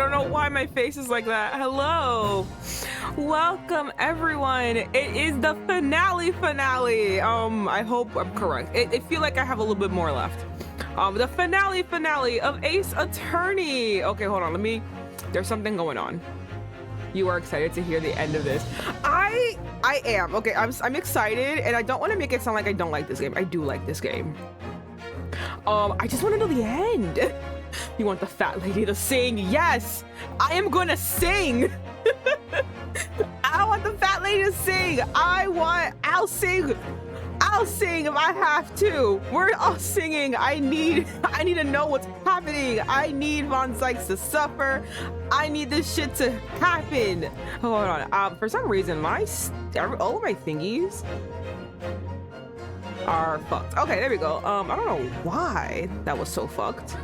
don't know why my face is like that. Hello. Welcome, everyone. It is the finale. I hope I'm correct. I feel like I have a little bit more left. The finale of Ace Attorney. Okay, hold on. There's something going on. You are excited to hear the end of this. I am. Okay, I'm excited, and I don't want to make it sound like I don't like this game. I do like this game. I just want to know the end. You want the fat lady to sing? Yes, I am gonna sing. I want the fat lady to sing. I'll sing. I'll sing if I have to. We're all singing. I need to know what's happening. I need Von Sykes to suffer. I need this shit to happen. Hold on. For some reason, all of my thingies are fucked. Okay, there we go. I don't know why that was so fucked.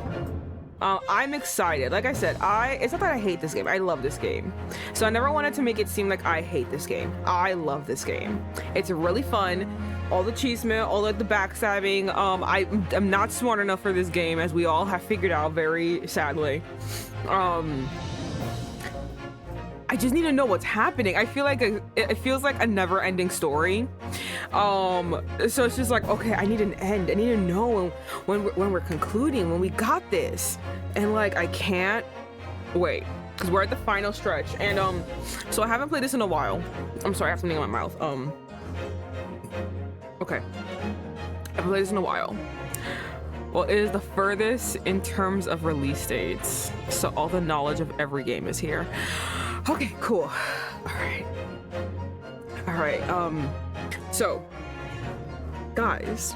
I'm excited. Like I said, it's not that I hate this game. I love this game. So I never wanted to make it seem like I hate this game. I love this game. It's really fun. All the cheeseman, all of the backstabbing. I'm not smart enough for this game, as we all have figured out very sadly. I just need to know what's happening. I feel like it feels like a never-ending story. So it's just like, okay, I need an end. I need to know when we're concluding, when we got this. And like, I can't wait, because we're at the final stretch. And so I haven't played this in a while. I'm sorry, I have something in my mouth. Okay, I haven't played this in a while. Well, it is the furthest in terms of release dates, so all the knowledge of every game is here. Okay, cool. All right. So, guys,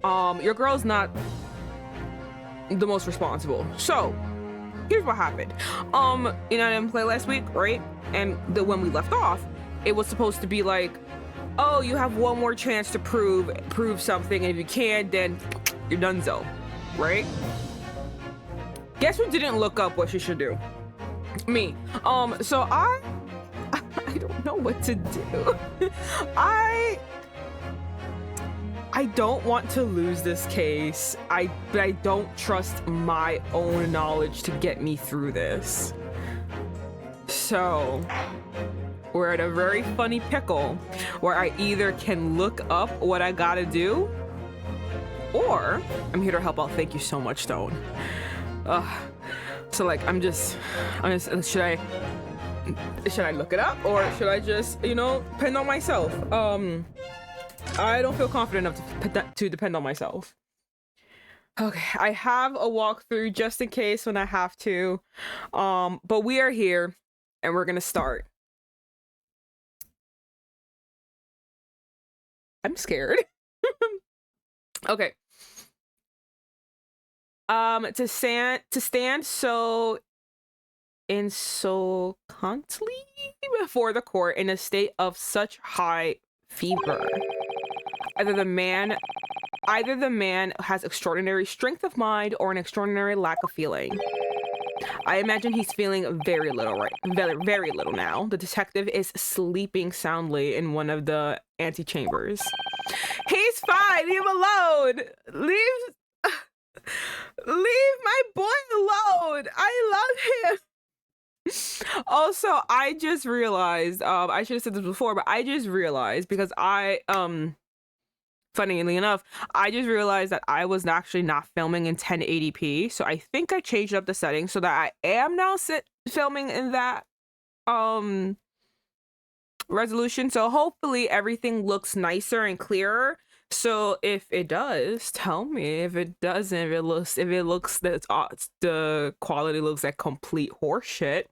your girl's not the most responsible. So, here's what happened. I didn't play last week, right? And when we left off, it was supposed to be like, oh, you have one more chance to prove something, and if you can, then you're donezo, right? Guess who didn't look up what she should do? Me. So I don't know what to do. I don't want to lose this case. But I don't trust my own knowledge to get me through this. So we're at a very funny pickle where I either can look up what I gotta do, or I'm here to help out. Thank you so much, Stone. So like, I'm just should I look it up, or should I just, depend on myself? I don't feel confident enough to depend on myself. Okay, I have a walkthrough just in case when I have to. But we are here and we're gonna start. I'm scared. Okay. To stand so insolently before the court in a state of such high fever. Either the man has extraordinary strength of mind or an extraordinary lack of feeling. I imagine he's feeling very little very little now. The detective is sleeping soundly in one of the antechambers. He's fine. Leave him alone. Leave my boy alone. I love him. Also, I just realized, I should have said this before, but I just realized, because funnily enough, I just realized that I was actually not filming in 1080p. So I think I changed up the settings so that I am now filming in that resolution. So hopefully everything looks nicer and clearer. So if it does, tell me. If it doesn't, if it looks that the quality looks like complete horseshit,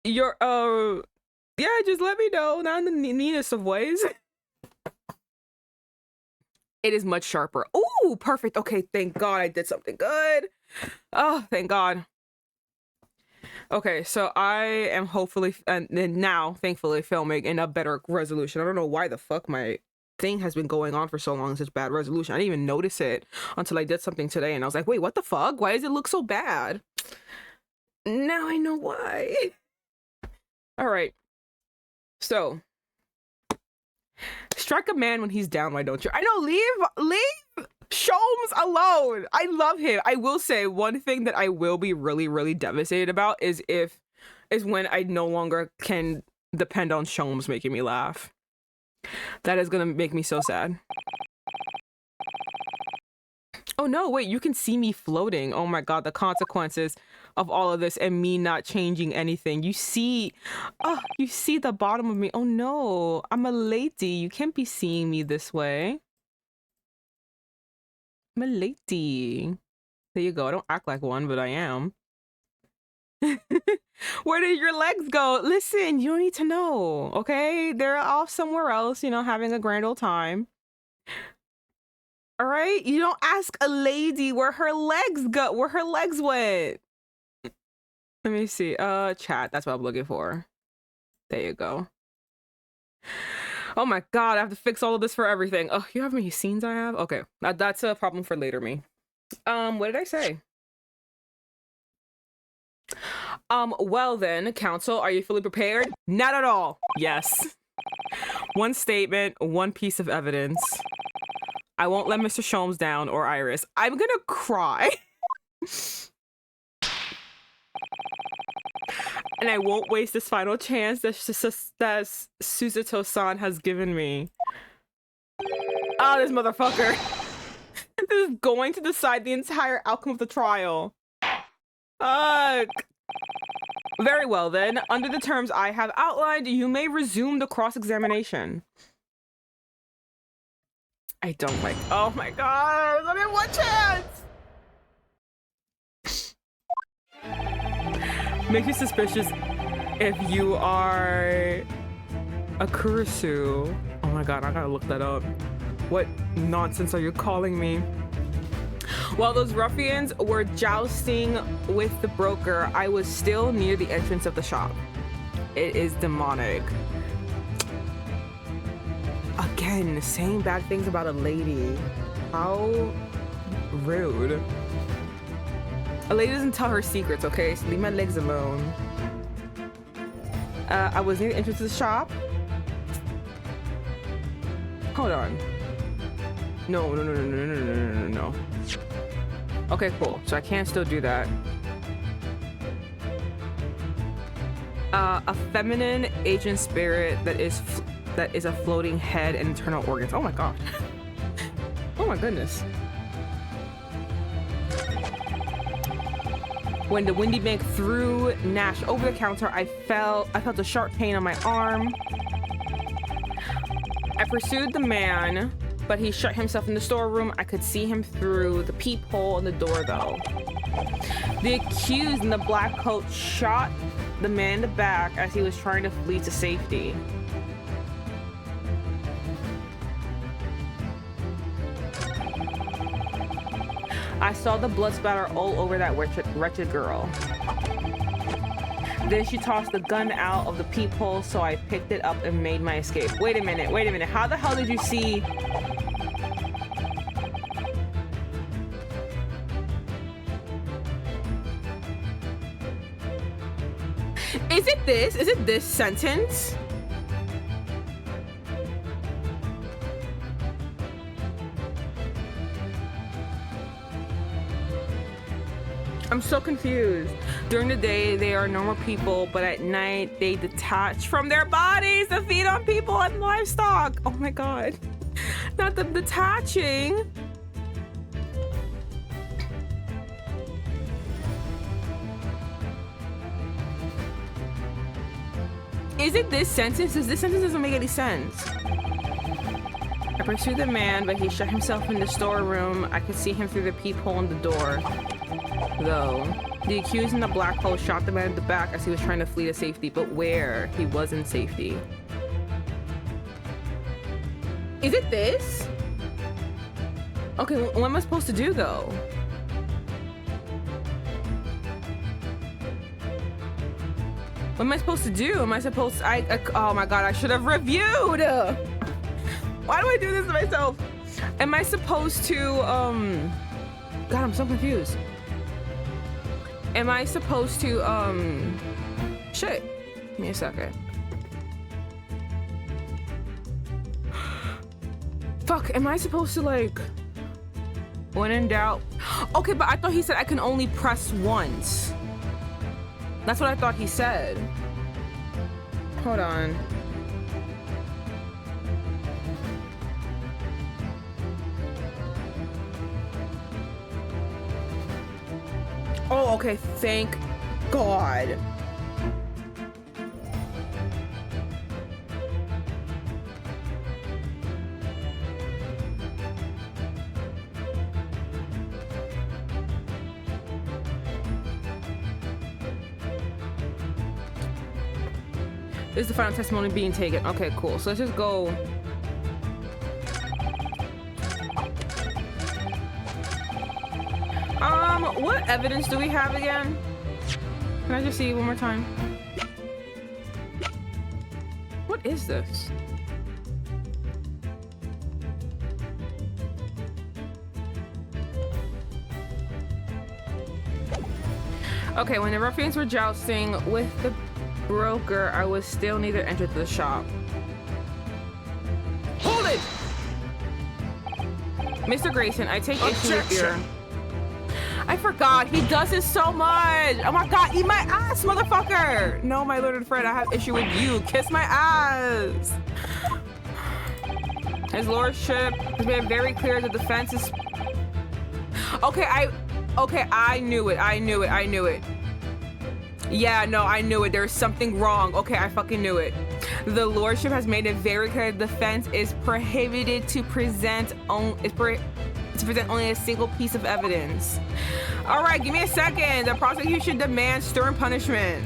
yeah, just let me know. Not in the neatest of ways. It is much sharper. Ooh, perfect. Okay, thank God I did something good. Oh, thank God. Okay, so I am hopefully, and now thankfully, filming in a better resolution. I don't know why the fuck my thing has been going on for so long in such bad resolution. I didn't even notice it until I did something today, and I was like, wait, what the fuck? Why does it look so bad? Now I know why. All right. So, Strike a man when he's down, why don't you? I know, leave Sholmes alone. I love him. I will say one thing that I will be really, really devastated about is when I no longer can depend on Sholmes making me laugh. That is gonna make me so sad. Oh no, wait, you can see me floating. Oh my god, the consequences of all of this and me not changing anything. You see the bottom of me. Oh no, I'm a lady. You can't be seeing me this way. I'm a lady. There you go. I don't act like one, but I am. Where did your legs go? Listen, you don't need to know, okay? They're off somewhere else, you know, having a grand old time. All right? You don't ask a lady where her legs go, where her legs went. Let me see. Chat. That's what I'm looking for. There you go. Oh my god, I have to fix all of this for everything. Oh, you have how many scenes I have? Okay. That's a problem for later me. What did I say? Well then, counsel, are you fully prepared? Not at all. Yes. One statement, one piece of evidence. I won't let Mr. Sholmes down or Iris. I'm gonna cry. And I won't waste this final chance that Suzuto-san has given me. Oh, this motherfucker. This is going to decide the entire outcome of the trial. Fuck. Very well then. Under the terms I have outlined, you may resume the cross-examination. I don't like... Oh my god! There's only one chance! Makes you suspicious if you are a Kurisu. Oh my god, I gotta look that up. What nonsense are you calling me? While those ruffians were jousting with the broker, I was still near the entrance of the shop. It is demonic. Again, saying bad things about a lady. How rude. A lady doesn't tell her secrets, okay? So leave my legs alone. I was near the entrance of the shop. Hold on. No. Okay, cool. So I can still do that. A feminine agent spirit that is a floating head and internal organs. Oh my god. Oh my goodness. When the windy bank threw Nash over the counter, I felt a sharp pain on my arm. I pursued the man, but he shut himself in the storeroom. I could see him through the peephole in the door, though. The accused in the black coat shot the man in the back as he was trying to flee to safety. I saw the blood spatter all over that wretched girl. Then she tossed the gun out of the peephole, so I picked it up and made my escape. Wait a minute. How the hell did you see? Is it this sentence? I'm so confused. During the day, they are normal people, but at night, they detach from their bodies to feed on people and livestock. Oh my god. Not them detaching. Is it this sentence? This sentence doesn't make any sense. I pursued the man, but he shut himself in the storeroom. I could see him through the peephole in the door. Though, the accused in the black hole shot the man in the back as he was trying to flee to safety, but where? He was in safety. Is it this? Okay, what am I supposed to do, though? What am I supposed to do? Am I supposed to... oh my god, I should have reviewed! Why do I do this to myself? Am I supposed to, God, I'm so confused. Am I supposed to, shit. Give me a second. Fuck, am I supposed to like, when in doubt? Okay, but I thought he said I can only press once. That's what I thought he said. Hold on. Oh, okay, thank God. This is the final testimony being taken. Okay, cool. So let's just go. What evidence do we have again? Can I just see it one more time? What is this? Okay, when the ruffians were jousting with the broker, I was still neither entered the shop. Hold it! Mr. Grayson, I take issue with your... I forgot, he does this so much! Oh my God, eat my ass, motherfucker! No, my little friend, I have issue with you. Kiss my ass! His lordship has been very clear the defense is... Okay, I knew it. Yeah, no, I knew it. There's something wrong. Okay, I fucking knew it. The lordship has made it very clear the defense is prohibited to present only a single piece of evidence. All right, give me a second. The prosecution demands stern punishment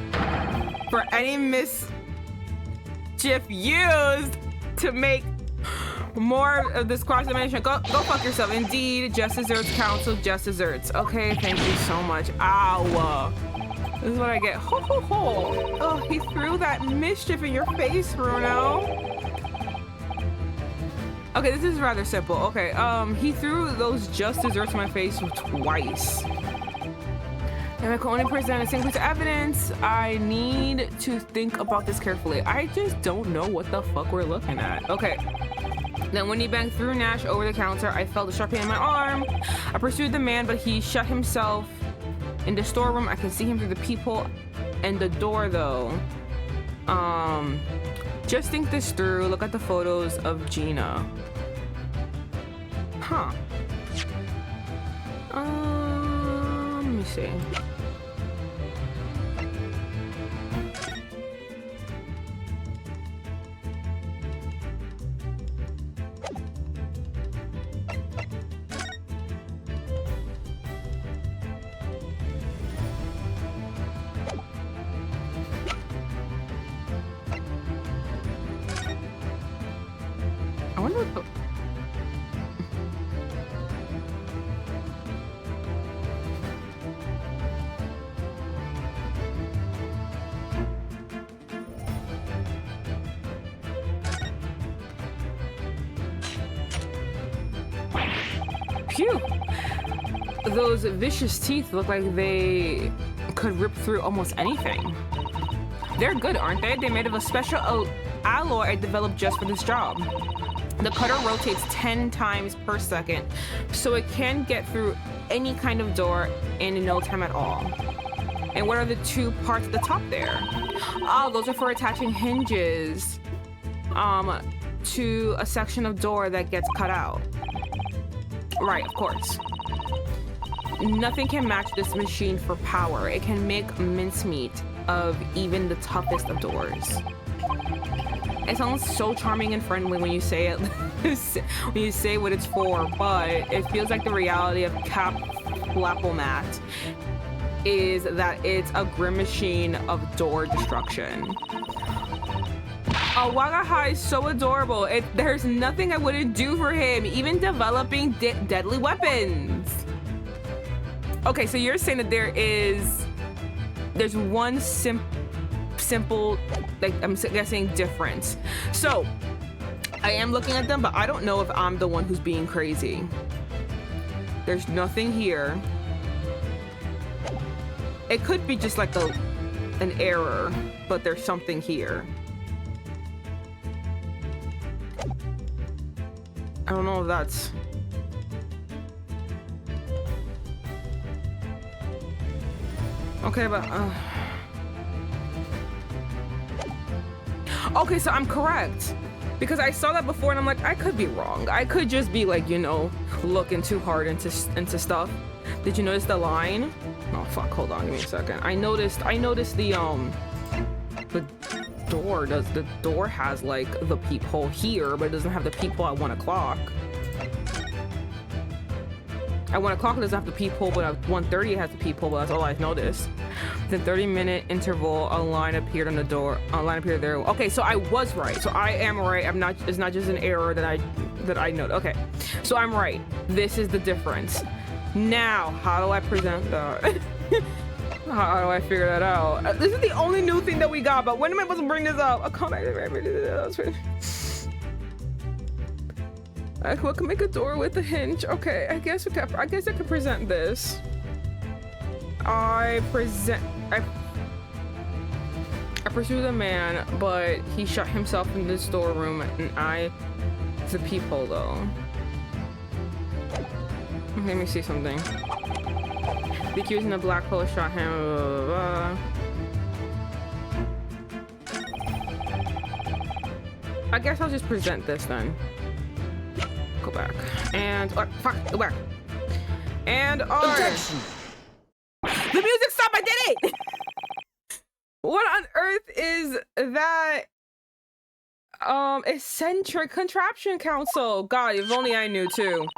for any mischief used to make more of this cross-examination. Go fuck yourself. Indeed, just desserts, counsel, just desserts. Okay, thank you so much. Ow. This is what I get. Ho, ho, ho. Oh, he threw that mischief in your face, Bruno. Okay, this is rather simple. Okay, he threw those just desserts in my face twice. And I can only present a single piece of evidence. I need to think about this carefully. I just don't know what the fuck we're looking at. Okay. Then when he banged through Nash over the counter, I felt a sharp pain in my arm. I pursued the man, but he shut himself in the storeroom. I can see him through the peephole and the door though. Just think this through. Look at the photos of Gina. Huh. Let me see. I wonder what the... Phew! Those vicious teeth look like they could rip through almost anything. They're good, aren't they? They're made of a special alloy I developed just for this job. The cutter rotates 10 times per second, so it can get through any kind of door in no time at all. And what are the two parts at the top there? Oh, those are for attaching hinges to a section of door that gets cut out. Right, of course. Nothing can match this machine for power. It can make mincemeat of even the toughest of doors. It sounds so charming and friendly when you say it, when you say what it's for, but it feels like the reality of Cap Flapomat is that it's a grim machine of door destruction. Wagaha is so adorable. There's nothing I wouldn't do for him, even developing deadly weapons. Okay, so you're saying that there's one simple, like, I'm guessing difference. So I am looking at them, but I don't know if I'm the one who's being crazy. There's nothing here. It could be just like an error, but there's something here. I don't know if that's... Okay, but... Okay, so I'm correct. Because I saw that before and I'm like, I could be wrong. I could just be like, you know, looking too hard into stuff. Did you notice the line? Oh, fuck, hold on, give me a second. I noticed the door. The door has, like, the peephole here, but it doesn't have the peephole at 1 o'clock. At 1 o'clock, it doesn't have the peephole, but at 1:30, it has the peephole, but that's all I've noticed. The 30-minute interval, a line appeared on the door. A line appeared there. Okay, so I was right. So I am right. I'm not. It's not just an error that I noted. Okay, so I'm right. This is the difference. Now, how do I present that? How do I figure that out? This is the only new thing that we got. But when am I supposed to bring this up? I can make a door with a hinge. Okay, I guess I can present this. I pursue the man, but he shut himself in the storeroom, and it's a peephole though. Let me see something. The accused in the black hole shot him. I guess I'll just present this then. Go back. And fuck, go back. And objection. The music stopped, I did it! What on earth is that eccentric contraption council? God, if only I knew too.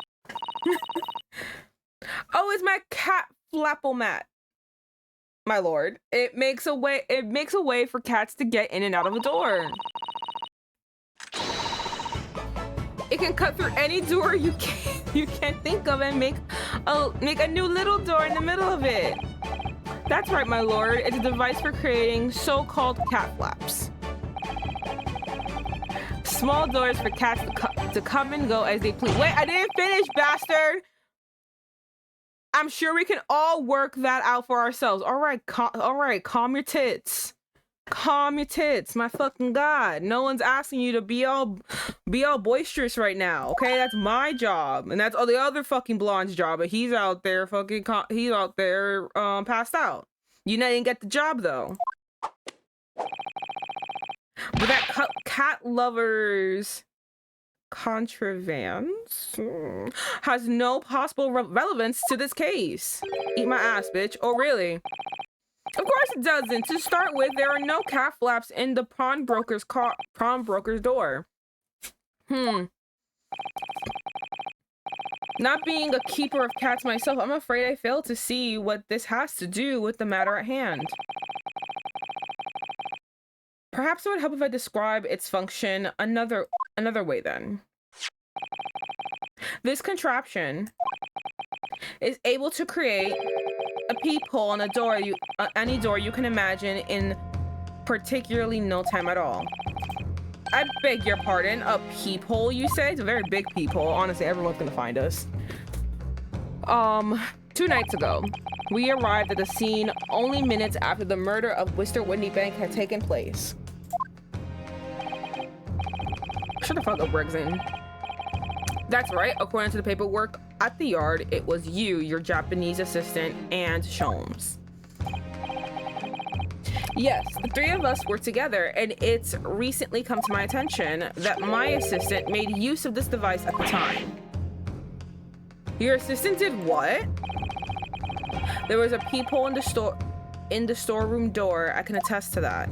Oh, it's my cat flapple-mat. My lord. It makes a way for cats to get in and out of a door. It can cut through any door you can think of and make a new little door in the middle of it. That's right, my lord. It's a device for creating so-called cat flaps. Small doors for cats to come and go as they please. Wait, I didn't finish, bastard! I'm sure we can all work that out for ourselves. All right, calm your tits. Calm your tits, my fucking god. No one's asking you to be all boisterous right now, okay? That's my job, and that's all the other fucking blonde's job. But he's out there passed out. You didn't get the job though. But that cat lovers contravans has no possible relevance to this case. Eat my ass, bitch. Oh, really? Of course it doesn't. To start with, there are no cat flaps in the pawnbroker's door. Not being a keeper of cats myself, I'm afraid I fail to see what this has to do with the matter at hand. Perhaps it would help if I describe its function another way then. This contraption is able to create a peephole on a door any door you can imagine in particularly no time at all. I beg your pardon, a peephole you say? It's a very big peephole. Honestly, everyone's gonna find us. 2 nights ago, we arrived at the scene only minutes after the murder of Mr. Whitney Bank had taken place. Shut the fuck up, Brigson. That's right, according to the paperwork at the yard, it was you, your Japanese assistant, and Sholmes. Yes, the 3 of us were together, and it's recently come to my attention that my assistant made use of this device at the time. Your assistant did what? There was a peephole in the storeroom door. I can attest to that.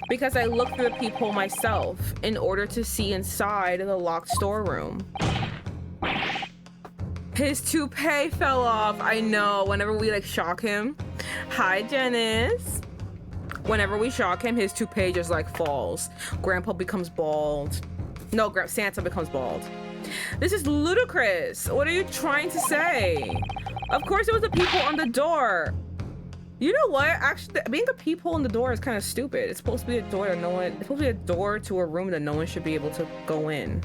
Because I looked through the peephole myself in order to see inside the locked storeroom. His toupee fell off. I know, whenever we like shock him. Hi, Janice. Whenever we shock him, his toupee just like falls. Grandpa becomes bald. No, Santa becomes bald. This is ludicrous. What are you trying to say? Of course it was a peephole on the door. You know what? Actually, being a peephole in the door is kind of stupid. It's supposed to be a door that it's supposed to be a door to a room that no one should be able to go in.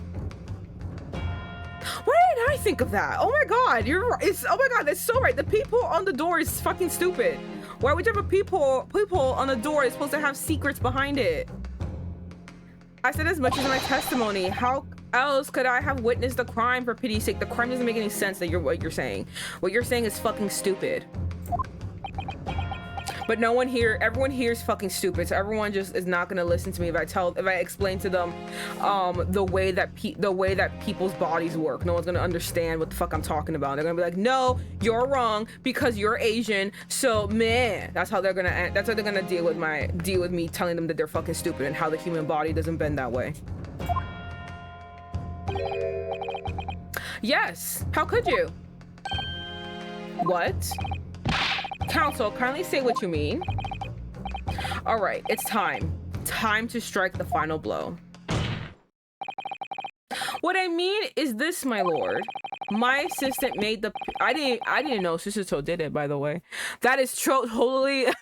Why didn't I think of that? Oh my god, you're right. Oh my god, that's so right. The peephole on the door is fucking stupid. Why would you have a peephole on the door? It's supposed to have secrets behind it. I said as much as in my testimony. How else could I have witnessed the crime, for pity's sake? The crime doesn't make any sense that what you're saying. What you're saying is fucking stupid. But no one here, everyone here is fucking stupid. So everyone just is not gonna listen to me if I explain to them the way that people's bodies work. No one's gonna understand what the fuck I'm talking about. They're gonna be like, no, you're wrong because you're Asian. So man, that's how they're gonna deal with me telling them that they're fucking stupid and how the human body doesn't bend that way. Yes, how could you? What? Counsel, kindly say what you mean. All right, it's time. Time to strike the final blow. What I mean is this, my lord. My assistant made the... I didn't know Susuto did it, by the way. That is totally... Him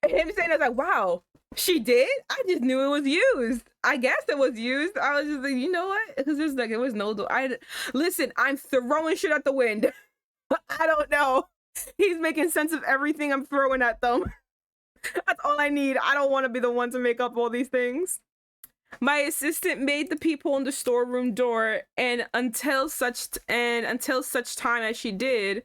saying it's like, wow, she did? I just knew it was used. I guess it was used. I was just like, you know what? Because there's like, it was no... Listen, I'm throwing shit at the wind. I don't know. He's making sense of everything I'm throwing at them. That's all I need. I don't want to be the one to make up all these things. My assistant made the people in the storeroom door, and until such time as she did.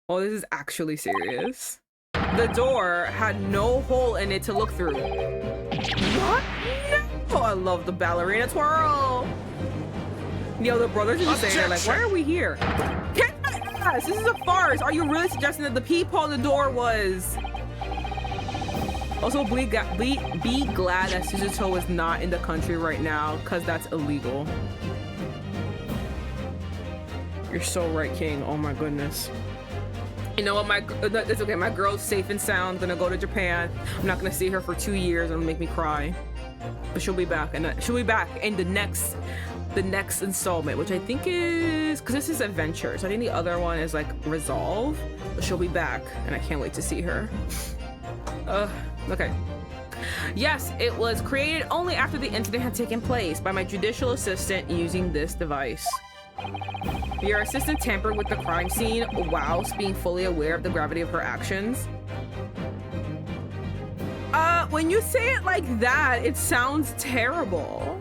Oh, this is actually serious. The door had no hole in it to look through. What? No! I love the ballerina twirl. Yo, the brothers are just saying, they're like, why are we here? This is a farce. Are you really suggesting that the peephole in the door was... Also, be glad that Suzuto is not in the country right now, because that's illegal. You're so right, King. Oh my goodness. You know what, it's okay. My girl's safe and sound. Gonna go to Japan. I'm not gonna see her for 2 years. It'll make me cry. But she'll be back, and she'll be back in the next installment, which I think is, because this is Adventure, so I think the other one is like Resolve, but she'll be back and I can't wait to see her. Okay. Yes, it was created only after the incident had taken place by my judicial assistant using this device. Your assistant tampered with the crime scene whilst being fully aware of the gravity of her actions. When you say it like that, it sounds terrible.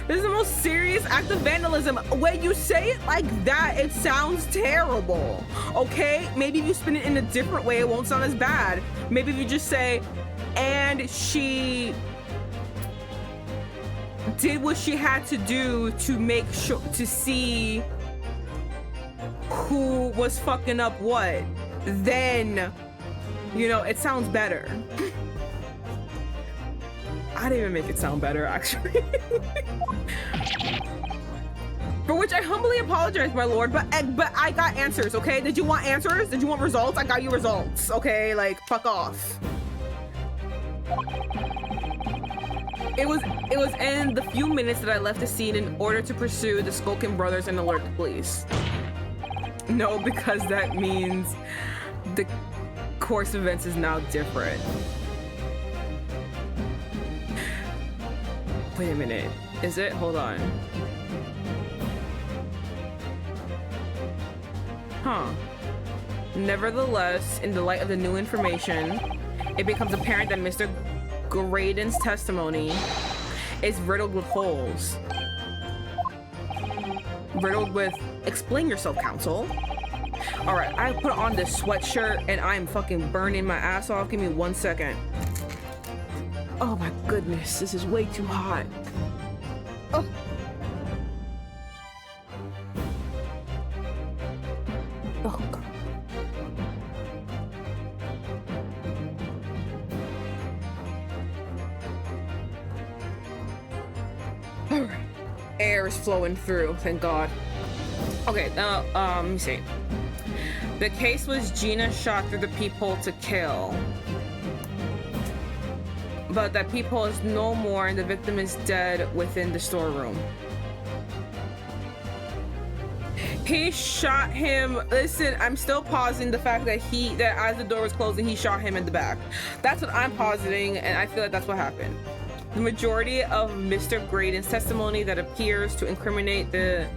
This is the most serious act of vandalism. When you say it like that, it sounds terrible. Okay? Maybe if you spin it in a different way, it won't sound as bad. Maybe if you just say, and she did what she had to do to make sure, to see who was fucking up what, then, you know, it sounds better. I didn't even make it sound better, actually. For which I humbly apologize, my lord, but I got answers, okay? Did you want answers? Did you want results? I got you results, okay? Like, fuck off. It was in the few minutes that I left the scene in order to pursue the Skokin brothers and alert the police. No, because that means the course of events is now different. Wait a minute. Is it? Hold on. Huh. Nevertheless, in the light of the new information, it becomes apparent that Mr. Graydon's testimony is riddled with holes. Riddled with, explain yourself, counsel. All right, I put on this sweatshirt and I'm fucking burning my ass off. Give me 1 second. Oh my goodness, this is way too hot. Oh. Oh God. All right. Air is flowing through, thank God. Okay, now, let me see. The case was Gina shot through the peephole to kill. But that peephole is no more and the victim is dead within the storeroom. He shot him. Listen, I'm still pausing the fact that that as the door was closing, he shot him in the back. That's what I'm positing, and I feel like that's what happened. The majority of Mr. Graydon's testimony that appears to incriminate the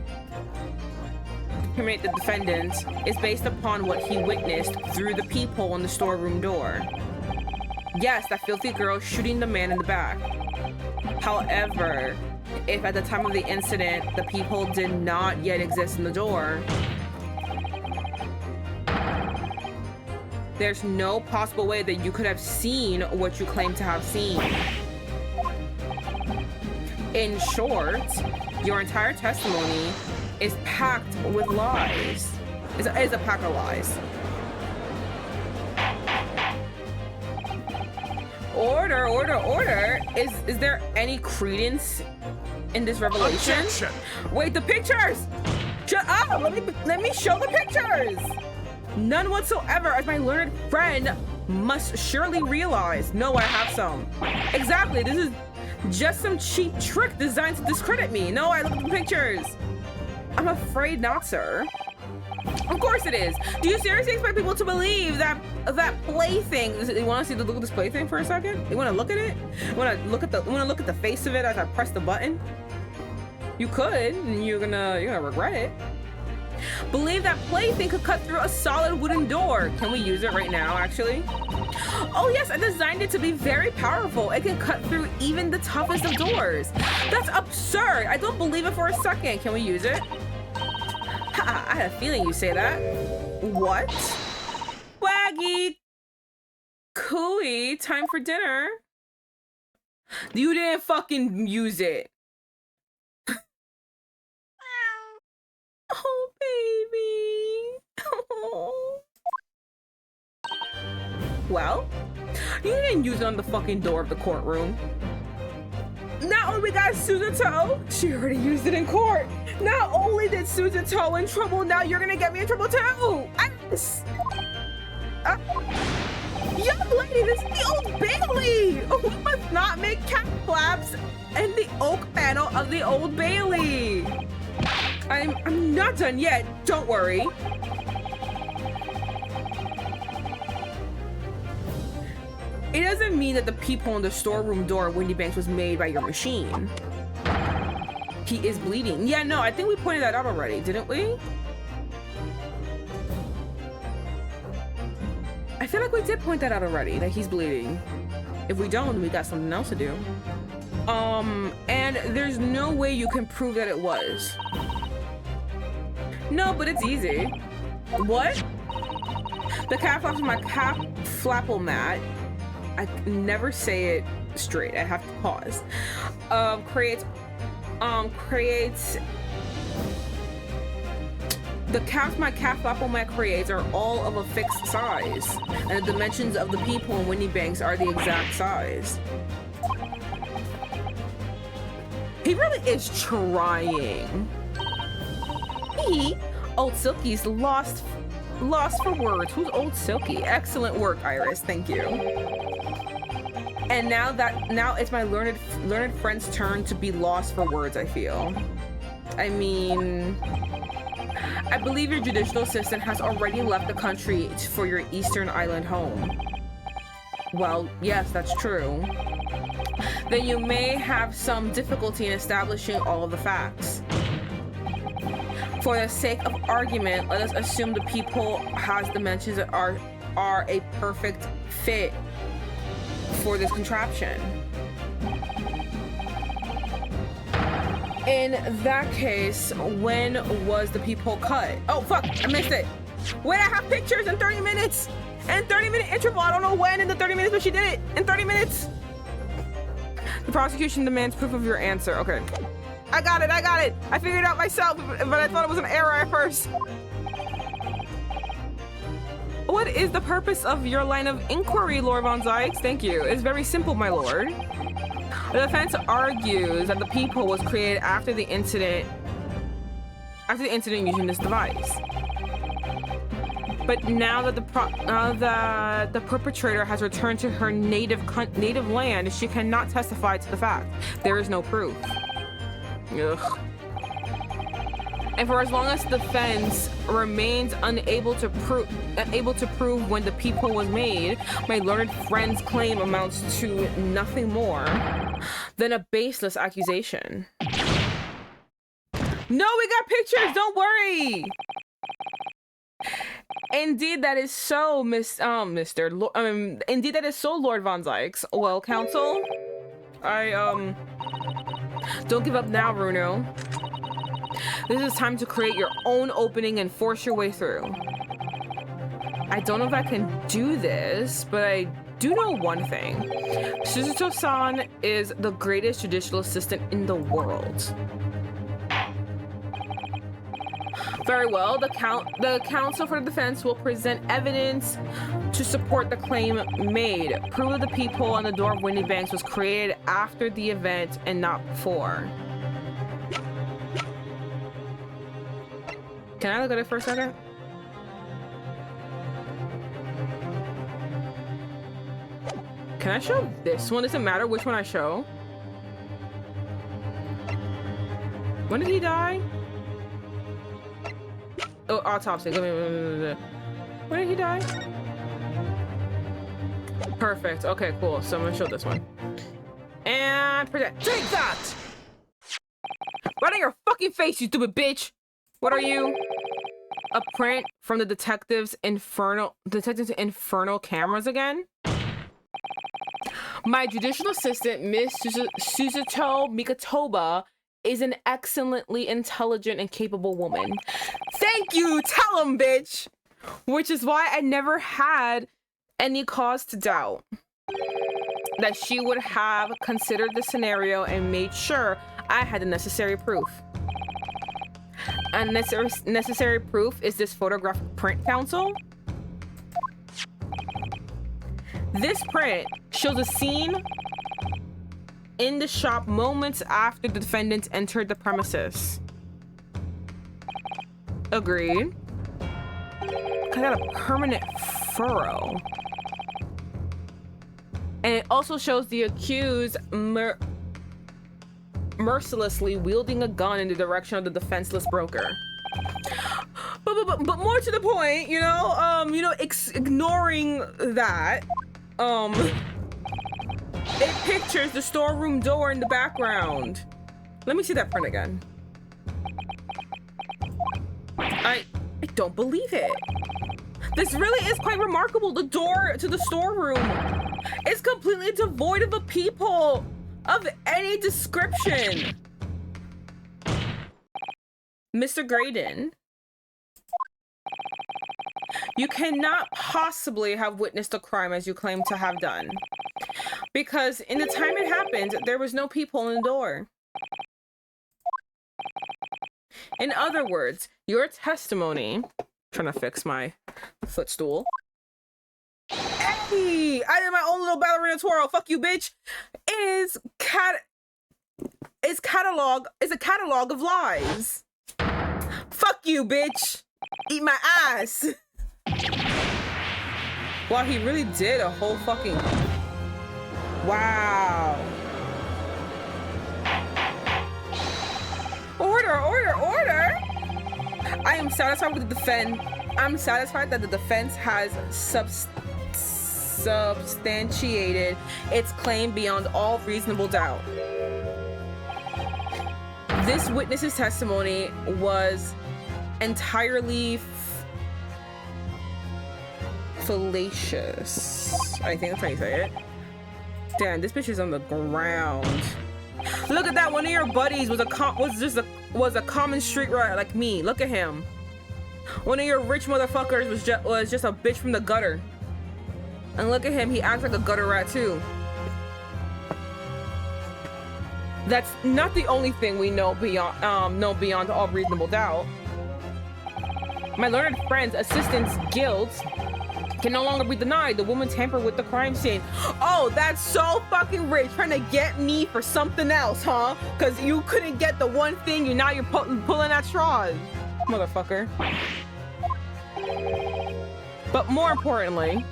defendant is based upon what he witnessed through the peephole in the storeroom door. Yes, that filthy girl shooting the man in the back. However, if at the time of the incident, the peephole did not yet exist in the door, there's no possible way that you could have seen what you claim to have seen. In short, your entire testimony is packed with lies. Is a pack of lies. Order. Is there any credence in this revelation? Objection. Wait, the pictures! Shut up! Let me show the pictures! None whatsoever, as my learned friend must surely realize. No, I have some. Exactly, this is just some cheap trick designed to discredit me. No, I look at the pictures. I'm afraid not, sir. Of course it is. Do you seriously expect people to believe that plaything? You want to see the look of this plaything for a second? You want to look at it? You want to look at the face of it as I press the button? You could, and you're gonna regret it. Believe that plaything could cut through a solid wooden door. Can we use it right now, actually? Oh yes, I designed it to be very powerful. It can cut through even the toughest of doors. That's absurd. I don't believe it for a second. Can we use it? I had a feeling you say that. What? Waggy. Cooey, time for dinner. You didn't fucking use it. Oh, baby. Oh. Well, you didn't use it on the fucking door of the courtroom. Not only we got Suzuto, she already used it in court. Not only did Suzuto in trouble, now you're gonna get me in trouble too. Young lady, this is the Old Bailey. We must not make cat flaps in the oak panel of the Old Bailey. I'm not done yet. Don't worry. It doesn't mean that the peephole in the storeroom door of Windy Banks was made by your machine. He is bleeding. Yeah, no, I think we pointed that out already, didn't we? I feel like we did point that out already, that he's bleeding. If we don't, then we got something else to do. And there's no way you can prove that it was. No, but it's easy. What? The cat flaps my cat flapple mat. I can never say it straight. I have to pause. Creates the caps my cat flapple mat creates are all of a fixed size, and the dimensions of the peephole in Windy Banks are the exact size. He really is trying. Old Silky's lost for words. Who's Old Silky? Excellent work, Iris. Thank you. And now it's my learned friend's turn to be lost for words, I feel. I mean, I believe your judicial assistant has already left the country for your Eastern Island home. Well, yes, that's true. Then you may have some difficulty in establishing all of the facts. For the sake of argument, let us assume the peephole has dimensions that are a perfect fit for this contraption. In that case, when was the peephole cut? Oh, fuck, I missed it. Wait, I have pictures in 30 minutes. In 30-minute interval, I don't know when in the 30 minutes, but she did it in 30 minutes. The prosecution demands proof of your answer. Okay. I got it. I figured it out myself, but I thought it was an error at first. What is the purpose of your line of inquiry, Lord Von Zykes? Thank you. It's very simple, my lord. The defense argues that the peephole was created after the incident using this device. But now that the perpetrator has returned to her native land, she cannot testify to the fact. There is no proof. Ugh. And for as long as the defense remains unable to prove when the peephole was made, my learned friend's claim amounts to nothing more than a baseless accusation. No, we got pictures, don't worry. Indeed, that is so, indeed, that is so, Lord Von Zykes. Well, Council, don't give up now, Bruno. This is time to create your own opening and force your way through. I don't know if I can do this, but I do know one thing. Suzuto-san is the greatest judicial assistant in the world. Very well, the counsel for the defense will present evidence to support the claim made. Prove that the people on the door of Windy Banks was created after the event and not before. Can I look at it for a second? Can I show this one? Does it matter which one I show? When did he die? Oh, autopsy. When did he die? Perfect. Okay, cool. So I'm gonna show this one. And present. Take that! Right on your fucking face, you stupid bitch! What are you? A print from the detective's infernal cameras again? My judicial assistant, Miss Suzuto Mikatoba, is an excellently intelligent and capable woman. Thank you! Tell him, bitch! Which is why I never had any cause to doubt that she would have considered the scenario and made sure I had the necessary proof. And necessary proof is this photographic print, Council. This print shows a scene in the shop moments after the defendants entered the premises. Agreed. I got a permanent furrow. And it also shows the accused mercilessly wielding a gun in the direction of the defenseless broker. But more to the point, ignoring that, it pictures the storeroom door in the background. Let me see that print again. I don't believe it. This really is quite remarkable. The door to the storeroom is completely devoid of the people of any description. Mr. Graydon, you cannot possibly have witnessed a crime as you claim to have done. Because in the time it happened, there was no people in the door. In other words, your testimony, trying to fix my footstool. Hey, I did my own little ballerina twirl. Fuck you, bitch. Is a catalog of lies. Fuck you, bitch. Eat my ass. Wow, he really did a whole fucking... Wow. Order, order, order. I am satisfied with the defense. I'm satisfied that the defense has substantiated its claim beyond all reasonable doubt. This witness's testimony was entirely fallacious. I think that's how you say it. Damn, this bitch is on the ground. Look at that. One of your buddies was a common street rat like me. Look at him. One of your rich motherfuckers was just a bitch from the gutter. And look at him. He acts like a gutter rat too. That's not the only thing we know beyond all reasonable doubt. My learned friend's assistant's guilt can no longer be denied. The woman tampered with the crime scene. Oh, that's so fucking rich, trying to get me for something else, huh? Because you couldn't get the one thing, now you're pulling at straws, motherfucker. But more importantly,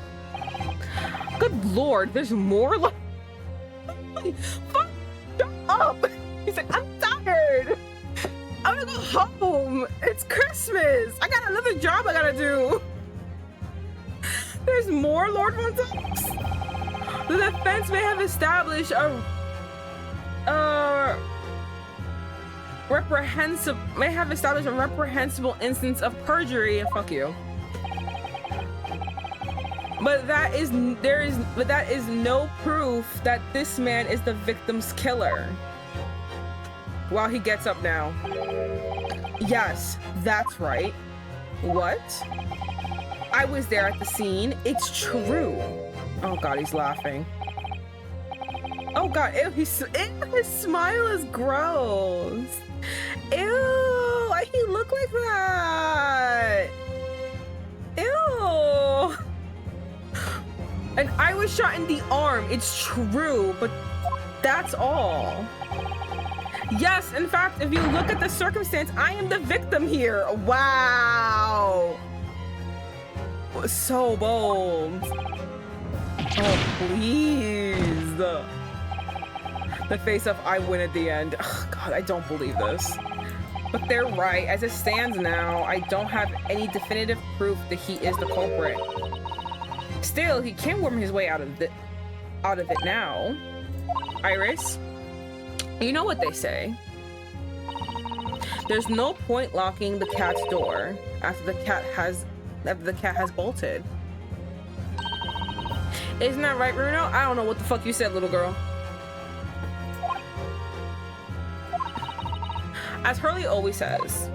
good lord, there's more. Fuck, shut up. He's like, I'm tired. I'm gonna go home. It's Christmas. I got another job I gotta do. There's more, Lord Von Zykes. The defense may have established a reprehensible instance of perjury. Fuck you. But that is no proof that this man is the victim's killer. Wow, he gets up now. Yes, that's right. What? I was there at the scene. It's true. Oh God, he's laughing. Oh God, ew, his smile is gross. Ew, why he look like that? Ew. And I was shot in the arm. It's true, but that's all. Yes, in fact, if you look at the circumstance, I am the victim here. Wow. So bold. Oh, please. The face of I win at the end. Oh, God, I don't believe this. But they're right. As it stands now, I don't have any definitive proof that he is the culprit. Still, he can worm his way out of it now. Iris, you know what they say. There's no point locking the cat's door after the cat has bolted. Isn't that right, Bruno? I don't know what the fuck you said, little girl. As Hurley always says,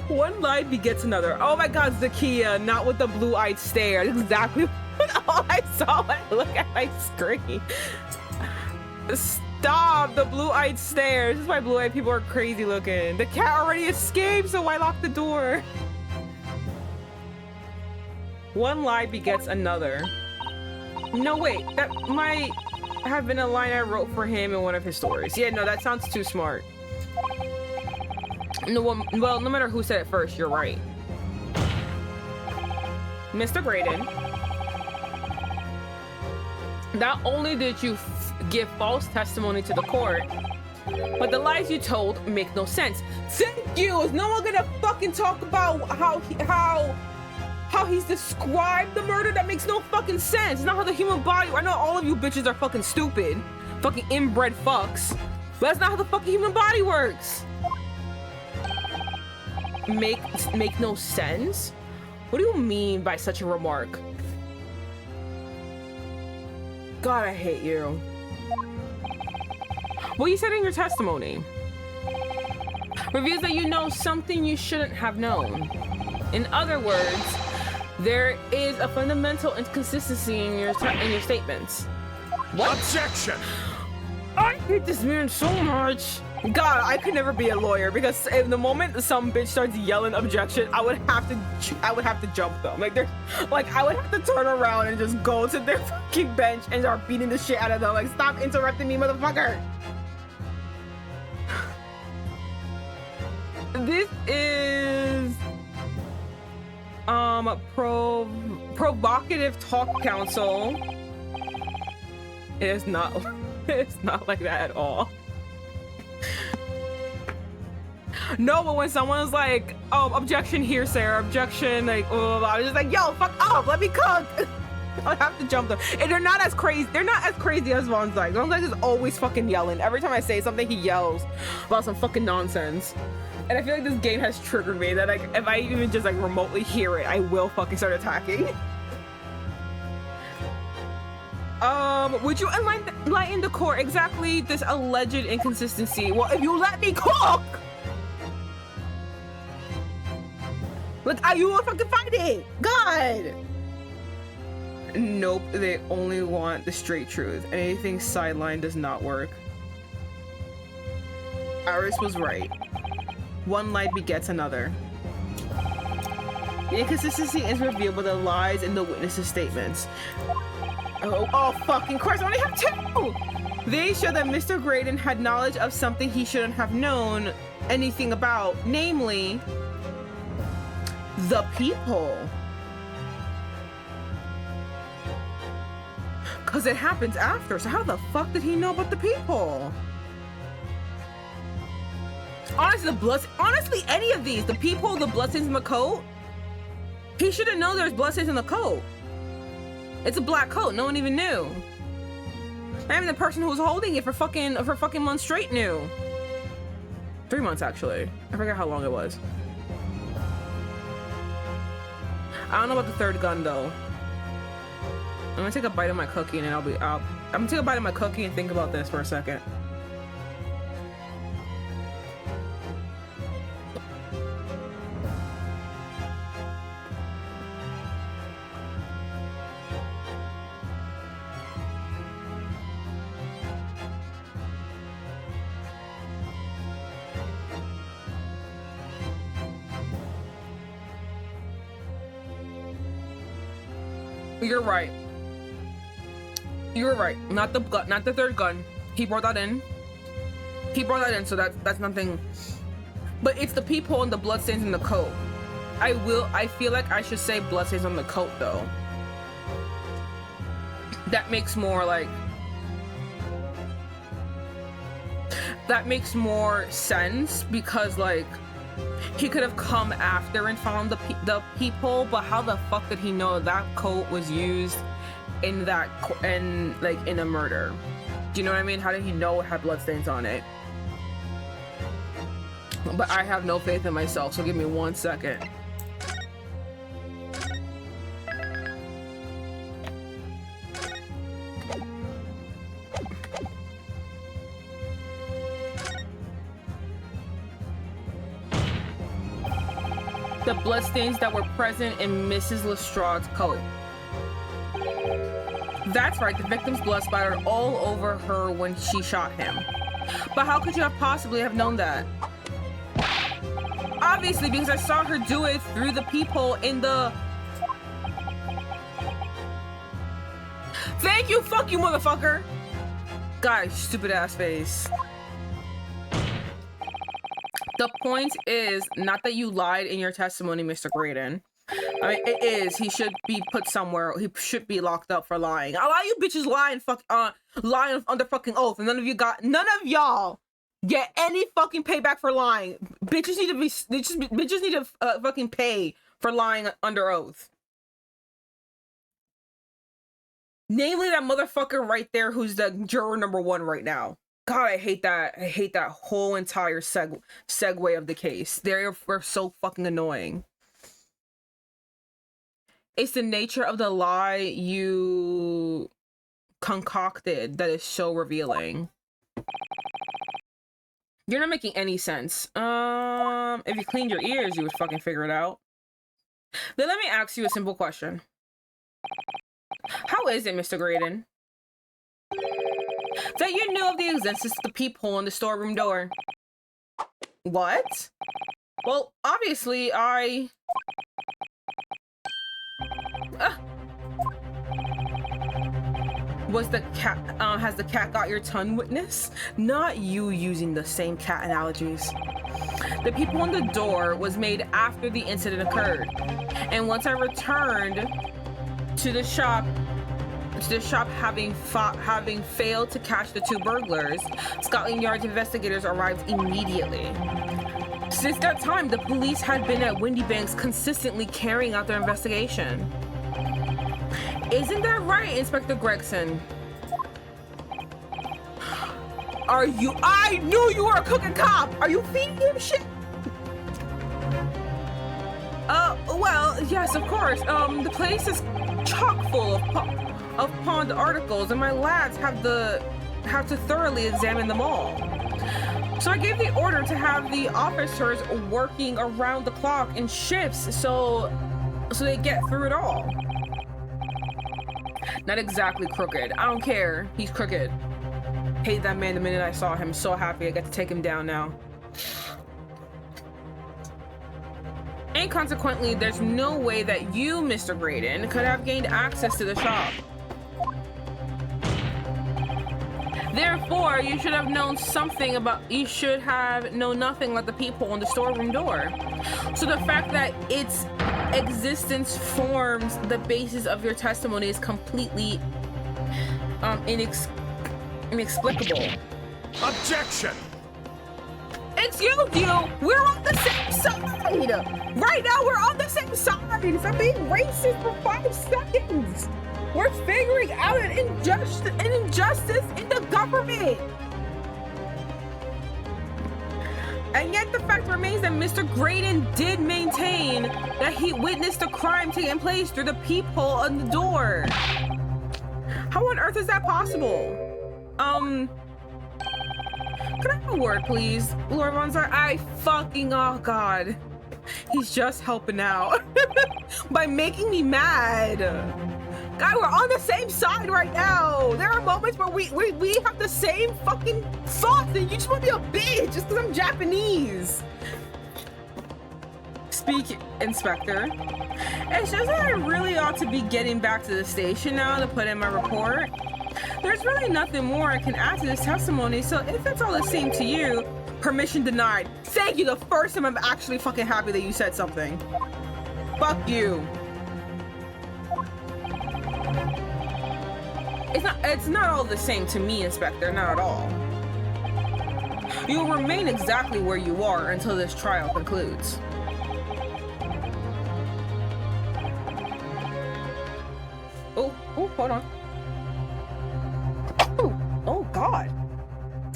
one lie begets another. Oh my God, Zakiya, not with the blue-eyed stare. That's exactly all I saw when I looked at my screen. Stop the blue-eyed stare. This is why blue-eyed people are crazy looking. The cat already escaped, so why lock the door? One lie begets another. No, wait, that might have been a line I wrote for him in one of his stories. Yeah, no, that sounds too smart. No, well, no matter who said it first, you're right. Mr. Graydon, not only did you give false testimony to the court, but the lies you told make no sense. Thank you! Is no one gonna fucking talk about how he's described the murder? That makes no fucking sense. It's not how the human body... I know all of you bitches are fucking stupid. Fucking inbred fucks. But that's not how the fucking human body works. Make no sense? What do you mean by such a remark? God, I hate you. What you said in your testimony reveals that you know something you shouldn't have known. In other words, there is a fundamental inconsistency in your statements. What? Objection! I hate this man so much. God, I could never be a lawyer because in the moment some bitch starts yelling objection, I would have to jump them. I would have to turn around and just go to their fucking bench and start beating the shit out of them. Like, stop interrupting me, motherfucker. This is provocative talk counsel. It's not like that at all. No, but when someone's like, oh, objection here, Sarah, objection, like, oh, I was just like, yo, fuck off, let me cook. I have to jump them. And they're not as crazy as Von's like. Von's like is always fucking yelling. Every time I say something, he yells about some fucking nonsense. And I feel like this game has triggered me that, like, if I even just like remotely hear it, I will fucking start attacking. Would you enlighten the court exactly this alleged inconsistency? Well, if you let me cook! Look, you won't fucking find it! God! Nope, they only want the straight truth. Anything sideline does not work. Iris was right. One lie begets another. The inconsistency is revealed by the lies in the witnesses' statements. Oh, fucking Christ, I only have two! They show that Mr. Graydon had knowledge of something he shouldn't have known anything about, namely, the people. Because it happens after, so how the fuck did he know about the people? Honestly, any of these, the people, the bloodstains in the coat, he should have known there's bloodstains in the coat. It's a black coat, no one even knew. Not even the person who was holding it for fucking months straight knew. 3 months, actually. I forget how long it was. I don't know about the third gun though. I'm gonna take a bite of my cookie and then I'm gonna take a bite of my cookie and think about this for a second. You're right. You're right. Not the third gun. He brought that in. So that's nothing. But it's the peephole and the bloodstains in the coat. I feel like I should say bloodstains on the coat though. That makes more like. That makes more sense because like. He could have come after and found the peephole, but how the fuck did he know that coat was used in in a murder? Do you know what I mean? How did he know it had bloodstains on it? But I have no faith in myself, so give me 1 second. The bloodstains that were present in Mrs. Lestrade's coat. That's right, the victim's blood splattered all over her when she shot him. But how could you have possibly have known that? Obviously, because I saw her do it through the peephole in the... Thank you, fuck you, motherfucker! Guys, stupid ass face. The point is not that you lied in your testimony, Mr. Graydon. I mean, it is. He should be put somewhere. He should be locked up for lying. A lot of you bitches lying under fucking oath, and none of y'all get any fucking payback for lying. Bitches need to fucking pay for lying under oath. Namely, that motherfucker right there, who's the juror number 1 right now. God, I hate that. I hate that whole entire segue of the case. They're so fucking annoying. It's the nature of the lie you concocted that is so revealing. You're not making any sense. If you cleaned your ears, you would fucking figure it out. Then let me ask you a simple question. How is it, Mr. Graydon, that you knew of the existence of the peephole in the storeroom door? What? Well, obviously, I... Was the cat, has the cat got your tongue, witness? Not you using the same cat analogies. The peephole on the door was made after the incident occurred. And once I returned to the shop having failed to catch the 2 burglars, Scotland Yard's investigators arrived immediately. Since that time, the police had been at Windy Banks consistently carrying out their investigation. Isn't that right, Inspector Gregson? I knew you were a crooked cop! Are you feeding him shit? Well, yes, of course. The place is chock full of pawned articles, and my lads have to thoroughly examine them all. So I gave the order to have the officers working around the clock in shifts so they get through it all. Not exactly crooked. I don't care. He's crooked. Hate that man the minute I saw him. So happy I get to take him down now. And consequently, there's no way that you, Mr. Graydon, could have gained access to the shop. Therefore, you should have known something about, you should have known nothing about the peephole on the storeroom door. So the fact that its existence forms the basis of your testimony is completely inexplicable. Objection! Excuse you, we're on the same side! Right now, we're on the same side! I'm being racist for 5 seconds! We're figuring out an injustice in the government! And yet the fact remains that Mr. Graydon did maintain that he witnessed a crime taking place through the peephole on the door. How on earth is that possible? Can I have a word, please? Lord Vonzar, oh God. He's just helping out by making me mad. God, we're on the same side right now. There are moments where we have the same fucking thoughts and you just want to be a bitch just because I'm Japanese. Speak, Inspector. It's just that I really ought to be getting back to the station now to put in my report. There's really nothing more I can add to this testimony, so if it's all the same to you, permission denied. Thank you, the first time I'm actually fucking happy that you said something. Fuck you. It's not all the same to me, Inspector, not at all. You will remain exactly where you are until this trial concludes. Oh, hold on. Oh God.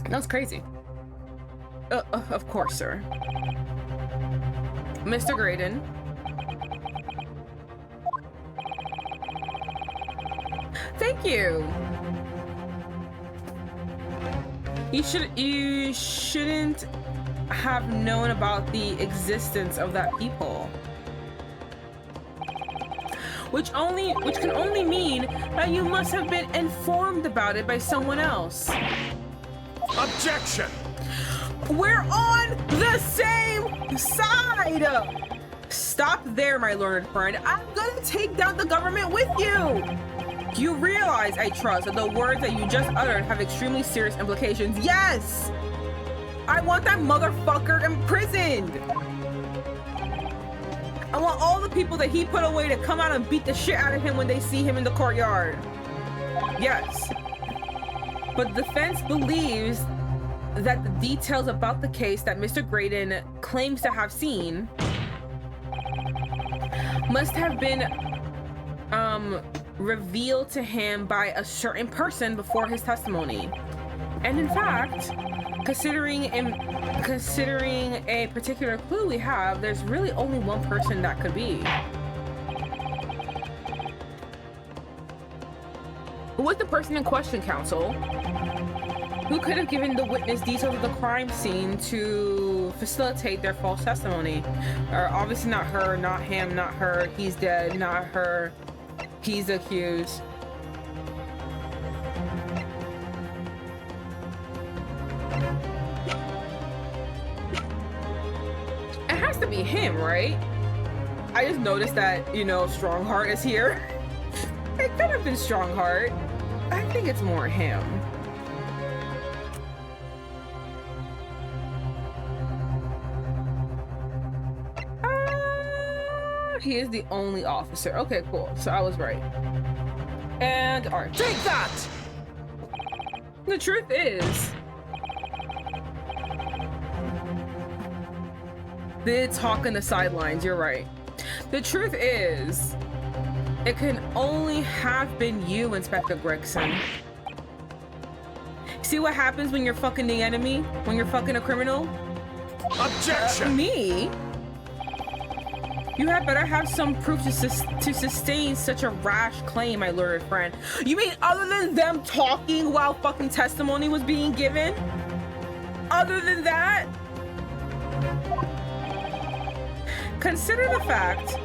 That was crazy. Of course, sir. Mr. Graydon. Thank you. You shouldn't have known about the existence of that peephole. Which can only mean that you must have been informed about it by someone else. Objection! We're on the same side! Stop there, my learned friend. I'm gonna take down the government with you! You realize, I trust, that the words that you just uttered have extremely serious implications. Yes! I want that motherfucker imprisoned! I want all the people that he put away to come out and beat the shit out of him when they see him in the courtyard. Yes. But the defense believes that the details about the case that Mr. Graydon claims to have seen must have been revealed to him by a certain person before his testimony. And in fact, considering a particular clue we have, there's really only one person that could be. Who was the person in question, counsel? Who could have given the witness details of the crime scene to facilitate their false testimony? Or obviously not her, not him, not her. He's dead, not her. He's accused. It has to be him, right? I just noticed that, you know, Strongheart is here. It could have been Strongheart. I think it's more him. He is the only officer. Okay, cool. So I was right. And alright. Take that! The truth is, the talk on the sidelines, you're right. The truth is, it can only have been you, Inspector Gregson. See what happens when you're fucking the enemy? When you're fucking a criminal? Objection! Me? You had better have some proof to sustain such a rash claim, my lurid friend. You mean other than them talking while fucking testimony was being given? Other than that? Consider the fact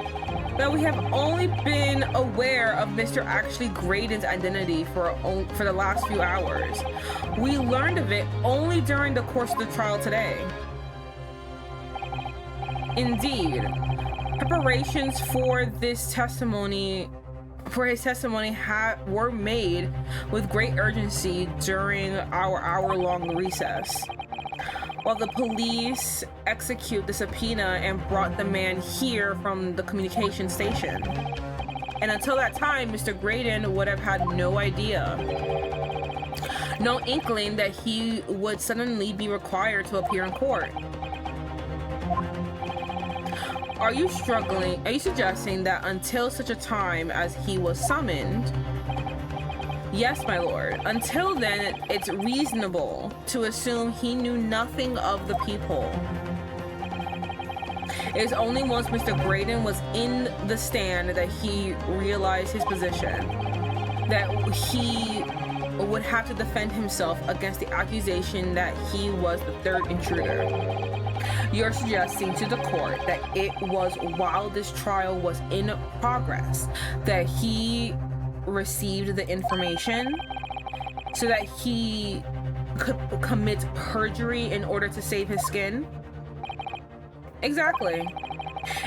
that we have only been aware of Mr. Ashley Graydon's identity for the last few hours. We learned of it only during the course of the trial today. Indeed, preparations for his testimony were made with great urgency during our hour-long recess, while the police execute the subpoena and brought the man here from the communication station. And until that time, Mr. Graydon would have had no idea, no inkling that he would suddenly be required to appear in court. Are you suggesting that until such a time as he was summoned, Yes, my lord. Until then, it's reasonable to assume he knew nothing of the people. It is only once Mr. Graydon was in the stand that he realized his position, that he would have to defend himself against the accusation that he was the third intruder. You're suggesting to the court that it was while this trial was in progress that he received the information so that he could commit perjury in order to save his skin? Exactly.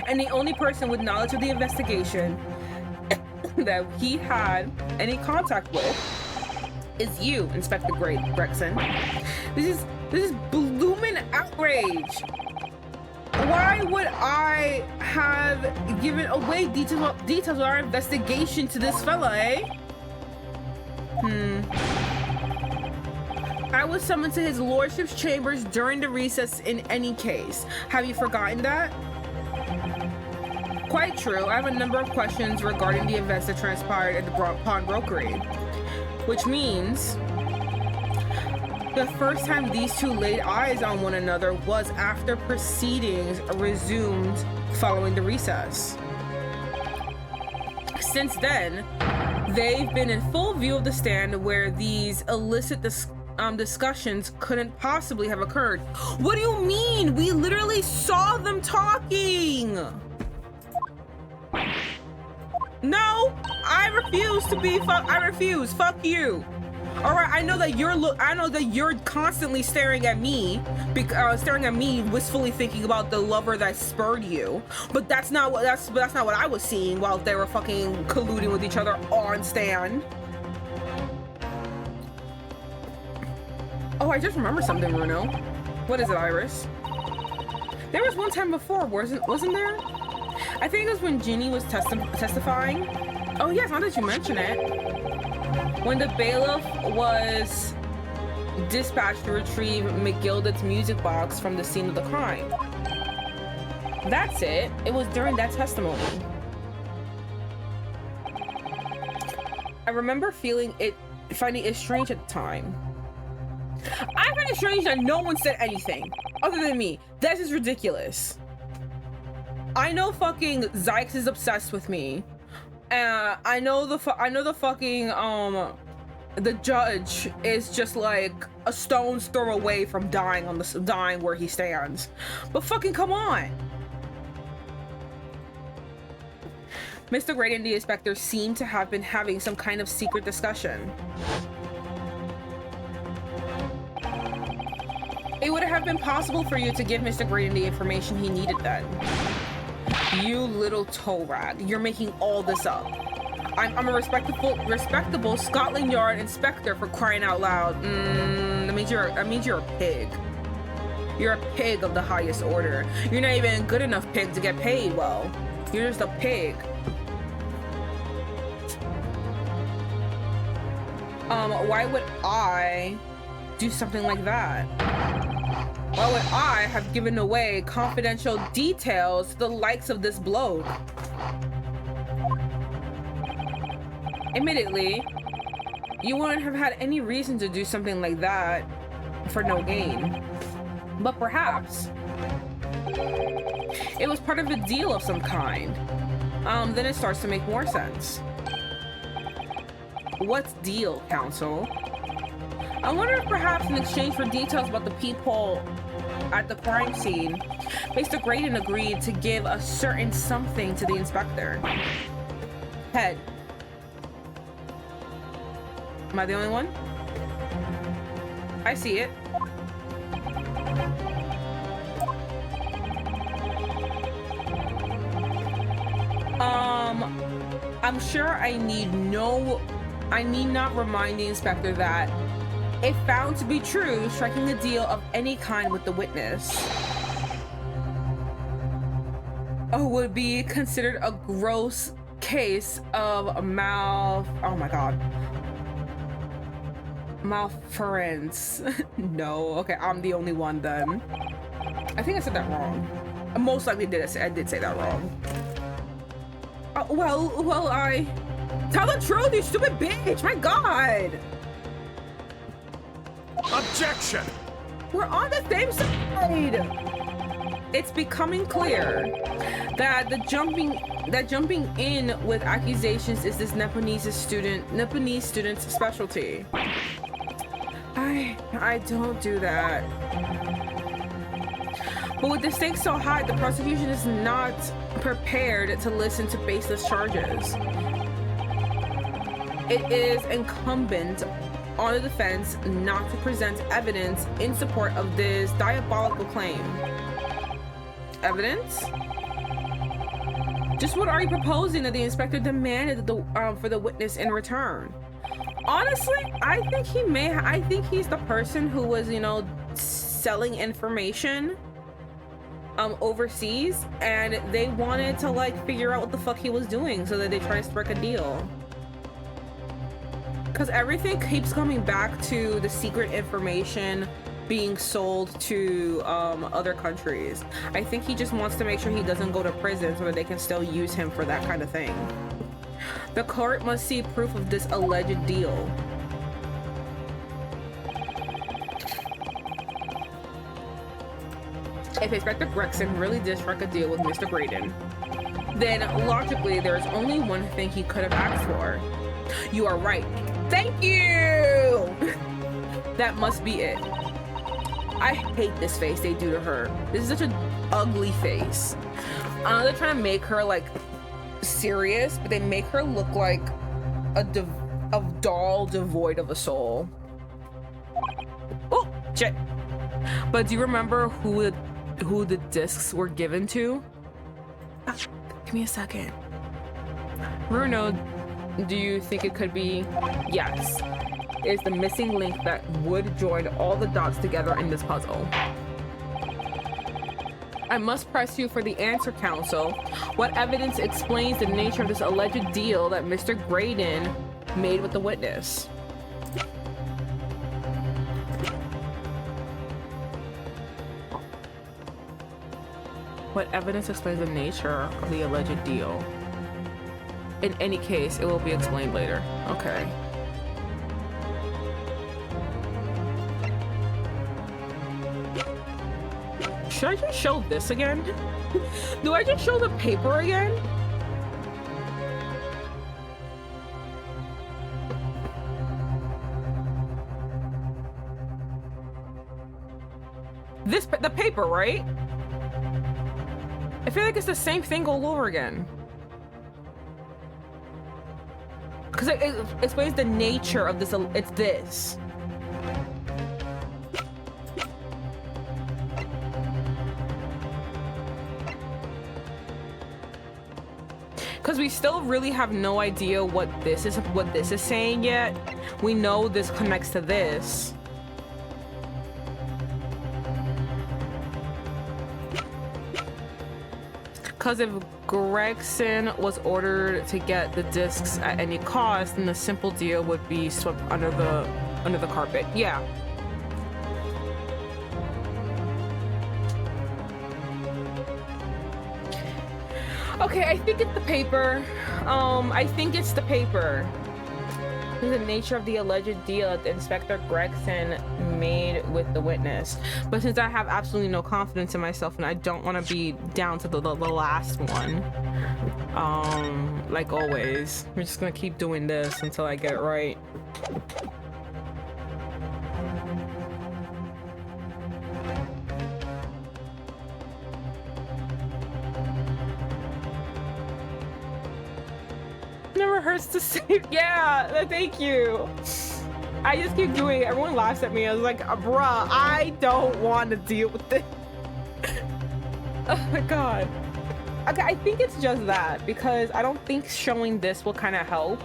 And the only person with knowledge of the investigation that he had any contact with is you, Inspector Gregson. This is bloomin' outrage. Why would I have given away details of our investigation to this fella, eh? I was summoned to his lordship's chambers during the recess in any case. Have you forgotten that? Quite true. I have a number of questions regarding the events that transpired at the pawnbrokery. Which means the first time these two laid eyes on one another was after proceedings resumed following the recess. Since then, they've been in full view of the stand where these illicit discussions couldn't possibly have occurred. What do you mean? We literally saw them talking. No, I refuse to be I refuse. Fuck you. All right, I know that you're constantly staring at me, wistfully thinking about the lover that spurred you. But that's not what I was seeing while they were fucking colluding with each other on stand. Oh, I just remember something, Bruno. What is it, Iris? There was one time before, wasn't there? I think it was when Ginny was testifying. Oh yes, now that you mention it. When the bailiff was dispatched to retrieve McGilded's music box from the scene of the crime. That's it. It was during that testimony. I remember finding it strange at the time. I find it strange that no one said anything other than me. This is ridiculous. I know fucking Zykes is obsessed with me. I know the fucking the judge is just like a stone's throw away from dying where he stands. But fucking come on. Mr. Grady and the inspector seem to have been having some kind of secret discussion. It would have been possible for you to give Mr. Grady the information he needed then. You little toe rag. You're making all this up. I'm a respectable Scotland Yard inspector, for crying out loud. That means you're a pig. You're a pig of the highest order. You're not even a good enough pig to get paid well. You're just a pig. Why would I do something like that? Why would I have given away confidential details to the likes of this bloke? Admittedly, you wouldn't have had any reason to do something like that for no gain. But perhaps it was part of a deal of some kind. Then it starts to make more sense. What's deal, counsel? I wonder if perhaps in exchange for details about the people at the crime scene, Mr. Graydon agreed to give a certain something to the inspector. Head. Am I the only one? I see it. I'm sure I need not remind the inspector that if found to be true, striking a deal of any kind with the witness would be considered a gross case of malference. No, okay, I'm the only one then. I think I said that wrong. Most likely I did say that wrong. Tell the truth, you stupid bitch! My God! Objection! We're on the same side! It's becoming clear that jumping in with accusations is this Nepalese student's specialty. I don't do that. But with the stakes so high, the prosecution is not prepared to listen to baseless charges. It is incumbent on the defense not to present evidence in support of this diabolical claim. Evidence? Just what are you proposing that the inspector demanded for the witness in return? Honestly, I think he's the person who was, you know, selling information overseas, and they wanted to like figure out what the fuck he was doing so that they try to strike a deal. Because everything keeps coming back to the secret information being sold to other countries. I think he just wants to make sure he doesn't go to prison so that they can still use him for that kind of thing. The court must see proof of this alleged deal. If Inspector Gregson really did strike a deal with Mr. Graydon, then logically there's only one thing he could have asked for. You are right. Thank you! That must be it. I hate this face they do to her. This is such an ugly face. They're trying to make her like serious, but they make her look like a doll devoid of a soul. Oh, shit. But do you remember who the discs were given to? Give me a second. Bruno, do you think it could be? Yes. It's the missing link that would join all the dots together in this puzzle. I must press you for the answer, counsel. What evidence explains the nature of this alleged deal that Mr. Graydon made with the witness? What evidence explains the nature of the alleged deal? In any case, it will be explained later. Okay. Should I just show this again? Do I just show the paper again? The paper, right? I feel like it's the same thing all over again. Because it explains the nature of this. It's this. Because we still really have no idea what this is saying yet. We know this connects to this. Because if Gregson was ordered to get the discs at any cost, then the simple deal would be swept under the carpet. Yeah. Okay, I think it's the paper. I think it's the paper. The nature of the alleged deal that Inspector Gregson made with the witness. But since I have absolutely no confidence in myself and I don't want to be down to the last one, like always, we're just gonna keep doing this until I get it right. Never hurts to say. Yeah, thank you. I just keep doing it. Everyone laughs at me. I was like, bruh, I don't want to deal with this. Oh my god. Okay, I think it's just that, because I don't think showing this will kind of help.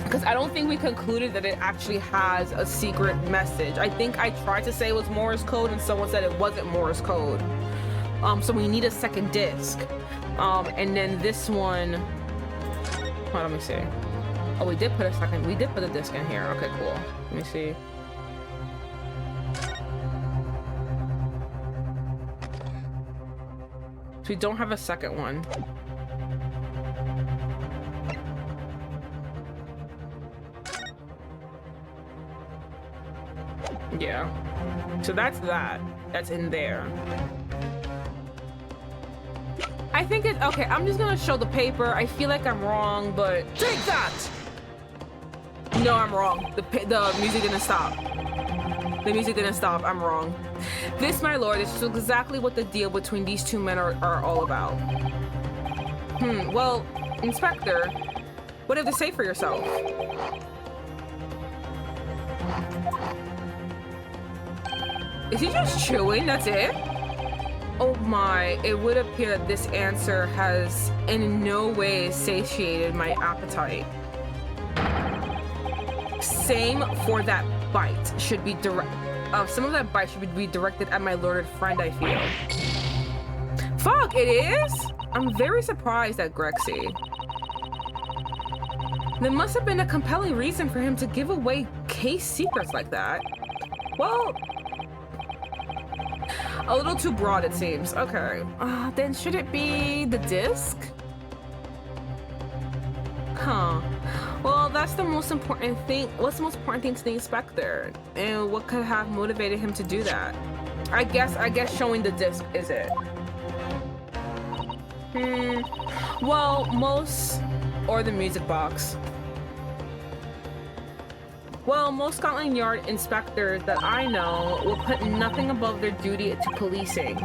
Because I don't think we concluded that it actually has a secret message. I think I tried to say it was Morse code and someone said it wasn't Morse code. So we need a second disc. And then this one, hold on, let me see. Oh, we did put a disc in here. Okay, cool. Let me see. So we don't have a second one. So that's that. That's in there. I think it, okay, I'm just gonna show the paper. I feel like I'm wrong, but... Take that! No, I'm wrong. The music didn't stop. The music didn't stop. I'm wrong. This, my lord, is exactly what the deal between these two men are all about. Well, Inspector, what do you have to say for yourself? Is he just chewing? That's it? Oh my, it would appear that this answer has in no way satiated my appetite. Same for that bite should be some of that bite should be directed at my learned friend, I feel. Fuck, it is? I'm very surprised at Grexy. There must have been a compelling reason for him to give away case secrets like that. Well, a little too broad, it seems. Okay. Then should it be the disc? Huh. Well, that's the most important thing. What's the most important thing to the inspector? And what could have motivated him to do that? I guess showing the disc is it. Well, or the music box. Well, most Scotland Yard inspectors that I know will put nothing above their duty to policing.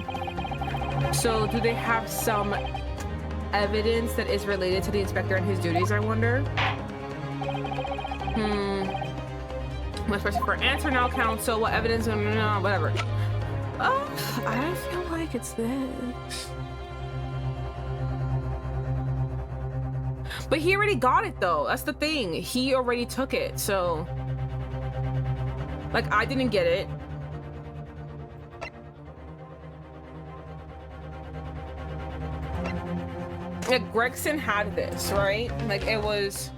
So do they have some evidence that is related to the inspector and his duties, I wonder? Much pressure for answer now, counsel. What evidence? No, whatever. I feel like it's this. But he already got it though. That's the thing. He already took it, so... Like, I didn't get it. Like, Gregson had this, right? Like, it was...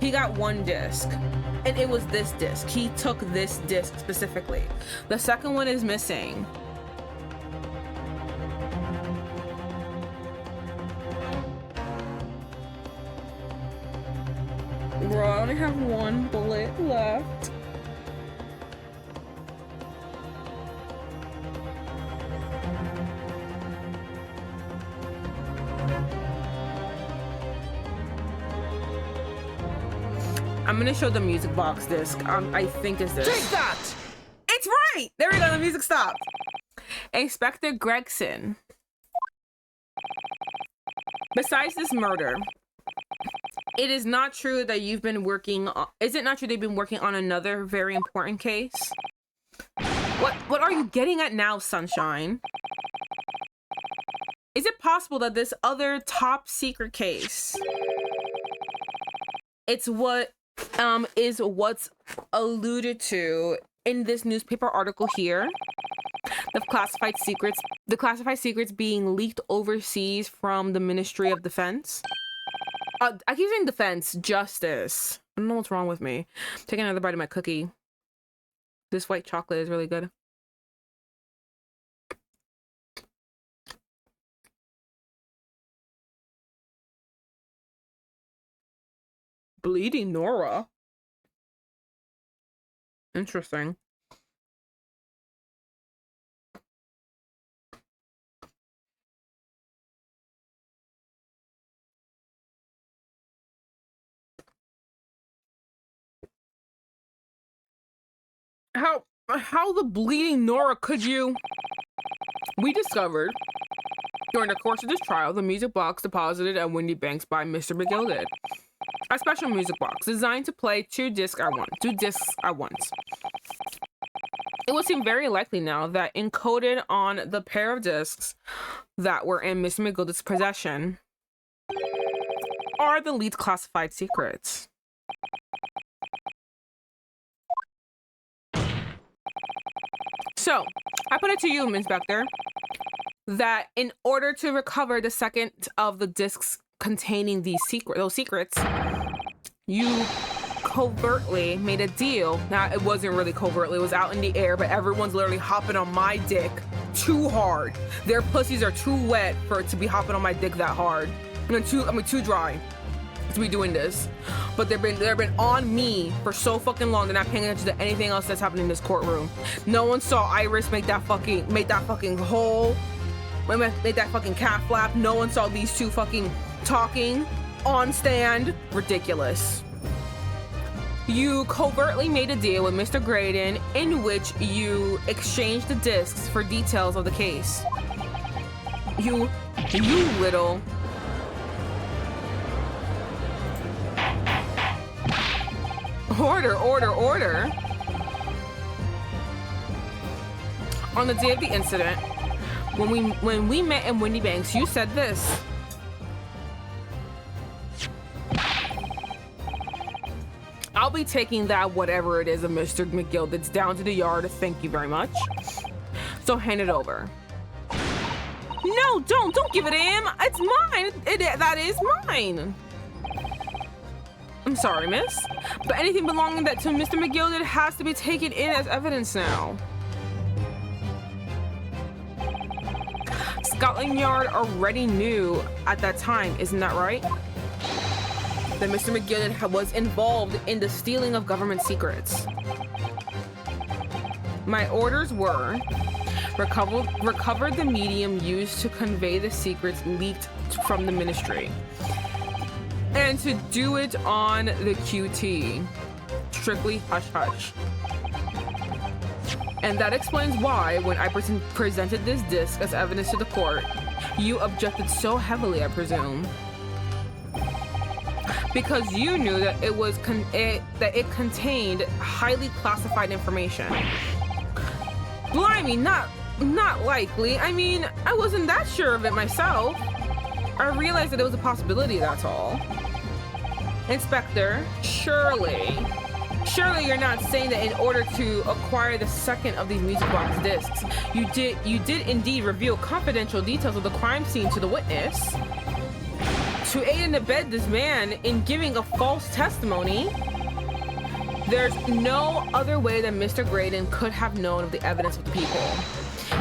He got one disc. And it was this disc. He took this disc specifically. The second one is missing. Bro, I only have one bullet left. I'm gonna show the music box disc. I think is this. Take that! It's right! There we go, the music stopped. Inspector Gregson. Besides this murder, it is not true that you've been working on... Is it not true they've been working on another very important case? What are you getting at now, Sunshine? Is it possible that this other top secret case... It's what... is what's alluded to in this newspaper article here. The classified secrets being leaked overseas from the Ministry of Defense. I keep saying defense, justice. I don't know what's wrong with me. Taking another bite of my cookie. This white chocolate is really good. Bleeding Nora. Interesting. How the bleeding Nora could you? We discovered during the course of this trial the music box deposited at Windy Banks by Mr. McGill did. A special music box designed to play two discs at once. It would seem very likely now that encoded on the pair of discs that were in Mr. McGill's possession are the lead classified secrets. So, I put it to you, Inspector, that in order to recover the second of the discs containing those secrets, you covertly made a deal. Now, it wasn't really covertly, it was out in the air, but everyone's literally hopping on my dick too hard. Their pussies are too wet for it to be hopping on my dick that hard. Too dry. to be doing this, but they've been on me for so fucking long. They're not paying attention to anything else that's happening in this courtroom. No one saw Iris make that fucking hole, make that fucking cat flap. No one saw these two fucking talking on stand. Ridiculous. You covertly made a deal with Mr. Graydon in which you exchanged the discs for details of the case. You little... Order. On the day of the incident, when we met in Windy Banks, you said this. I'll be taking that whatever it is of Mr. McGill that's down to the yard. Thank you very much. So hand it over. No, don't give it to him. It's mine. That is mine. I'm sorry, miss, but anything belonging to Mr. McGill has to be taken in as evidence now. Scotland Yard already knew at that time, isn't that right? That Mr. McGill was involved in the stealing of government secrets. My orders were recover the medium used to convey the secrets leaked from the ministry. And to do it on the QT. Strictly hush-hush. And that explains why, when I presented this disc as evidence to the court, you objected so heavily, I presume. Because you knew that it contained highly classified information. Blimey, not likely. I mean, I wasn't that sure of it myself. I realized that it was a possibility, that's all. Inspector, surely you're not saying that in order to acquire the second of these music box discs, you did indeed reveal confidential details of the crime scene to the witness to aid and abet this man in giving a false testimony. There's no other way that Mr. Graydon could have known of the evidence of the people.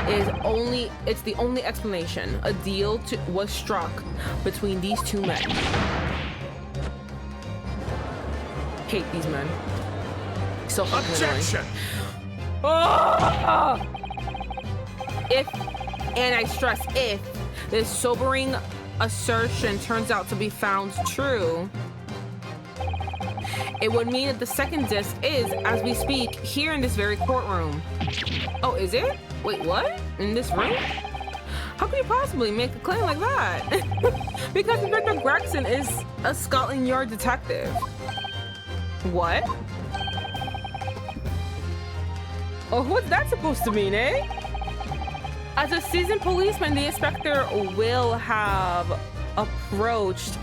It's the only explanation. A deal was struck between these two men. Hate these men. So fucking Objection! Oh! If, and I stress if, this sobering assertion turns out to be found true, it would mean that the second disc is, as we speak, here in this very courtroom. Oh, is it? Wait, what? In this room? How could you possibly make a claim like that? Because Inspector Gregson is a Scotland Yard detective. What? Oh, what's that supposed to mean, eh? As a seasoned policeman, the inspector will have approached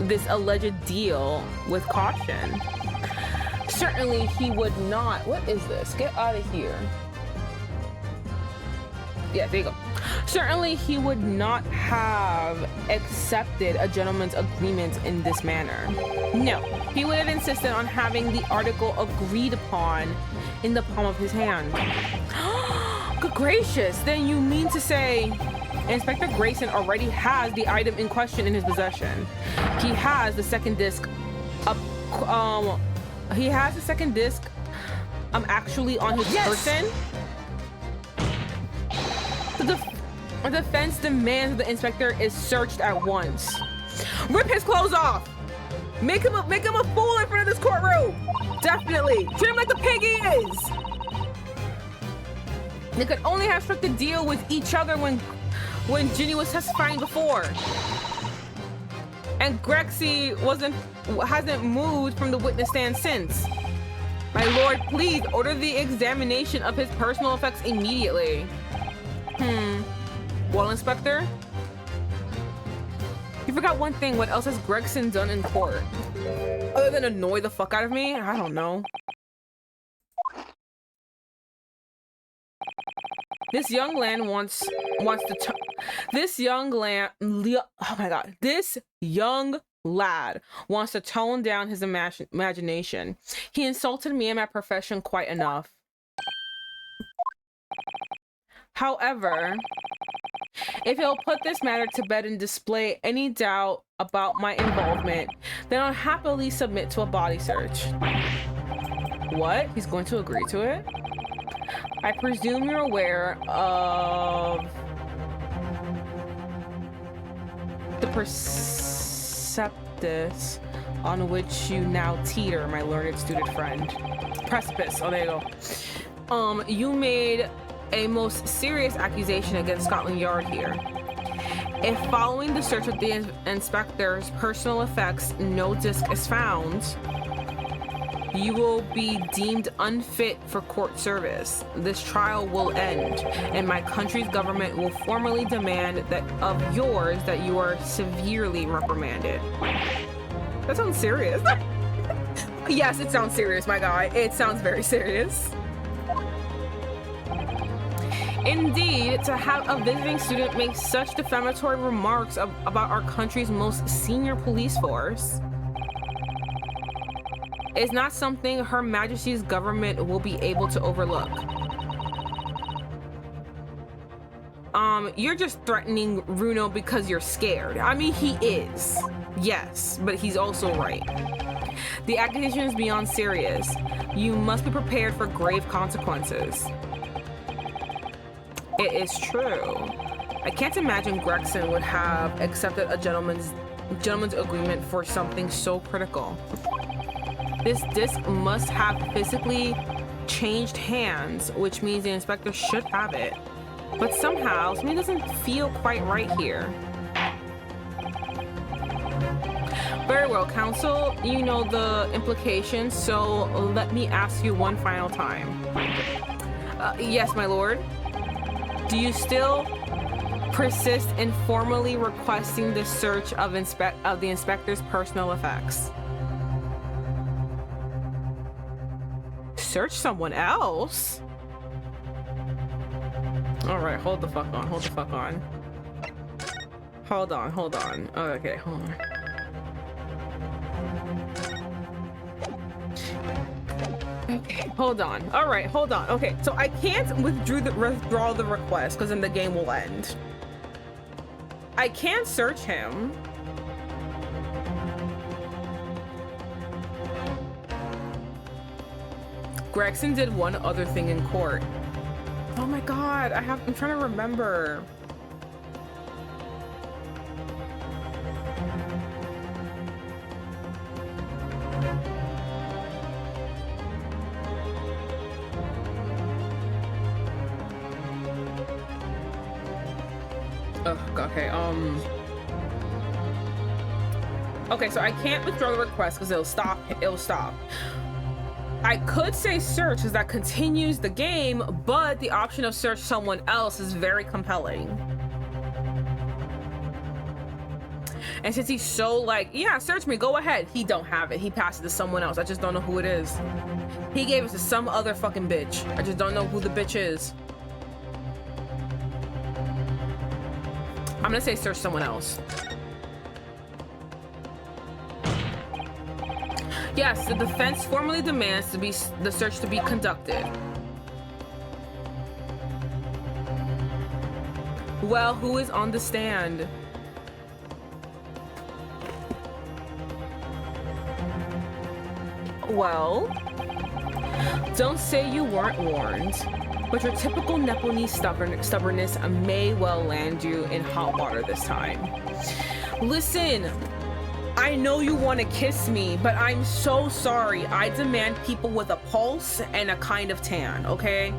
this alleged deal with caution. Certainly he would not. What is this? Get out of here. Yeah, there you go. Certainly he would not have accepted a gentleman's agreement in this manner. No, he would have insisted on having the article agreed upon in the palm of his hand. Good gracious, then you mean to say Inspector Grayson already has the item in question in his possession. He has the second disc actually on his person. The defense demands that the inspector is searched at once. Rip his clothes off. Make him a fool in front of this courtroom. Definitely. Treat him like the pig he is. They could only have struck the deal with each other when Ginny was testifying before. And Grexy hasn't moved from the witness stand since. My lord, please order the examination of his personal effects immediately. Well, Inspector? You forgot one thing. What else has Gregson done in court? Other than annoy the fuck out of me? I don't know. This young lad wants to this young lad, oh my god, this young lad wants to tone down his imagination. He insulted me and my profession quite enough. However, if he'll put this matter to bed and display any doubt about my involvement, then I'll happily submit to a body search. What? He's going to agree to it? I presume you're aware of the precipice on which you now teeter, my learned student friend. Precipice. Oh, there you go. You made a most serious accusation against Scotland Yard here. If following the search of the inspector's personal effects, no disc is found, you will be deemed unfit for court service. This trial will end, and my country's government will formally demand that of yours that you are severely reprimanded. That sounds serious. Yes, it sounds serious, my guy. It sounds very serious. Indeed, to have a visiting student make such defamatory remarks about our country's most senior police force is not something Her Majesty's government will be able to overlook. You're just threatening Runo because you're scared. I mean, he is. Yes, but he's also right. The accusation is beyond serious. You must be prepared for grave consequences. It is true. I can't imagine Gregson would have accepted a gentleman's agreement for something so critical. This disc must have physically changed hands, which means the inspector should have it. But somehow, something doesn't feel quite right here. Very well, counsel. You know the implications, so let me ask you one final time. Yes, my lord. Do you still persist in formally requesting the search of the inspector's personal effects? Search someone else? All right, hold the fuck on. Hold on. Oh, okay, hold on. Okay, hold on. All right, hold on. Okay, so I can't withdraw the request because then the game will end. I can't search him. Gregson did one other thing in court. Oh my god, I'm trying to remember. Okay, okay, so I can't withdraw the request because it'll stop. I could say search because that continues the game, but the option of search someone else is very compelling. And since he's so like, yeah, search me, go ahead. He don't have it. He passed it to someone else. I just don't know who it is. He gave it to some other fucking bitch. I just don't know who the bitch is. I'm gonna say search someone else. Yes, the defense formally demands the search to be conducted. Well, who is on the stand? Well, don't say you weren't warned, but your typical Nepalese stubbornness may well land you in hot water this time. Listen, I know you want to kiss me, but I'm so sorry. I demand people with a pulse and a kind of tan, okay?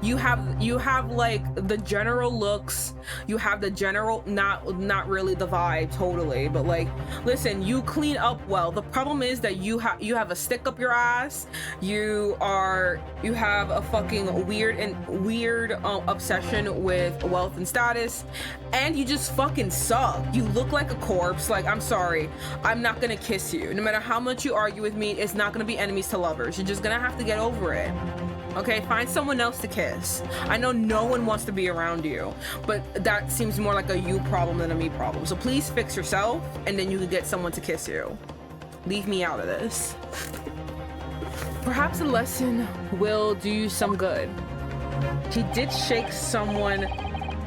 You have like the general looks, you have the general, not really the vibe totally, but like, listen, you clean up well. The problem is that you have a stick up your ass, you have a fucking weird obsession with wealth and status, and you just fucking suck. You look like a corpse. Like, I'm sorry, I'm not gonna kiss you. No matter how much you argue with me, it's not gonna be enemies to lovers. You're just gonna have to get over it. Okay, find someone else to kiss. I know no one wants to be around you, but that seems more like a you problem than a me problem. So please fix yourself, and then you can get someone to kiss you. Leave me out of this. Perhaps a lesson will do you some good. He did shake someone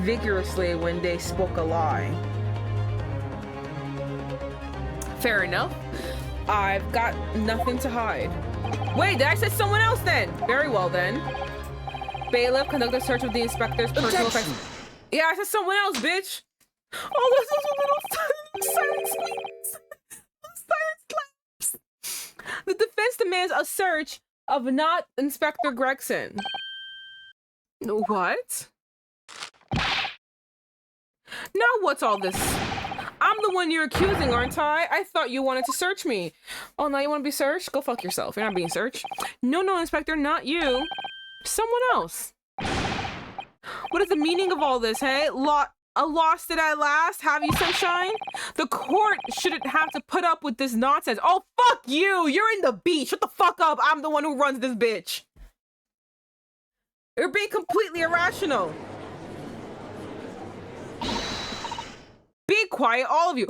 vigorously when they spoke a lie. Fair enough. I've got nothing to hide. Wait, did I say someone else then? Very well then. Bailiff, conduct a search of the inspector's personal effects. Yeah, I said someone else, bitch. Oh, this was a little silent squeaks. Silent slaps. The defense demands a search of not Inspector Gregson. What? Now what's all this? I'm the one you're accusing, aren't I? I thought you wanted to search me. Oh, now you want to be searched? Go fuck yourself. You're not being searched. No, Inspector, not you. Someone else. What is the meaning of all this, hey? Lost it at last? Have you, sunshine? The court shouldn't have to put up with this nonsense. Oh, fuck you! You're in the beach. Shut the fuck up. I'm the one who runs this bitch. You're being completely irrational. Be quiet, all of you.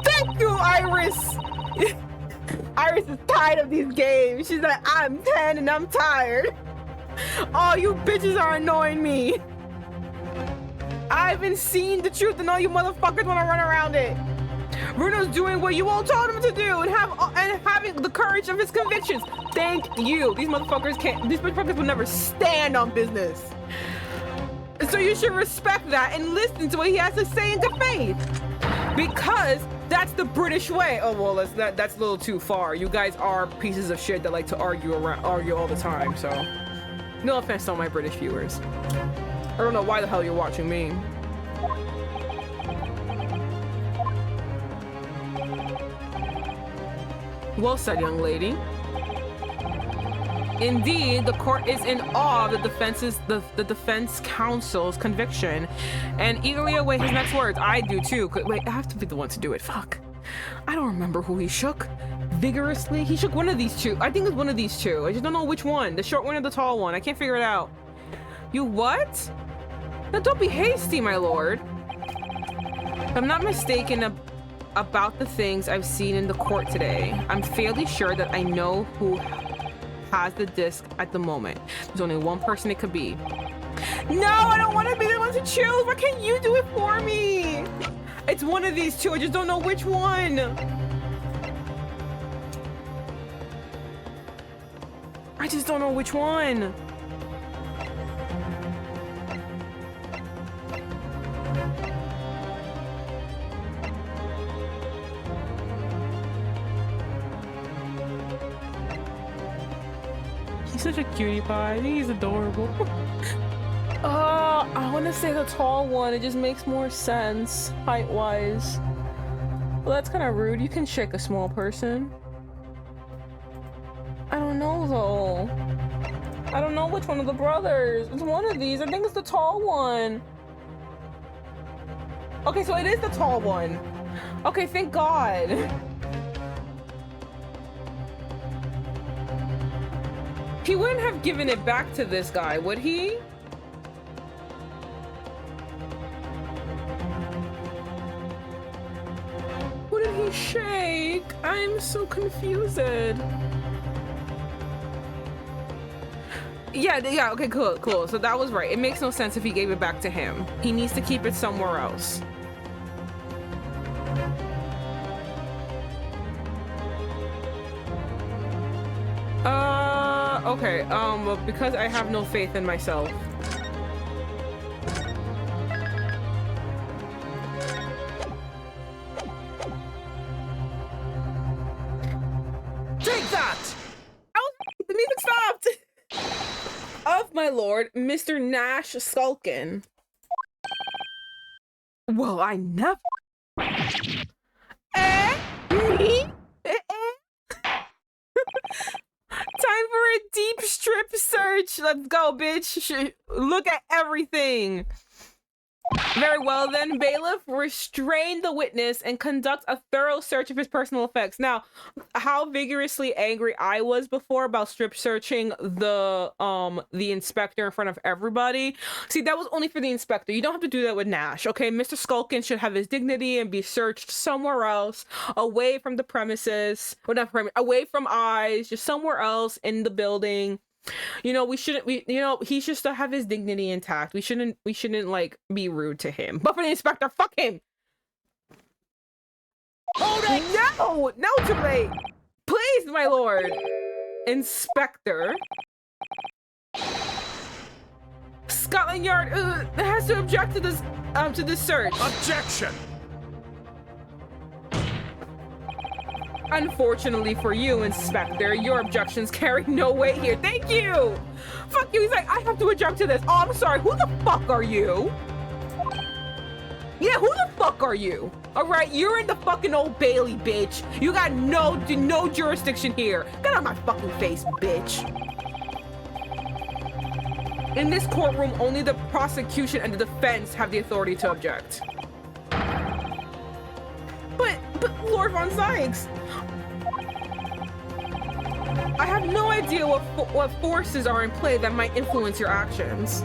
Thank you, Iris. Iris is tired of these games. She's like, I'm 10 and I'm tired. All you bitches are annoying me. I've been seeing the truth and all you motherfuckers want to run around it. Bruno's doing what you all told him to do and having the courage of his convictions. Thank you. These motherfuckers will never stand on business. So you should respect that and listen to what he has to say in good faith. Because that's the British way. Oh, well, that's a little too far. You guys are pieces of shit that like to argue all the time, so. No offense to all my British viewers. I don't know why the hell you're watching me. Well said, young lady. Indeed, the court is in awe of the defense counsel's conviction and eagerly await his next words. I do too. Wait, I have to be the one to do it. Fuck. I don't remember who he shook. Vigorously? He shook one of these two. I think it's one of these two. I just don't know which one. The short one or the tall one. I can't figure it out. You what? Now don't be hasty, my lord. If I'm not mistaken about the things I've seen in the court today, I'm fairly sure that I know who has the disc at the moment. There's only one person it could be. No, I don't want to be the one to choose. Why can't you do it for me? It's one of these two. I just don't know which one. I just don't know which one. He's such a cutie pie. I think he's adorable. I want to say the tall one. It just makes more sense height-wise. Well, that's kind of rude. You can shake a small person. I don't know though. I don't know which one of the brothers. It's one of these. I think it's the tall one. Okay, so it is the tall one. Okay, thank God. He wouldn't have given it back to this guy, would he? What did he shake? I'm so confused. Yeah, okay, cool. So that was right. It makes no sense if he gave it back to him. He needs to keep it somewhere else. Okay, because I have no faith in myself. Take that! The music stopped! Of my lord, Mr. Nash Skulkin. Well, I never... Me? Time for a deep strip search. Let's go, bitch. Look at everything. Very well then, bailiff, restrain the witness and conduct a thorough search of his personal effects. Now, how vigorously angry I was before about strip searching the inspector in front of everybody. See, that was only for the inspector. You don't have to do that with Nash, okay? Mr. Skulkin should have his dignity and be searched somewhere else, away from the premises, or not away from eyes, just somewhere else in the building. You know, he should still have his dignity intact. We shouldn't like be rude to him. But for the inspector, fuck him. Hold it! No, too late. Please, my lord. Inspector. Scotland Yard has to object to this search. Objection! Unfortunately for you, Inspector, your objections carry no weight here. Thank you! Fuck you, he's like, I have to object to this. Oh, I'm sorry, who the fuck are you? Yeah, who the fuck are you? All right, you're in the fucking Old Bailey, bitch. You got no jurisdiction here. Get out of my fucking face, bitch. In this courtroom, only the prosecution and the defense have the authority to object. But Lord Von Sykes, I have no idea what forces are in play that might influence your actions.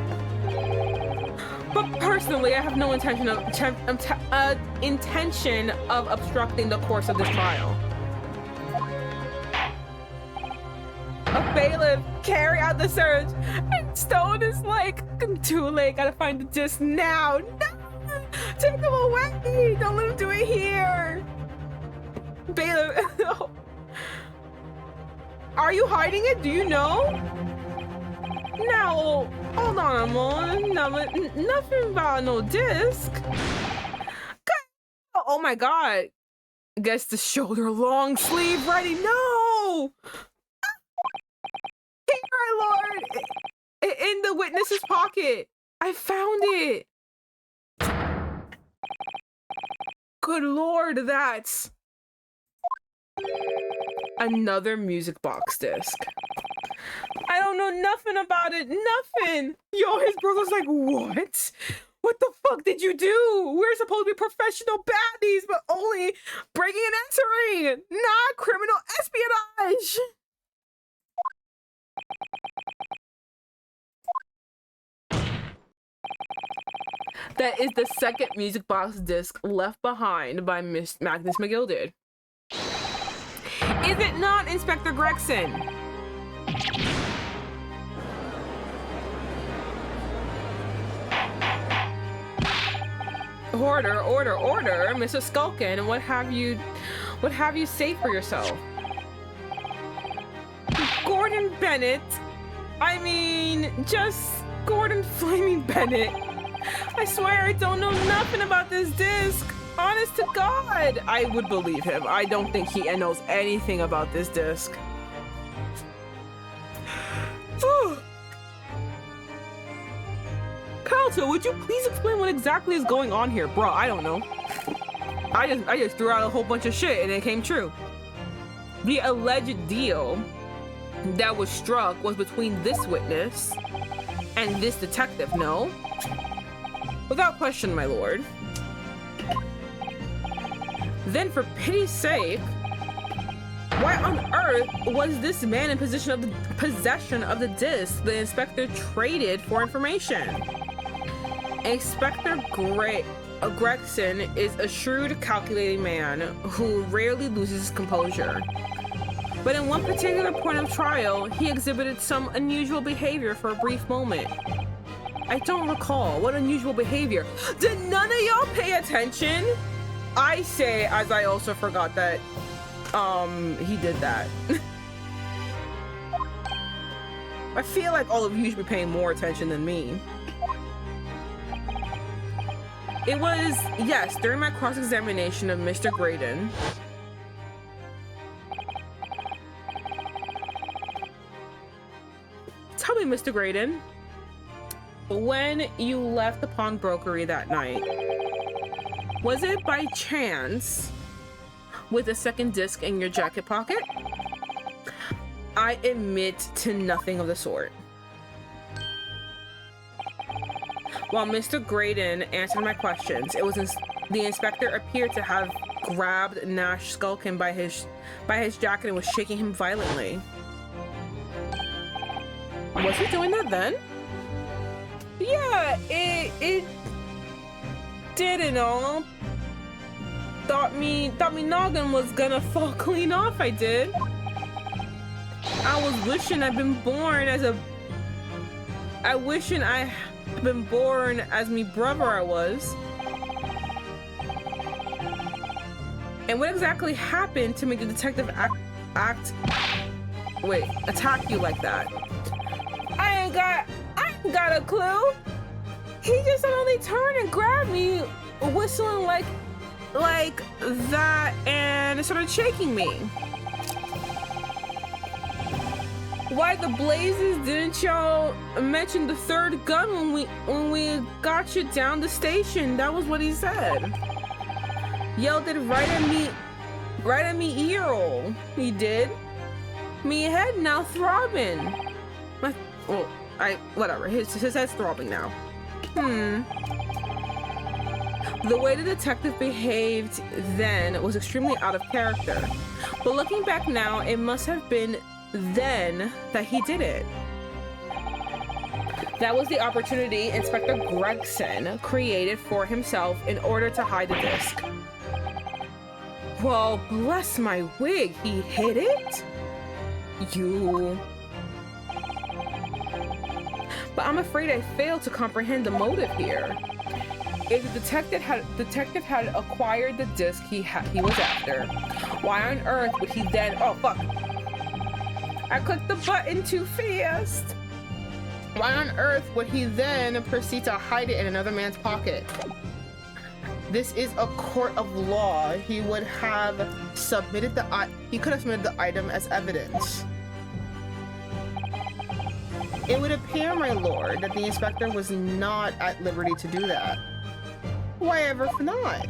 But personally, I have no intention of obstructing the course of this trial. A bailiff, carry out the search. And Stone is like, too late, gotta find the disc now. No! Take him away! Don't let him do it here! Bailiff, no. Are you hiding it? Do you know? No, hold on a moment. Nothing about no disc. Oh my god. Guess the shoulder long sleeve ready. No! Here, my lord! In the witness's pocket. I found it. Good lord, that's another music box disc. I don't know nothing about it. Nothing. Yo, his brother's like, what? What the fuck did you do? We're supposed to be professional baddies, but only breaking and entering, not criminal espionage. That is the second music box disc left behind by Miss Magnus McGilded. Is it not, Inspector Gregson? Order, Mr. Skulkin. What have you say for yourself? Gordon Bennett. I mean, just Gordon Flaming Bennett. I swear I don't know nothing about this disc. Honest to God, I would believe him. I don't think he knows anything about this disc. Carlton, would you please explain what exactly is going on here? Bro, I don't know. I just threw out a whole bunch of shit and it came true. The alleged deal that was struck was between this witness and this detective, no? Without question, my lord. Then for pity's sake, why on earth was this man in possession of the disc the inspector traded for information? Inspector Gregson is a shrewd, calculating man who rarely loses his composure. But in one particular point of trial, he exhibited some unusual behavior for a brief moment. I don't recall. What unusual behavior? Did none of y'all pay attention? I say, as I also forgot that, he did that. I feel like all of you should be paying more attention than me. It was, yes, during my cross-examination of Mr. Graydon. Tell me, Mr. Graydon, when you left the pawnbrokery that night, was it by chance with a second disc in your jacket pocket? I admit to nothing of the sort. While Mr. Graydon answered my questions, it was the inspector appeared to have grabbed Nash Skulkin by his jacket and was shaking him violently. Was he doing that then? Yeah, it did and all. Thought me noggin was gonna fall clean off, I did. I was wishing I'd been born as a... I wishing I had been born as me brother I was. And what exactly happened to make the detective attack you like that? I ain't got a clue. He just suddenly turned and grabbed me, whistling like that, and started shaking me. Why the blazes didn't y'all mention the third gun when we got you down the station? That was what he said. Yelled it right at me ear hole. He did. Me head now throbbing. Whatever. His head's throbbing now. The way the detective behaved then was extremely out of character. But looking back now, it must have been then that he did it. That was the opportunity Inspector Gregson created for himself in order to hide the disc. Well, bless my wig, he hid it? But I'm afraid I failed to comprehend the motive here. If the detective had acquired the disc he was after, why on earth would he then... Oh, fuck. I clicked the button too fast. Why on earth would he then proceed to hide it in another man's pocket? This is a court of law. He could have submitted the item as evidence. It would appear, my lord, that the inspector was not at liberty to do that. Why ever not?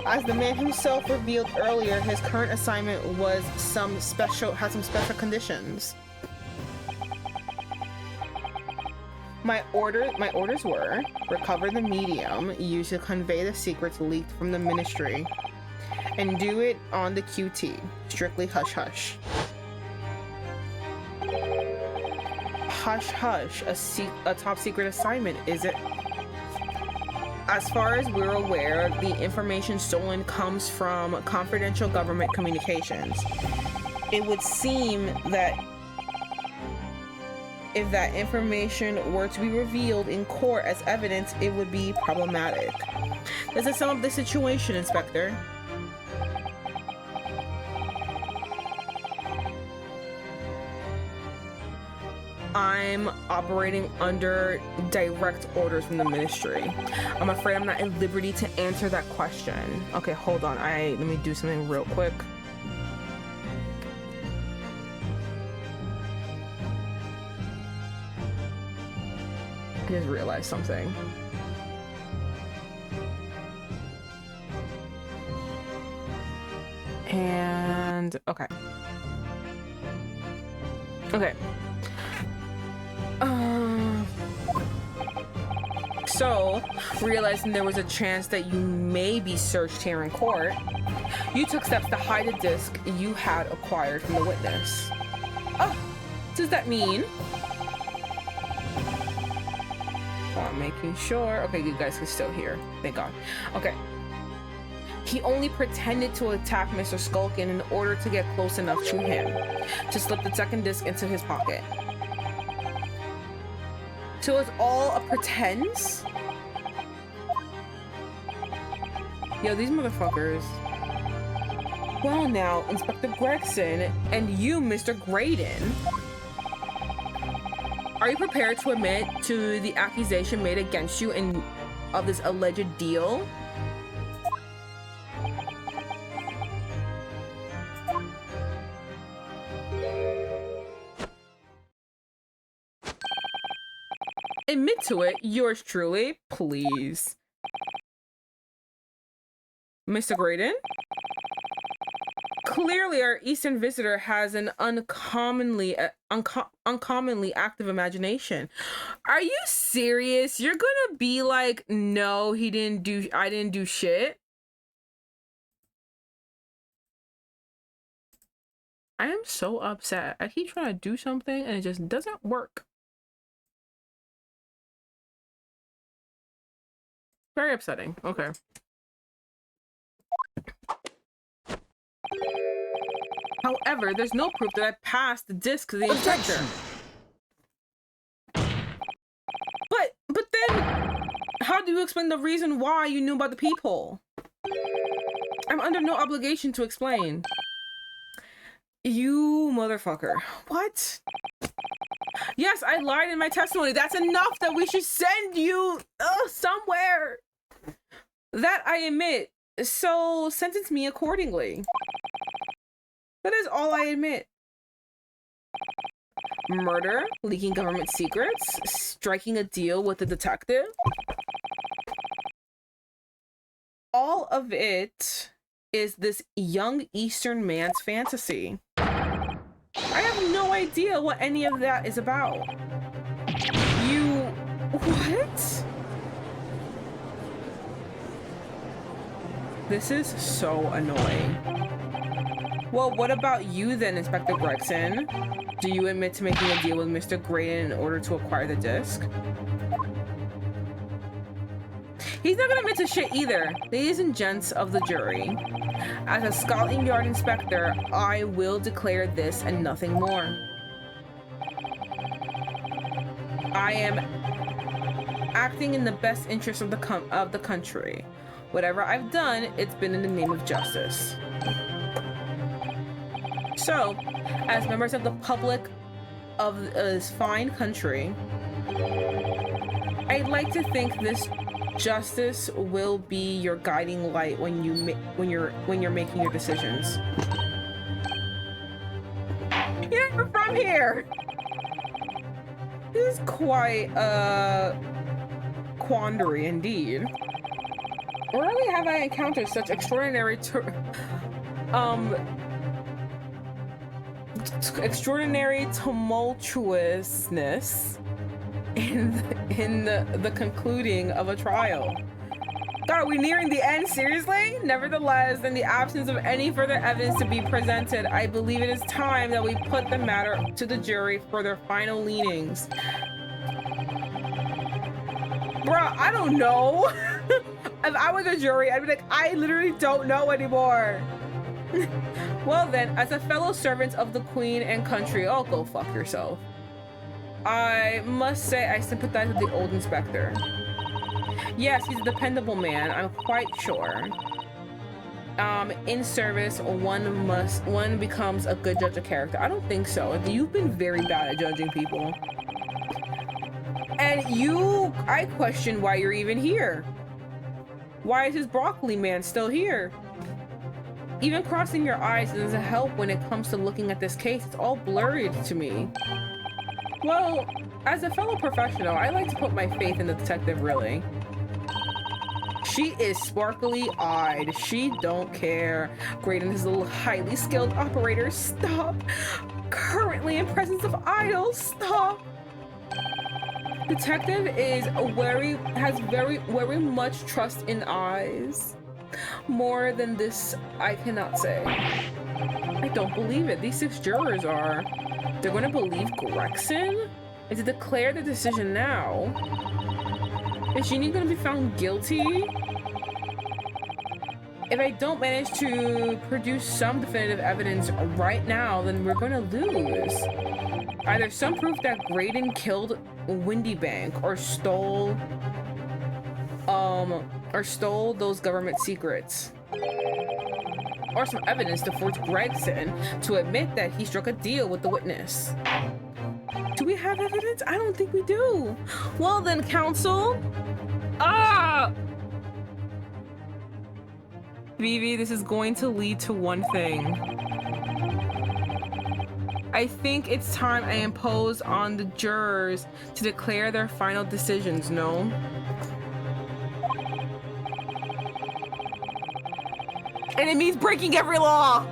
As the man himself revealed earlier, his current assignment was had some special conditions. My orders were recover the medium used to convey the secrets leaked from the ministry, and do it on the QT, strictly hush hush. Hush hush, a top secret assignment, is it? As far as we're aware, the information stolen comes from confidential government communications. It would seem that if that information were to be revealed in court as evidence, it would be problematic. Does it sum up the situation, Inspector? I'm operating under direct orders from the ministry. I'm afraid I'm not at liberty to answer that question. Okay, hold on. Let me do something real quick. I just realized something. And okay. Okay. So, realizing there was a chance that you may be searched here in court, you took steps to hide the disc you had acquired from the witness. Oh, does that mean? Oh, I'm making sure. Okay, you guys can still hear. Thank God. Okay. He only pretended to attack Mr. Skulkin in order to get close enough to him to slip the second disc into his pocket. So it's all a pretense? Yo, these motherfuckers. Well now, Inspector Gregson, and you, Mr. Graydon. Are you prepared to admit to the accusation made against you of this alleged deal? Admit to it, yours truly, please. Mr. Graydon? Clearly, our Eastern visitor has an uncommonly active imagination. Are you serious? You're gonna be like, no, I didn't do shit? I am so upset. I keep trying to do something and it just doesn't work. Very upsetting. Okay. However, there's no proof that I passed the disc to the inspector. But then, how do you explain the reason why you knew about the peephole? I'm under no obligation to explain. You motherfucker. What? Yes, I lied in my testimony. That's enough that we should send you somewhere. That I admit. So sentence me accordingly. That is all I admit. Murder, leaking government secrets, striking a deal with a detective. All of it is this young Eastern man's fantasy. I have no idea what any of that is about. You... what? This is so annoying. Well, what about you then, Inspector Gregson? Do you admit to making a deal with Mr. Graydon in order to acquire the disc? He's not gonna admit to shit either. Ladies and gents of the jury, as a Scotland Yard inspector, I will declare this and nothing more. I am acting in the best interest of the country. Whatever I've done, it's been in the name of justice. So, as members of the public of this fine country, I'd like to think this justice will be your guiding light when you're making your decisions. You're from here. This is quite a quandary indeed. Rarely have I encountered such extraordinary tumultuousness in the concluding of a trial. God, are we nearing the end? Seriously? Nevertheless, in the absence of any further evidence to be presented, I believe it is time that we put the matter to the jury for their final leanings. Bruh, I don't know. If I were the jury, I'd be like, I literally don't know anymore. Well then, as a fellow servant of the Queen and country, oh, go fuck yourself. I must say I sympathize with the old inspector. Yes, he's a dependable man, I'm quite sure. In service, one becomes a good judge of character. I don't think so. You've been very bad at judging people. And I question why you're even here. Why is his broccoli man still here? Even crossing your eyes doesn't help when it comes to looking at this case. It's all blurred to me. Well, as a fellow professional, I like to put my faith in the detective, really. She is sparkly-eyed. She don't care. Graydon is a little highly skilled operator. Stop. Currently in presence of idols. Stop. Detective has very much trust in eyes. More than this, I cannot say. I don't believe it. These 6 jurors are. They're going to believe Gregson? And to declare the decision now? Is Jeannie going to be found guilty? If I don't manage to produce some definitive evidence right now, then we're going to lose. Either some proof that Graydon killed Windy Bank or stole those government secrets, or some evidence to force Gregson to admit that he struck a deal with the witness. Do we have evidence? I don't think we do. Well then, counsel. Vivi, this is going to lead to one thing. I think it's time I impose on the jurors to declare their final decisions, no? And it means breaking every law!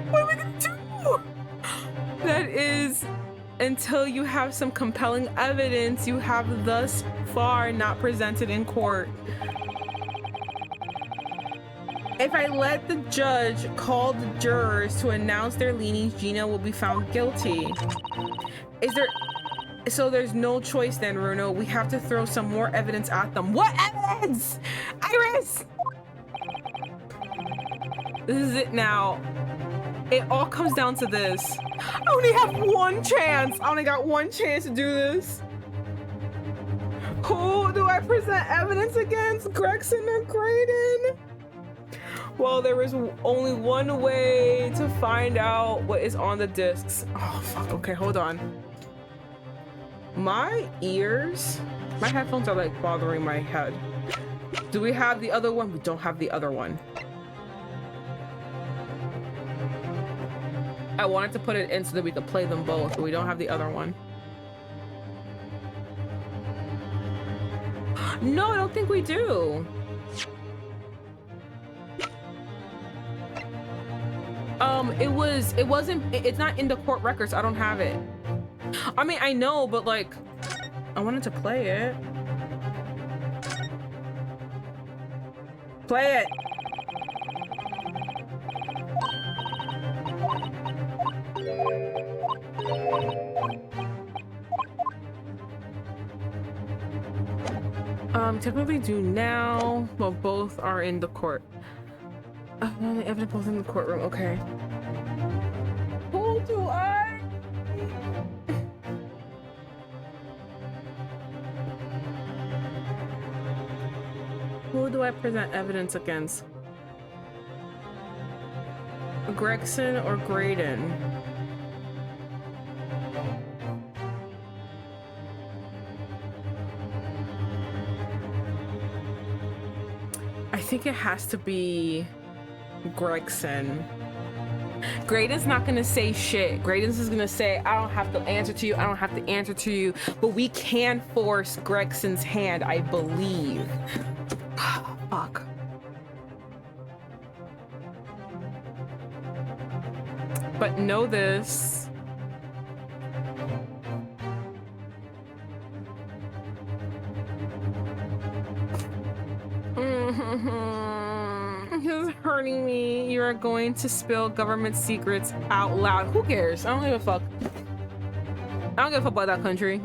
What are we gonna do? That is, until you have some compelling evidence you have thus far not presented in court. If I let the judge call the jurors to announce their leanings, Gina will be found guilty. So there's no choice then, Bruno. We have to throw some more evidence at them. What evidence? Iris! This is it now. It all comes down to this. I only have one chance. I only got one chance to do this. Who do I present evidence against? Gregson or Graydon? Well, there is only one way to find out what is on the discs. Oh, fuck. Okay, hold on. My ears, my headphones are like bothering my head. Do we have the other one? We don't have the other one. I wanted to put it in so that we could play them both, but we don't have the other one. No, I don't think we do. It's not in the court records. I don't have it. I mean, I know, but like, I wanted to play it. Play it. Technically do now, but both are in the court. The evidence both in the courtroom, okay. Who do I? Who do I present evidence against? Gregson or Graydon? I think it has to be Gregson. Graydon's not gonna say shit. Graydon's is gonna say, I don't have to answer to you, I don't have to answer to you, but we can force Gregson's hand, I believe. Fuck. But know this. This is hurting me. You are going to spill government secrets out loud. Who cares? I don't give a fuck. I don't give a fuck about that country.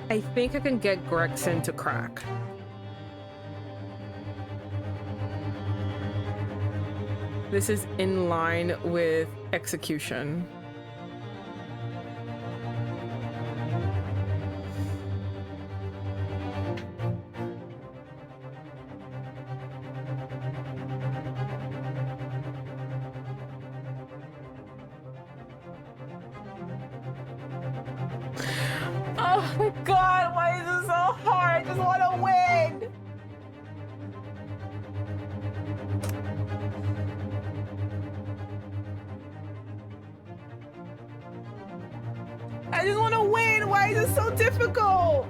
I think I can get Gregson to crack. This is in line with execution. Oh my God, why is this so hard? I just want to win. I just want to win. Why is it so difficult?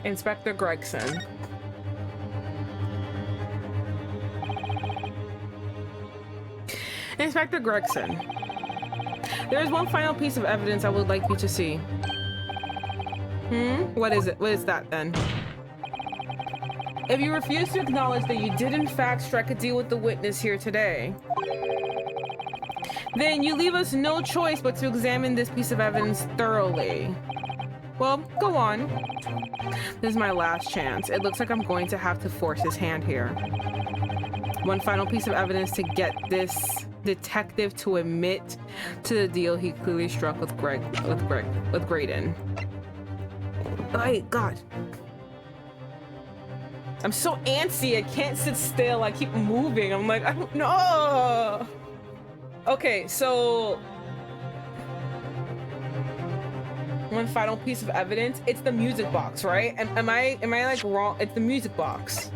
Inspector Gregson. Inspector Gregson. There is one final piece of evidence I would like you to see. What is it? What is that then? If you refuse to acknowledge that you did in fact strike a deal with the witness here today, then you leave us no choice but to examine this piece of evidence thoroughly. Well, go on. This is my last chance. It looks like I'm going to have to force his hand here. One final piece of evidence to get this detective to admit to the deal he clearly struck with Graydon. Oh, God. I'm so antsy. I can't sit still. I keep moving. I'm like, I don't know. Okay, so one final piece of evidence. It's the music box, right? Am I like wrong? It's the music box.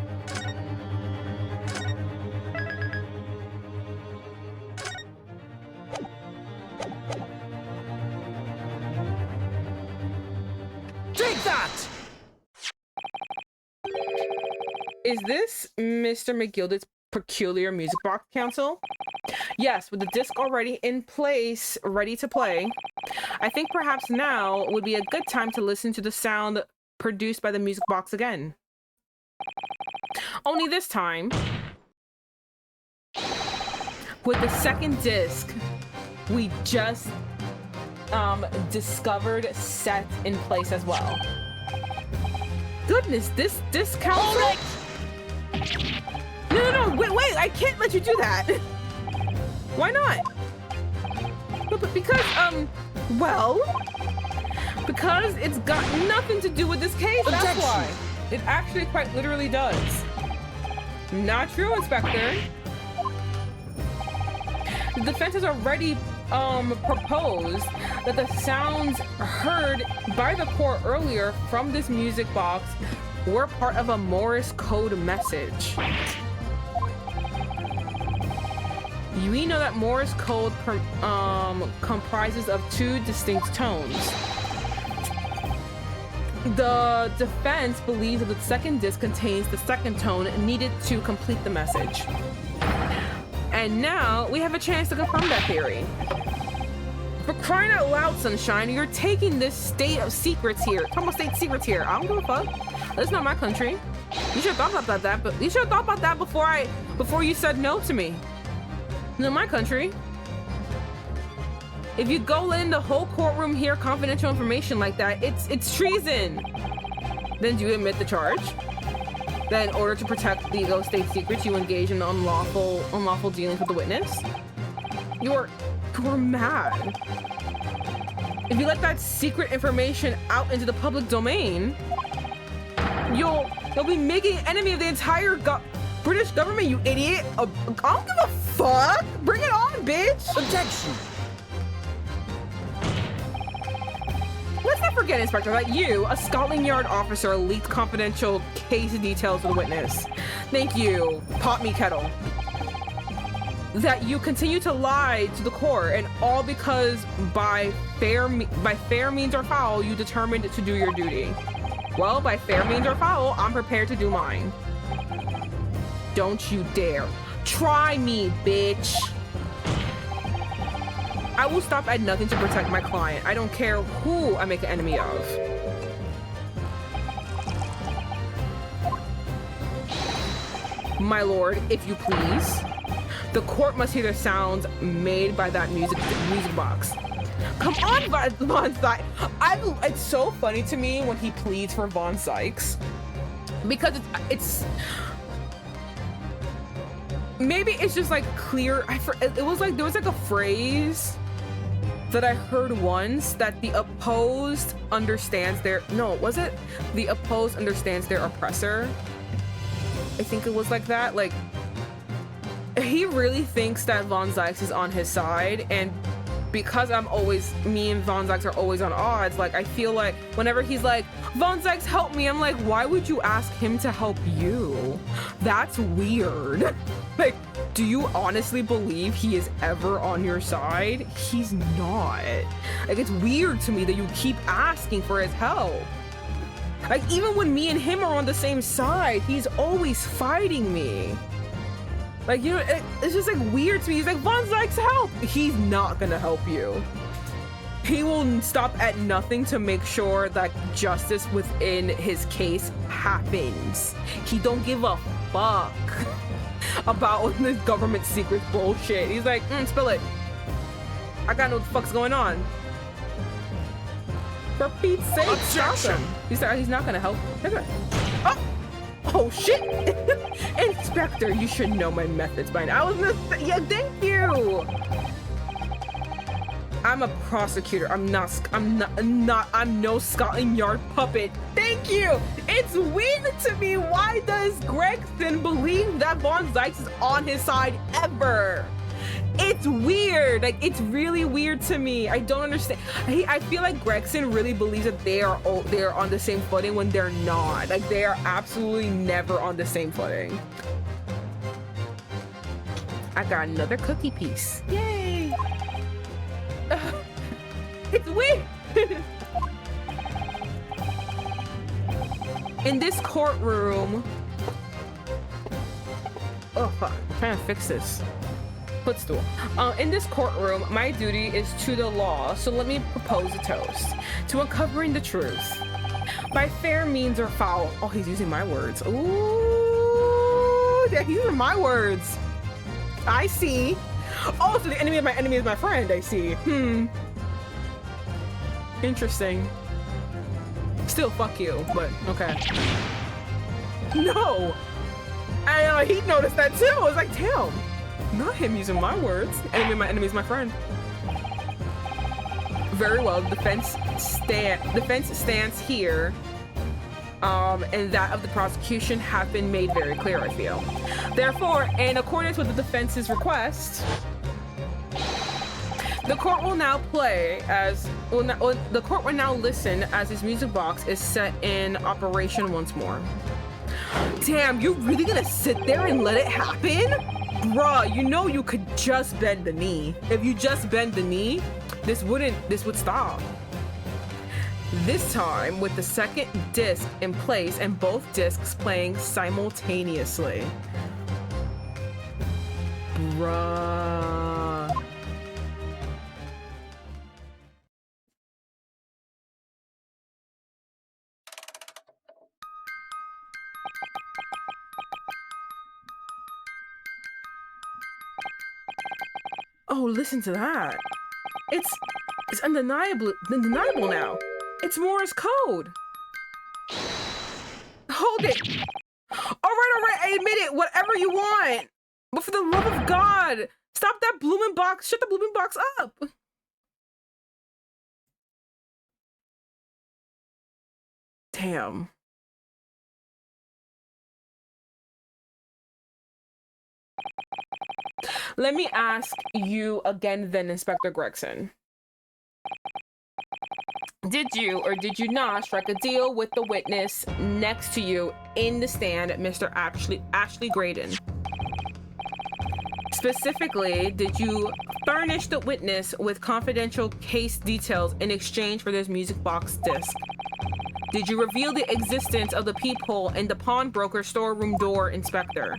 Take that! Is this Mr. McGilder's peculiar music box, counsel? Yes, with the disc already in place, ready to play, I think perhaps now would be a good time to listen to the sound produced by the music box again. Only this time, with the second disc, we just discovered set in place as well. Goodness, this council. No, wait, I can't let you do that. Why not? But because well, because it's got nothing to do with this case. That's why. It actually quite literally does. Not true, Inspector. The defense has already proposed that the sounds heard by the court earlier from this music box were part of a Morse code message. We know that Morse code comprises of two distinct tones. The defense believes that the second disc contains the second tone needed to complete the message. And now we have a chance to confirm that theory. For crying out loud, Sunshine, you're taking this state of secrets here. Talking about state secrets here. I don't give a fuck. That's not my country. You should have thought about that, but you should have thought about that before you said no to me. Not my country. If you go in the whole courtroom hear confidential information like that, it's treason. Then do you admit the charge? That in order to protect legal state secrets, you engage in unlawful dealings with the witness? You're mad. If you let that secret information out into the public domain, you'll be making an enemy of the entire British government, you idiot. I don't give a fuck. Bring it on, bitch. Objection. Let's not forget, Inspector, that you, a Scotland Yard officer, leaked confidential case details to the witness. Thank you, pot me kettle. That you continue to lie to the court, and all because by fair means or foul, you determined to do your duty. Well, by fair means or foul, I'm prepared to do mine. Don't you dare. Try me, bitch. I will stop at nothing to protect my client. I don't care who I make an enemy of. My lord, if you please. The court must hear the sounds made by that music box. Come on, Von Sykes. It's so funny to me when he pleads for Von Sykes. Because it's maybe it's just like clear. It was like there was like a phrase that I heard once that the opposed understands their the opposed understands their oppressor. I think it was like that. Like he really thinks that Von Sykes is on his side, and because me and Von Sykes are always on odds, like I feel like whenever he's like, Von Sykes help me, I'm like, why would you ask him to help you? That's weird. Like, do you honestly believe he is ever on your side? He's not. Like, it's weird to me that you keep asking for his help. Like, even when me and him are on the same side, he's always fighting me. Like, you know, it's just like weird to me. He's like, Von Sykes, help! He's not gonna help you. He will stop at nothing to make sure that justice within his case happens. He don't give a fuck about this government secret bullshit. He's like, spill it. I gotta know what the fuck's going on. For Pete's sake, stop him. He's not gonna help. Oh shit! Inspector, you should know my methods by now. Yeah, thank you. I'm a prosecutor. I'm no Scotland Yard puppet. Thank you. It's weird to me. Why does Gregson believe that Von Sykes is on his side ever? It's weird. Like, it's really weird to me. I don't understand. I feel like Gregson really believes that they are on the same footing when they're not. Like, they are absolutely never on the same footing. I got another cookie piece. Yay! It's weird. In this courtroom. Oh fuck! I'm trying to fix this. Footstool. In this courtroom, my duty is to the law, so let me propose a toast to uncovering the truth. By fair means or foul. Oh, he's using my words. Ooh, yeah, he's using my words. I see. Oh, so the enemy of my enemy is my friend, I see. Interesting. Still, fuck you, but okay. No! He noticed that too. I was like, damn. Not him using my words. Enemy of my enemy is my friend. Very well, defense stance here, and that of the prosecution have been made very clear, I feel. Therefore, in accordance with the defense's request, the court will now the court will now listen as his music box is set in operation once more. Damn, you really gonna sit there and let it happen? Bruh, you know you could just bend the knee. If you just bend the knee, this would stop. This time with the second disc in place and both discs playing simultaneously. Bruh. Oh, listen to that. It's undeniable now. It's Morse code. Hold it. All right, I admit it, whatever you want. But for the love of God, stop that blooming box. Shut the blooming box up. Damn. Let me ask you again then, Inspector Gregson. Did you or did you not strike a deal with the witness next to you in the stand, Mr. Ashley Graydon? Specifically, did you furnish the witness with confidential case details in exchange for this music box disc? Did you reveal the existence of the peephole in the pawnbroker storeroom door, Inspector?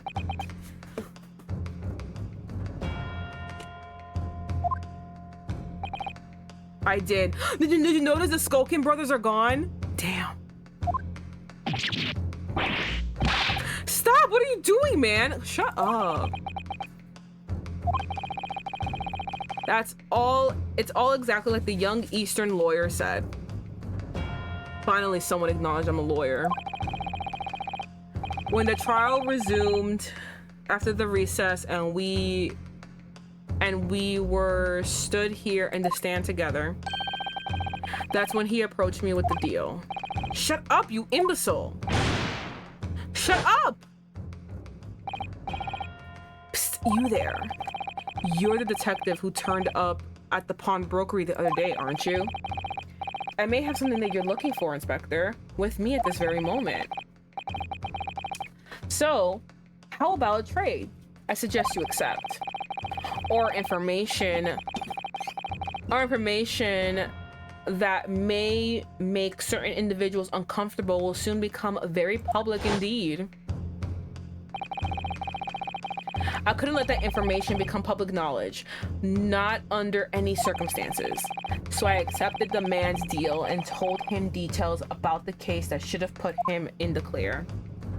I did. Did you notice the Skulkin brothers are gone? Damn. Stop! What are you doing, man? Shut up. That's all. It's all exactly like the young Eastern lawyer said. Finally, someone acknowledged I'm a lawyer. When the trial resumed after the recess and we were stood here in the stand together, that's when he approached me with the deal. Shut up, you imbecile! Shut up! Psst, you there. You're the detective who turned up at the pawnbrokery the other day, aren't you? I may have something that you're looking for, Inspector, with me at this very moment. So, how about a trade? I suggest you accept. Or information that may make certain individuals uncomfortable will soon become very public indeed. I couldn't let that information become public knowledge, not under any circumstances. So I accepted the man's deal and told him details about the case that should have put him in the clear.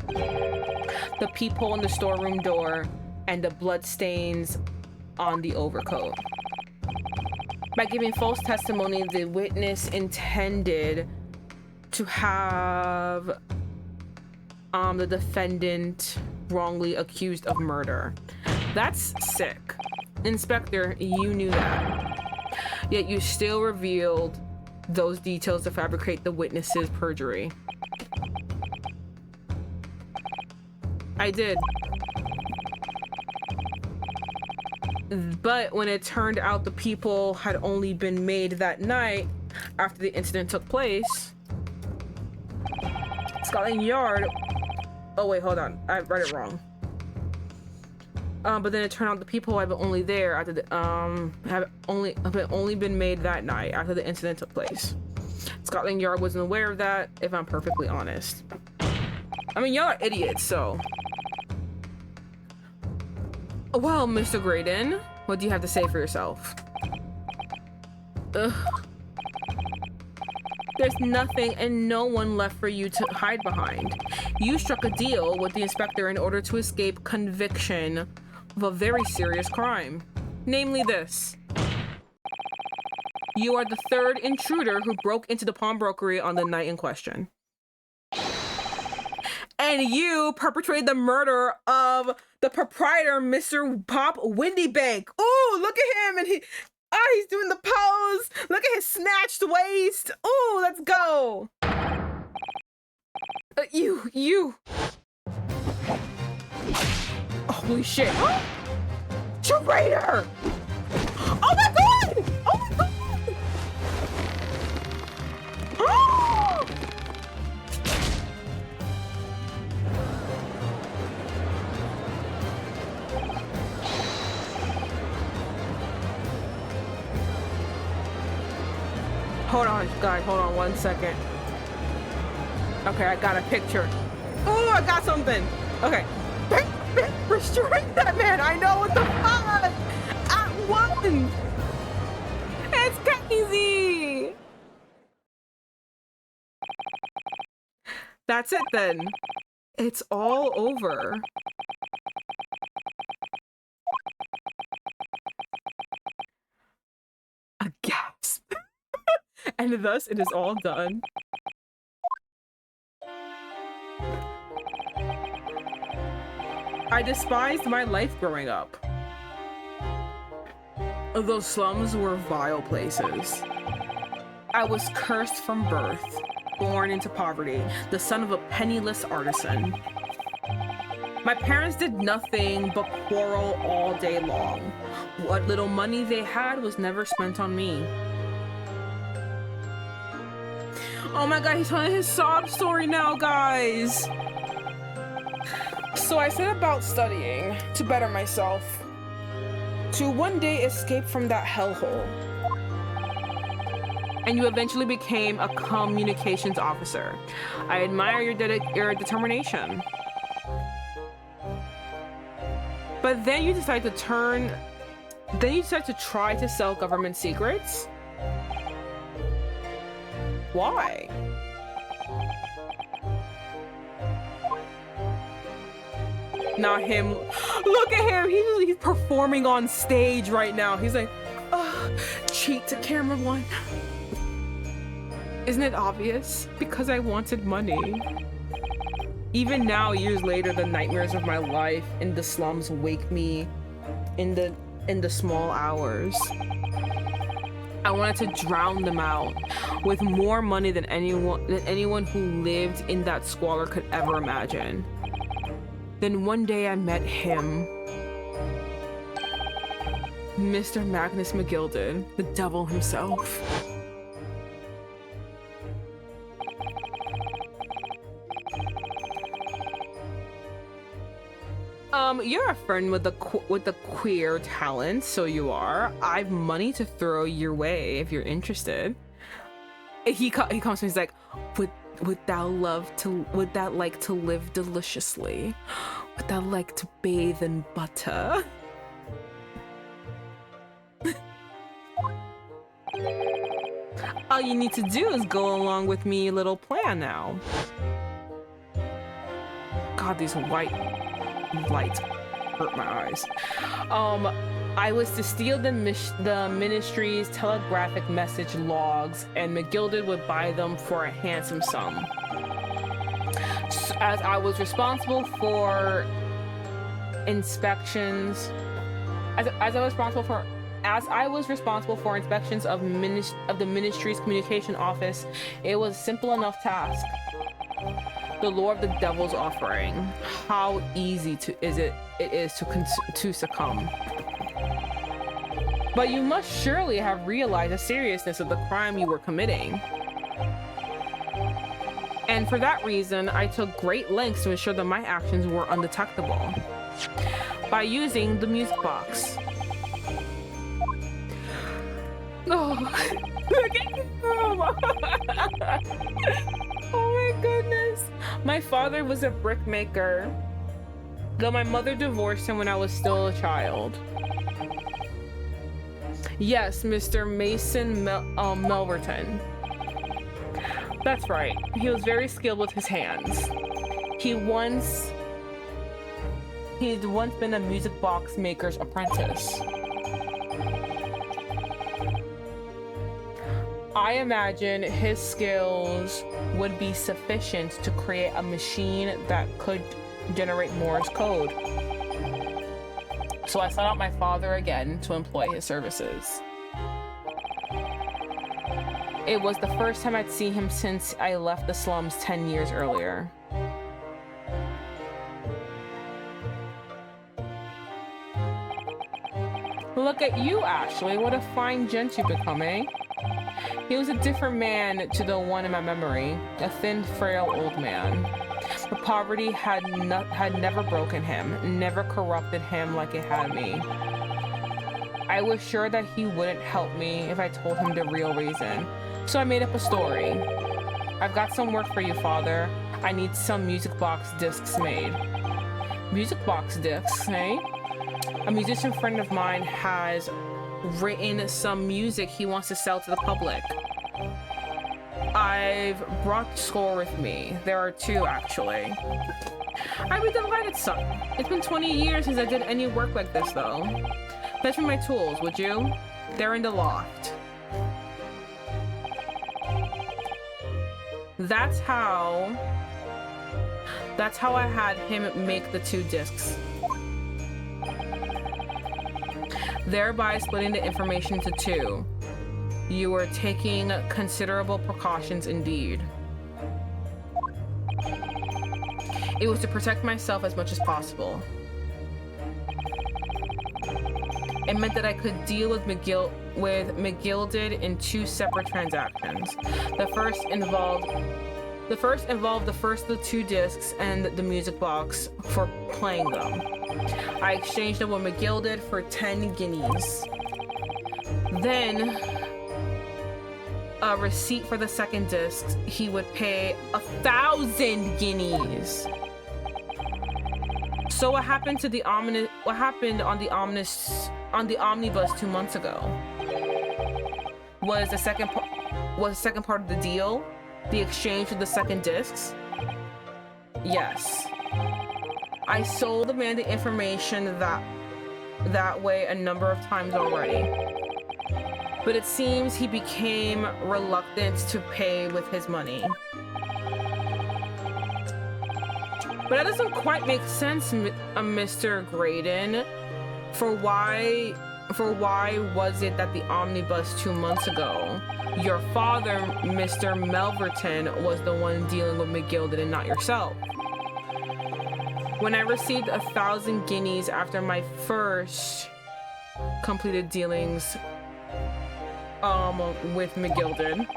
The peephole in the storeroom door and the bloodstains on the overcoat. By giving false testimony, the witness intended to have the defendant wrongly accused of murder. That's sick. Inspector, you knew that. Yet you still revealed those details to fabricate the witness's perjury. I did. But when it turned out the people had only been made that night after the incident took place, Scotland Yard... Oh wait, hold on. I read it wrong. But then it turned out the people have only there after the have only been made that night after the incident took place. Scotland Yard wasn't aware of that, if I'm perfectly honest. I mean, y'all are idiots, so. Well, Mr. Graydon, What do you have to say for yourself? Ugh. There's nothing and no one left for you to hide behind. You struck a deal with the inspector in order to escape conviction of a very serious crime. Namely this. You are the third intruder who broke into the pawnbrokery on the night in question. And you perpetrated the murder of the proprietor, Mr. Pop Windybank. Ooh, look at him, and he's doing the pose. Look at his snatched waist. Ooh, let's go. You. Holy shit. Traitor! Oh my god! Oh my god! Oh! Hold on, guys. Hold on 1 second. Okay, I got a picture. Oh, I got something. Okay. Restrain that man. I know what the fuck. At once. It's crazy. That's it then. It's all over. A gasp. And thus it is all done. I despised my life growing up. Those slums were vile places. I was cursed from birth, born into poverty, the son of a penniless artisan. My parents did nothing but quarrel all day long. What little money they had was never spent on me. Oh my god, he's telling his sob story now, guys. So I set about studying to better myself, to one day escape from that hellhole. And you eventually became a communications officer. I admire your determination. But then you decide to try to sell government secrets? Why? Not him. Look at him. He's performing on stage right now. He's like, cheat to camera one. Isn't it obvious? Because I wanted money. Even now, years later, the nightmares of my life in the slums wake me in the small hours. I wanted to drown them out with more money than anyone who lived in that squalor could ever imagine. Then one day I met him. Mr. Magnus McGilded, the devil himself. You're a friend with the queer talent, so you are. I've money to throw your way if you're interested. He comes to me, he's like, would thou like to live deliciously? Would thou like to bathe in butter? All you need to do is go along with me little plan now. God, these white lights hurt my eyes. I was to steal the ministry's telegraphic message logs, and McGilded would buy them for a handsome sum. As I was responsible for inspections, as I was responsible for inspections of the ministry's communication office, it was a simple enough task. The lure of the devil's offering. How easy it is to succumb. But you must surely have realized the seriousness of the crime you were committing. And for that reason, I took great lengths to ensure that my actions were undetectable. By using the music box. Oh, look at him! Oh my goodness. My father was a brickmaker, though my mother divorced him when I was still a child. Yes, Mr. Mason Melverton. That's right. He was very skilled with his hands. He'd once been a music box maker's apprentice. I imagine his skills would be sufficient to create a machine that could generate Morse code. So I sought out my father again to employ his services. It was the first time I'd seen him since I left the slums 10 years earlier. Look at you, Ashley. What a fine gent you've become, eh? He was a different man to the one in my memory, a thin, frail old man. But poverty had never broken him, never corrupted him like it had me. I was sure that he wouldn't help me if I told him the real reason, so I made up a story. I've got some work for you, Father. I need some music box discs made. Music box discs, eh? A musician friend of mine has written some music he wants to sell to the public. I've brought the score with me. There are two, actually. I'd be delighted, son. It's been 20 years since I did any work like this, though. Fetch me my tools, would you? They're in the loft. That's how I had him make the two discs, thereby splitting the information into two. You were taking considerable precautions indeed. It was to protect myself as much as possible. It meant that I could deal with McGilded in two separate transactions. The first involved the first of the two discs and the music box for playing them. I exchanged them with McGilded for 10 guineas. Then, a receipt for the second disc, he would pay 1,000 guineas. So what happened on the omnibus 2 months ago? Was the second part of the deal the exchange of the second discs? Yes. I sold the man the information that way a number of times already. But it seems he became reluctant to pay with his money. But that doesn't quite make sense, Mr. Graydon. For why was it that the omnibus 2 months ago, your father, Mr. Melverton, was the one dealing with McGilded and not yourself? When I received 1,000 guineas after my first completed dealings with McGilded,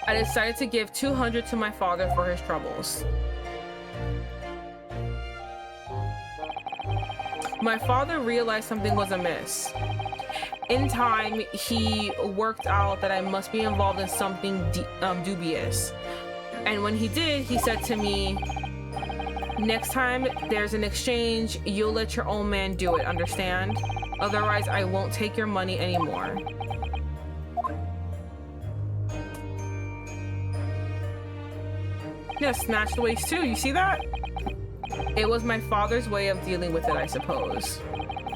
I decided to give 200 to my father for his troubles. My father realized something was amiss. In time, he worked out that I must be involved in something dubious. And when he did, he said to me, "Next time there's an exchange, you'll let your own man do it, understand? Otherwise, I won't take your money anymore." Yeah, snatch the waist too, you see that? It was my father's way of dealing with it, I suppose.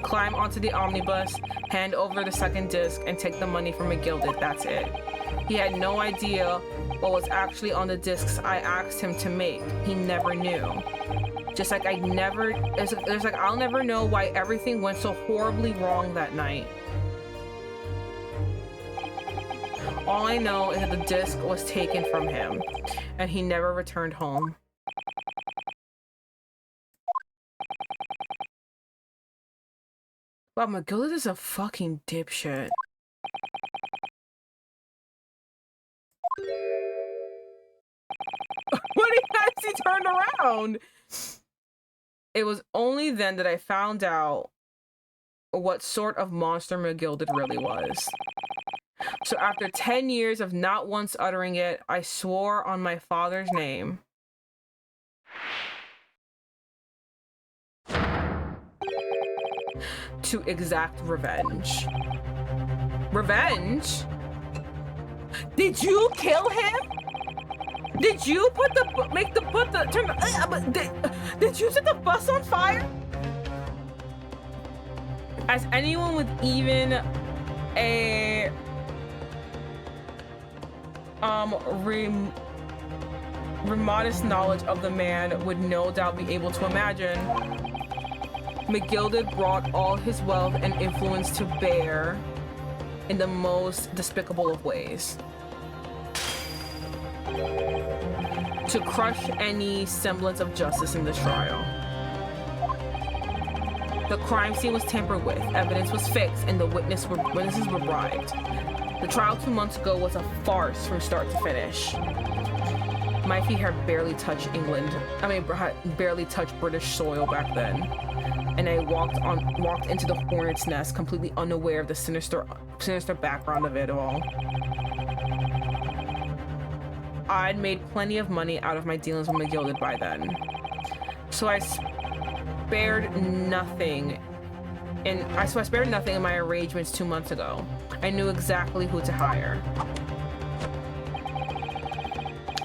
Climb onto the omnibus, hand over the second disc, and take the money from McGilded, that's it. He had no idea what was actually on the discs I asked him to make. He never knew. Just like I'll never know why everything went so horribly wrong that night. All I know is that the disc was taken from him, and he never returned home. Wow, McGilded is a fucking dipshit. What has he turned around? It was only then that I found out what sort of monster McGilded really was. So after 10 years of not once uttering it, I swore on my father's name to exact revenge. Revenge? Did you kill him? Did you put the did you set the bus on fire? As anyone with even a remotest knowledge of the man would no doubt be able to imagine, McGilded brought all his wealth and influence to bear in the most despicable of ways, to crush any semblance of justice in this trial. The crime scene was tampered with, evidence was fixed, and the witnesses were bribed. The trial 2 months ago was a farce from start to finish. My feet had barely touched barely touched British soil back then, and I walked into the hornet's nest, completely unaware of the sinister background of it all. I'd made plenty of money out of my dealings with McGilded by then, so I spared nothing in my arrangements 2 months ago. I knew exactly who to hire.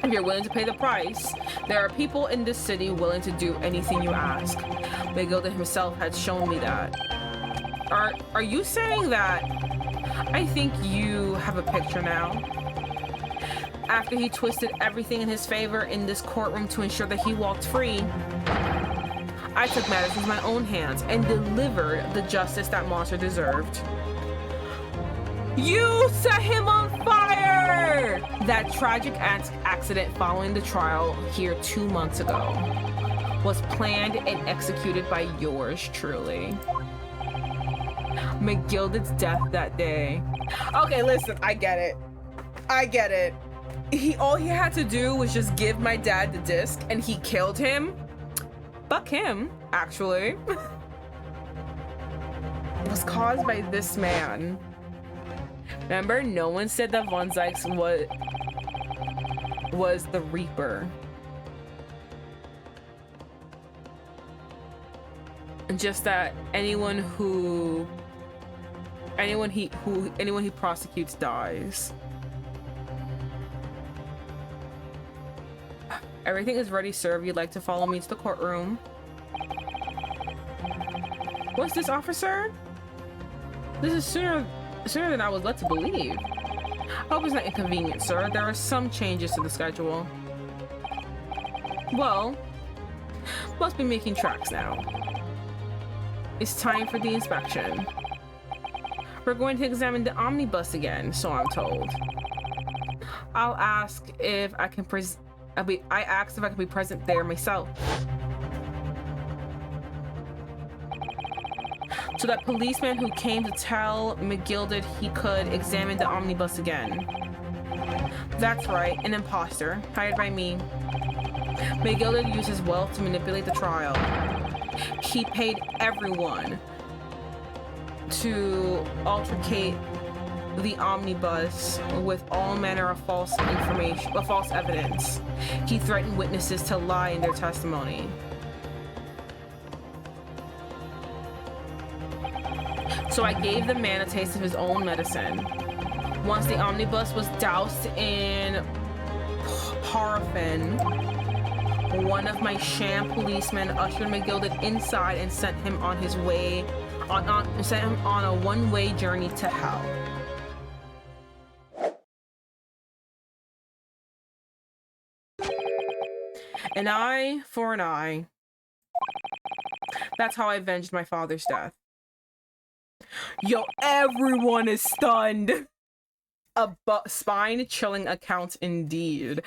If you're willing to pay the price, there are people in this city willing to do anything you ask. McGilded himself had shown me that. Are you saying that? I think you have a picture now. After he twisted everything in his favor in this courtroom to ensure that he walked free, I took matters into my own hands and delivered the justice that monster deserved. You set him on fire! That tragic accident following the trial here 2 months ago was planned and executed by yours truly. McGilded's death that day. Okay, listen, I get it. All he had to do was just give my dad the disc and he killed him. Fuck him, actually. It was caused by this man. Remember, no one said that Vods was the Reaper. Just that anyone he prosecutes dies. Everything is ready, sir. If you'd like to follow me to the courtroom. What's this, officer? This is sooner than I was led to believe. I hope it's not inconvenient, sir. There are some changes to the schedule. Well, must be making tracks now. It's time for the inspection. We're going to examine the omnibus again, so I'm told. I asked if I can be present there myself. So that policeman who came to tell McGilded he could examine the omnibus again. That's right, an imposter, hired by me. McGilded used his wealth to manipulate the trial. He paid everyone to altercate the omnibus with all manner of false evidence. He threatened witnesses to lie in their testimony. So I gave the man a taste of his own medicine. Once the omnibus was doused in paraffin, one of my sham policemen ushered McGilded inside and sent him on his way, sent him on a one-way journey to hell. An eye for an eye. That's how I avenged my father's death. Yo, everyone is stunned. A spine-chilling account indeed.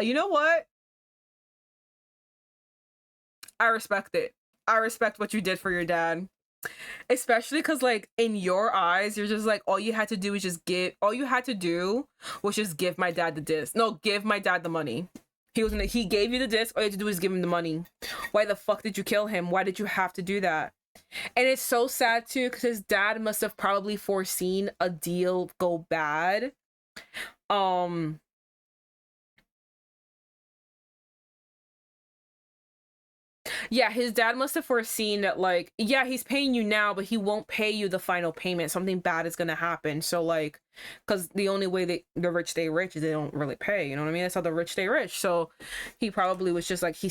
You know what? I respect it. I respect what you did for your dad. Especially because, like, in your eyes, you're just like, all you had to do was just give my dad the disc. No, give my dad the money. He gave you the disc, all you had to do was give him the money. Why the fuck did you kill him? Why did you have to do that? And it's so sad too, because his dad must have probably foreseen a deal go bad. Yeah, his dad must have foreseen that, like, yeah, he's paying you now, but he won't pay you the final payment. Something bad is gonna happen. So, like, because the only way the rich stay rich is they don't really pay. You know what I mean? That's how the rich stay rich. So he probably was just like, he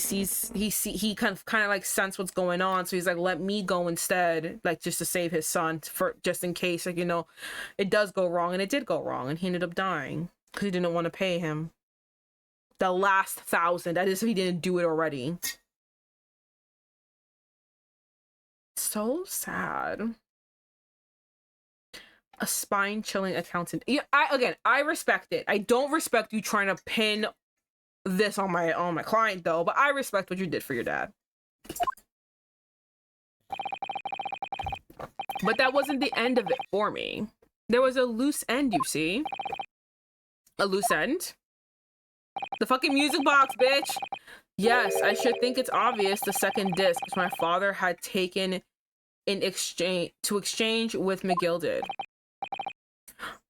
kind of like sense what's going on. So he's like, let me go instead, like, just to save his son, for just in case, like, you know, it does go wrong. And it did go wrong, and he ended up dying because he didn't want to pay him the last 1,000. That is if he didn't do it already. So sad. A spine-chilling accountant. Yeah, I respect it. I don't respect you trying to pin this on my client though, but I respect what you did for your dad. But that wasn't the end of it for me. There was a loose end, you see. A loose end? The fucking music box, bitch! Yes, I should think it's obvious the second disc, which my father had taken in exchange with McGilded.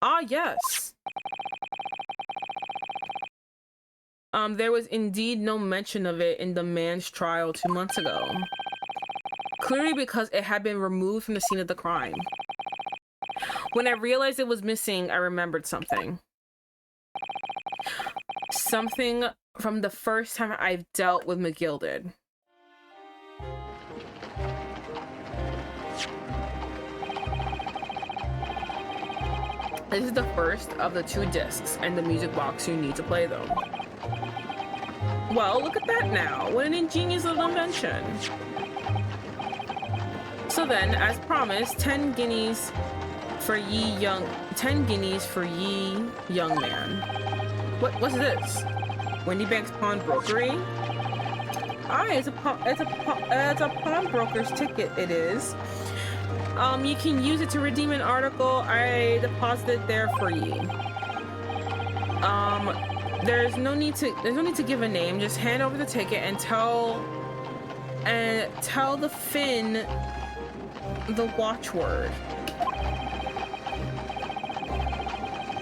Ah, yes. There was indeed no mention of it in the man's trial 2 months ago. Clearly because it had been removed from the scene of the crime. When I realized it was missing, I remembered something. Something from the first time I've dealt with McGilded. This is the first of the 2 discs and the music box you need to play them. Well, look at that now. What an ingenious little invention. So then, as promised, 10 guineas for ye young man. What's this? Wendy Bank's pawnbrokery? Aye, it's a pawnbroker's ticket, it is. You can use it to redeem an article I deposited there for ye. There's no need to give a name. Just hand over the ticket and tell the Finn the watchword.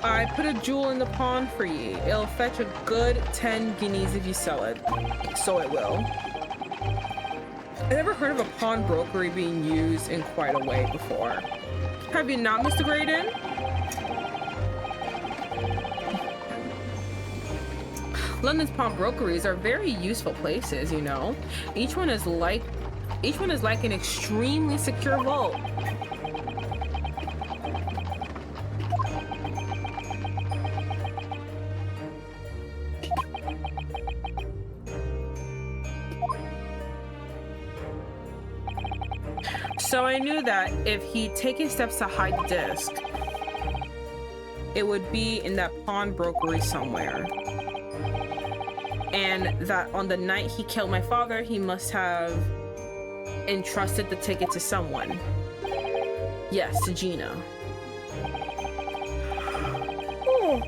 I put a jewel in the pawn for ye. It'll fetch a good 10 guineas if you sell it. So it will. I've never heard of a pawnbrokery being used in quite a way before. Have you not, Mr. Graydon? London's pawnbrokeries are very useful places, you know. Each one is like an extremely secure vault. So I knew that if he'd taken steps to hide the disc, it would be in that pawnbrokery somewhere. And that on the night he killed my father, he must have entrusted the ticket to someone. Yes, to Gina. Oh.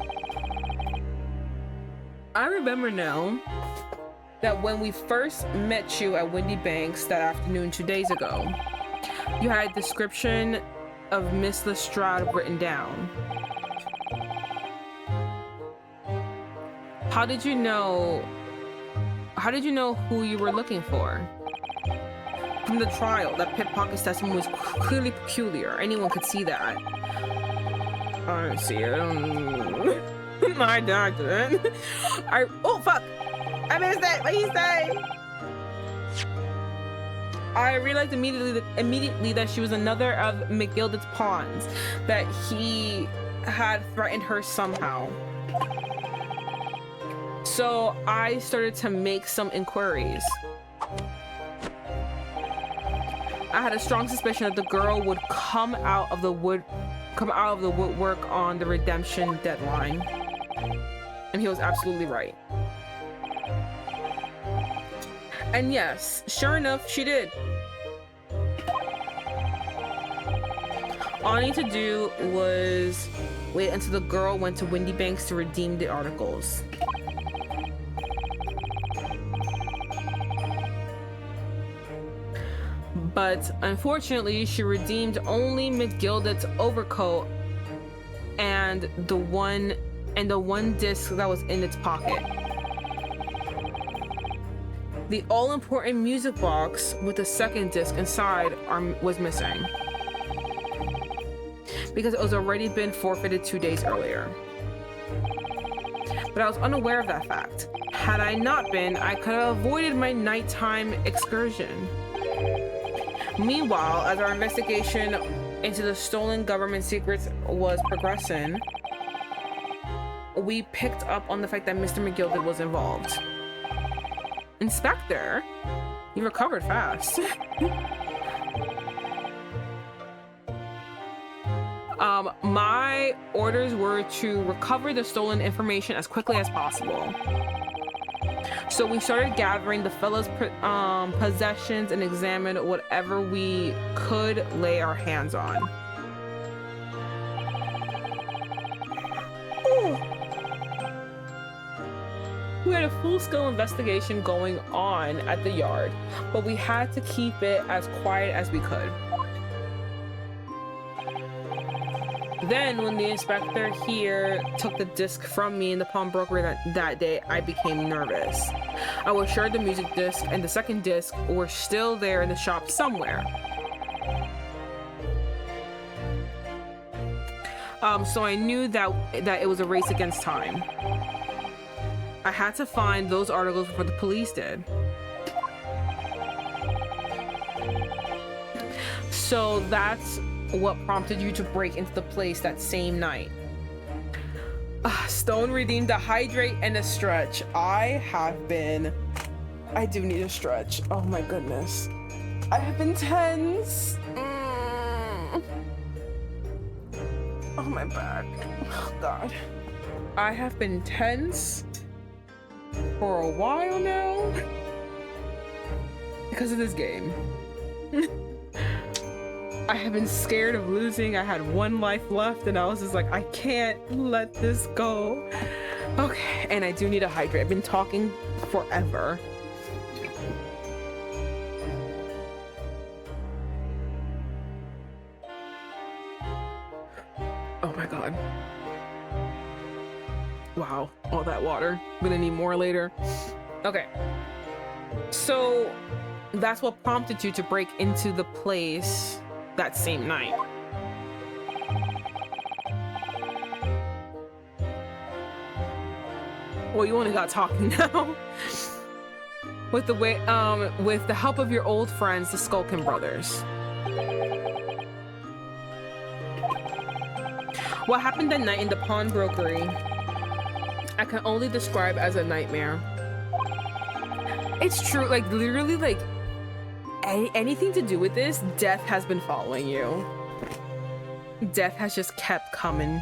I remember now that when we first met you at Windy Banks that afternoon 2 days ago, you had a description of Miss Lestrade written down. How did you know who you were looking for? From the trial, that pickpocket's testimony was clearly peculiar. Anyone could see that. I don't see it. My doctor. Oh fuck! I missed it. What did he say? I realized immediately that she was another of McGilded's pawns, that he had threatened her somehow. So I started to make some inquiries. I had a strong suspicion that the girl would come out of the woodwork on the redemption deadline. And he was absolutely right. And yes, sure enough, she did. All I need to do was wait until the girl went to Windy Banks to redeem the articles. But unfortunately, she redeemed only McGilded's overcoat and the one disc that was in its pocket. The all-important music box with the second disc inside was missing because it was already been forfeited 2 days earlier. But I was unaware of that fact. Had I not been, I could have avoided my nighttime excursion. Meanwhile, as our investigation into the stolen government secrets was progressing, we picked up on the fact that Mr. McGilded was involved. Inspector, you recovered fast. My orders were to recover the stolen information as quickly as possible. So we started gathering the fellas' possessions and examined whatever we could lay our hands on. We had a full-scale investigation going on at the yard, but we had to keep it as quiet as we could. Then, when the inspector here took the disc from me in the pawnbroker that day, I became nervous. I was sure the music disc and the second disc were still there in the shop somewhere. So I knew that it was a race against time. I had to find those articles before the police did. So that's what prompted you to break into the place that same night. Stone redeemed a hydrate and a stretch. I do need a stretch. Oh my goodness. I have been tense. Oh, my back. Oh God. I have been tense for a while now because of this game. I have been scared of losing. I had 1 life left and I was just like, I can't let this go. Okay, and I do need a hydrate. I've been talking forever. Oh my God. Wow, all that water. I'm gonna need more later. Okay. So that's what prompted you to break into the place that same night. Well, you only got talking now. With the help of your old friends, the Skulkin brothers. What happened that night in the pawnbrokery, I can only describe as a nightmare. It's true, like literally, like anything to do with this, death has been following you. Death has just kept coming.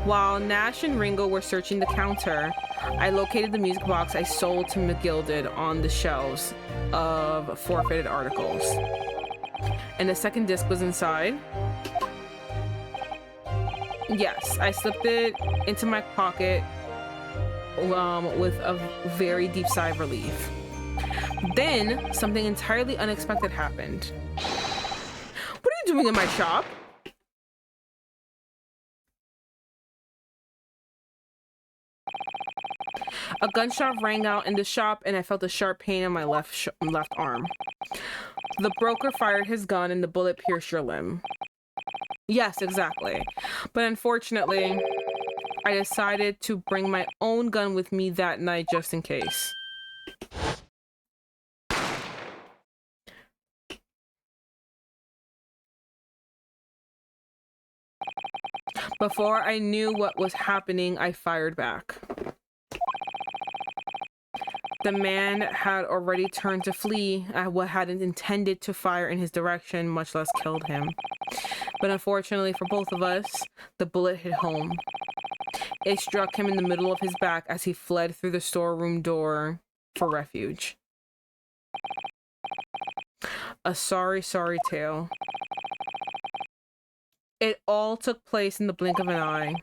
While Nash and Ringo were searching the counter, I located the music box I sold to McGilded on the shelves of forfeited articles. And the second disc was inside. Yes, I slipped it into my pocket with a very deep sigh of relief. Then something entirely unexpected happened. What are you doing in my shop? A gunshot rang out in the shop and I felt a sharp pain in my left arm. The broker fired his gun and the bullet pierced your limb. Yes, exactly. But unfortunately, I decided to bring my own gun with me that night just in case. Before I knew what was happening, I fired back. The man had already turned to flee. I hadn't intended to fire in his direction, much less killed him. But unfortunately for both of us, the bullet hit home. It struck him in the middle of his back as he fled through the storeroom door for refuge. A sorry, sorry tale. It all took place in the blink of an eye.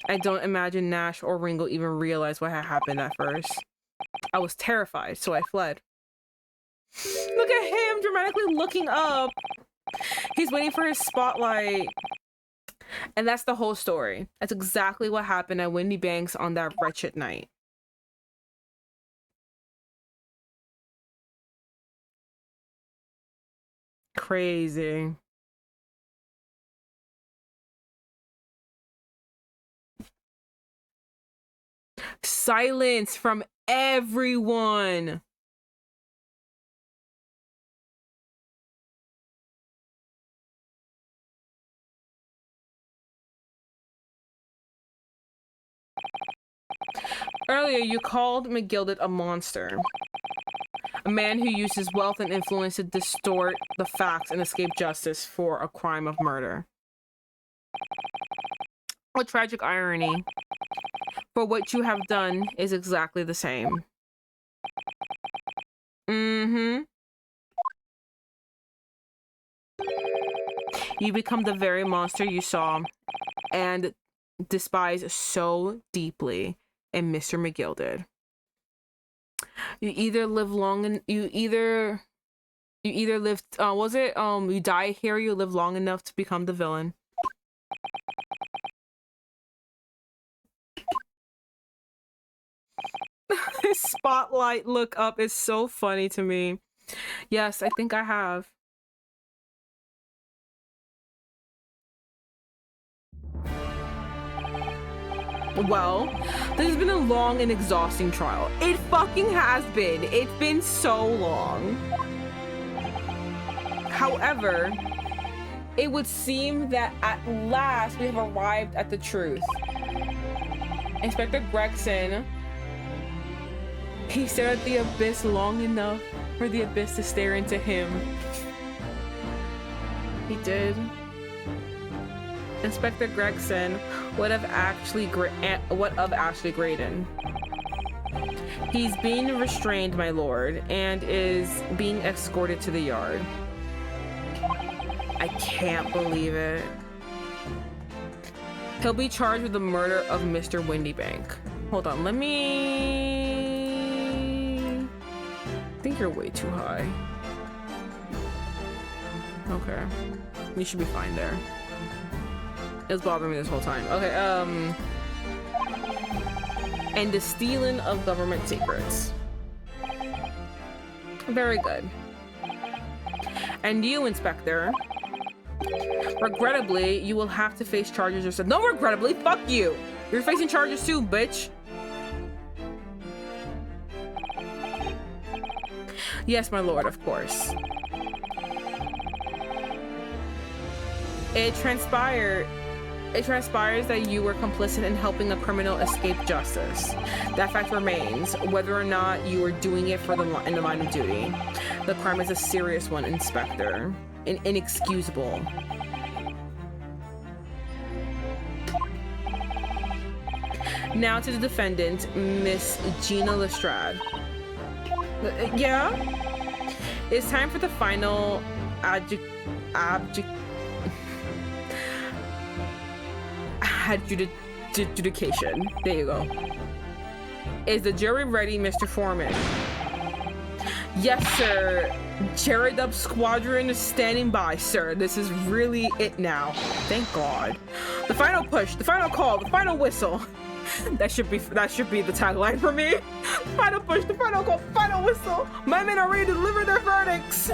I don't imagine Nash or Ringo even realized what had happened at first. I was terrified, so I fled. Look at him dramatically looking up. He's waiting for his spotlight. And that's the whole story. That's exactly what happened at Windy Banks on that wretched night. crazy. Silence from everyone. Earlier, you called McGilded a monster. A man who used his wealth and influence to distort the facts and escape justice for a crime of murder. What tragic irony. For what you have done is exactly the same. Mm-hmm. You become the very monster you saw and despise so deeply in Mr. McGilded. You either live long and you either live you die here, you live long enough to become the villain. His spotlight look up is so funny to me. Yes, I think I have. Well, this has been a long and exhausting trial. It fucking has been. It's been so long. However, it would seem that at last we have arrived at the truth. Inspector Gregson, he stared at the abyss long enough for the abyss to stare into him. He did. Inspector Gregson, what of Ashley Graydon? He's being restrained, my lord, and is being escorted to the yard. I can't believe it. He'll be charged with the murder of Mr. Windybank. Hold on, let me... I think you're way too high. Okay. You should be fine there. It was bothering me this whole time. Okay, and the stealing of government secrets. Very good. And you, Inspector, regrettably, you will have to face charges yourself. No, regrettably, fuck you! You're facing charges too, bitch! Yes, my lord, of course. It transpires that you were complicit in helping a criminal escape justice. That fact remains, whether or not you were doing it in the line of duty. The crime is a serious one, Inspector, and inexcusable. Now to the defendant, Miss Gina Lestrade. Yeah? It's time for the final adjudication. There you go. Is the jury ready, Mr. Foreman? Yes, sir. Cherried up squadron is standing by, sir. This is really it now. Thank God. The final push, the final call, the final whistle. That should be the tagline for me. Final push, the final call, final whistle. My men are ready to deliver their verdicts.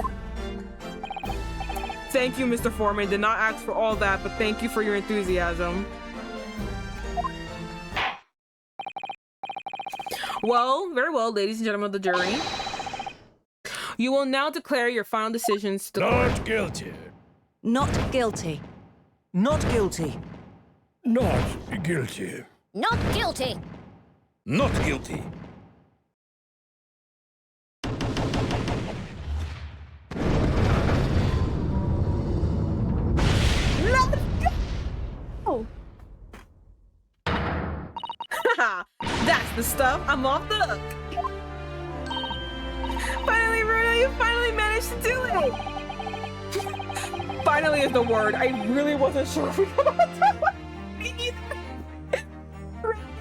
Thank you, Mr. Foreman. Did not ask for all that, but thank you for your enthusiasm. Well, very well, ladies and gentlemen of the jury. You will now declare your final decisions to Not guilty. Not guilty. Not guilty. Not guilty. Not guilty. Not guilty. Let's go! That's the stuff. I'm off the hook. Finally, Bruno, you finally managed to do it. Finally is the word. I really wasn't sure if we come out on top. Me neither.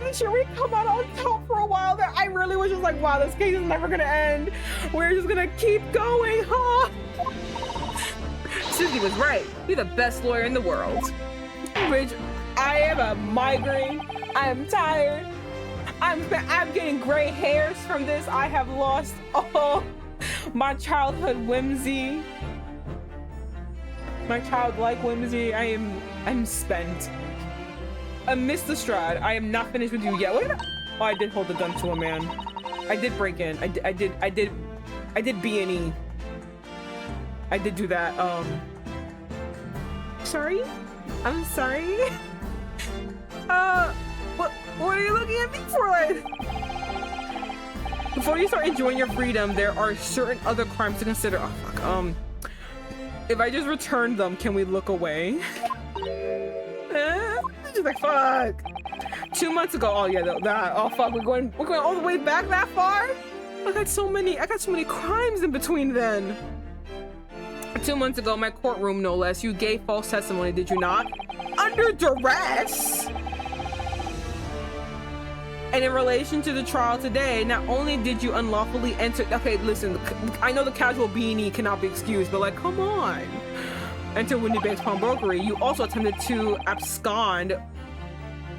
Really sure we come out on top for a while there. I really was just like, wow, this case is never gonna end. We're just gonna keep going, huh? Susie was right. You're the best lawyer in the world. Which I have a migraine. I am tired. I'm getting gray hairs from this. I have lost all my childhood whimsy. My childlike whimsy. I'm spent. Mr. Strad, I am not finished with you yet. What did Oh, I did hold the gun to a man. I did break in. I did B&E. I did do that. Sorry? I'm sorry? What are you looking at me for? Before you start enjoying your freedom, there are certain other crimes to consider. Oh, fuck. If I just return them, can we look away? Just like, fuck. 2 months ago. Oh, yeah, oh, fuck. We're going all the way back that far? I got so many crimes in between then. 2 months ago, my courtroom, no less, you gave false testimony, did you not? Under duress? And in relation to the trial today, not only did you unlawfully enter... Okay, listen, I know the casual B&E cannot be excused, but like, come on. Enter Windy Bank's pawnbrokery. You also attempted to abscond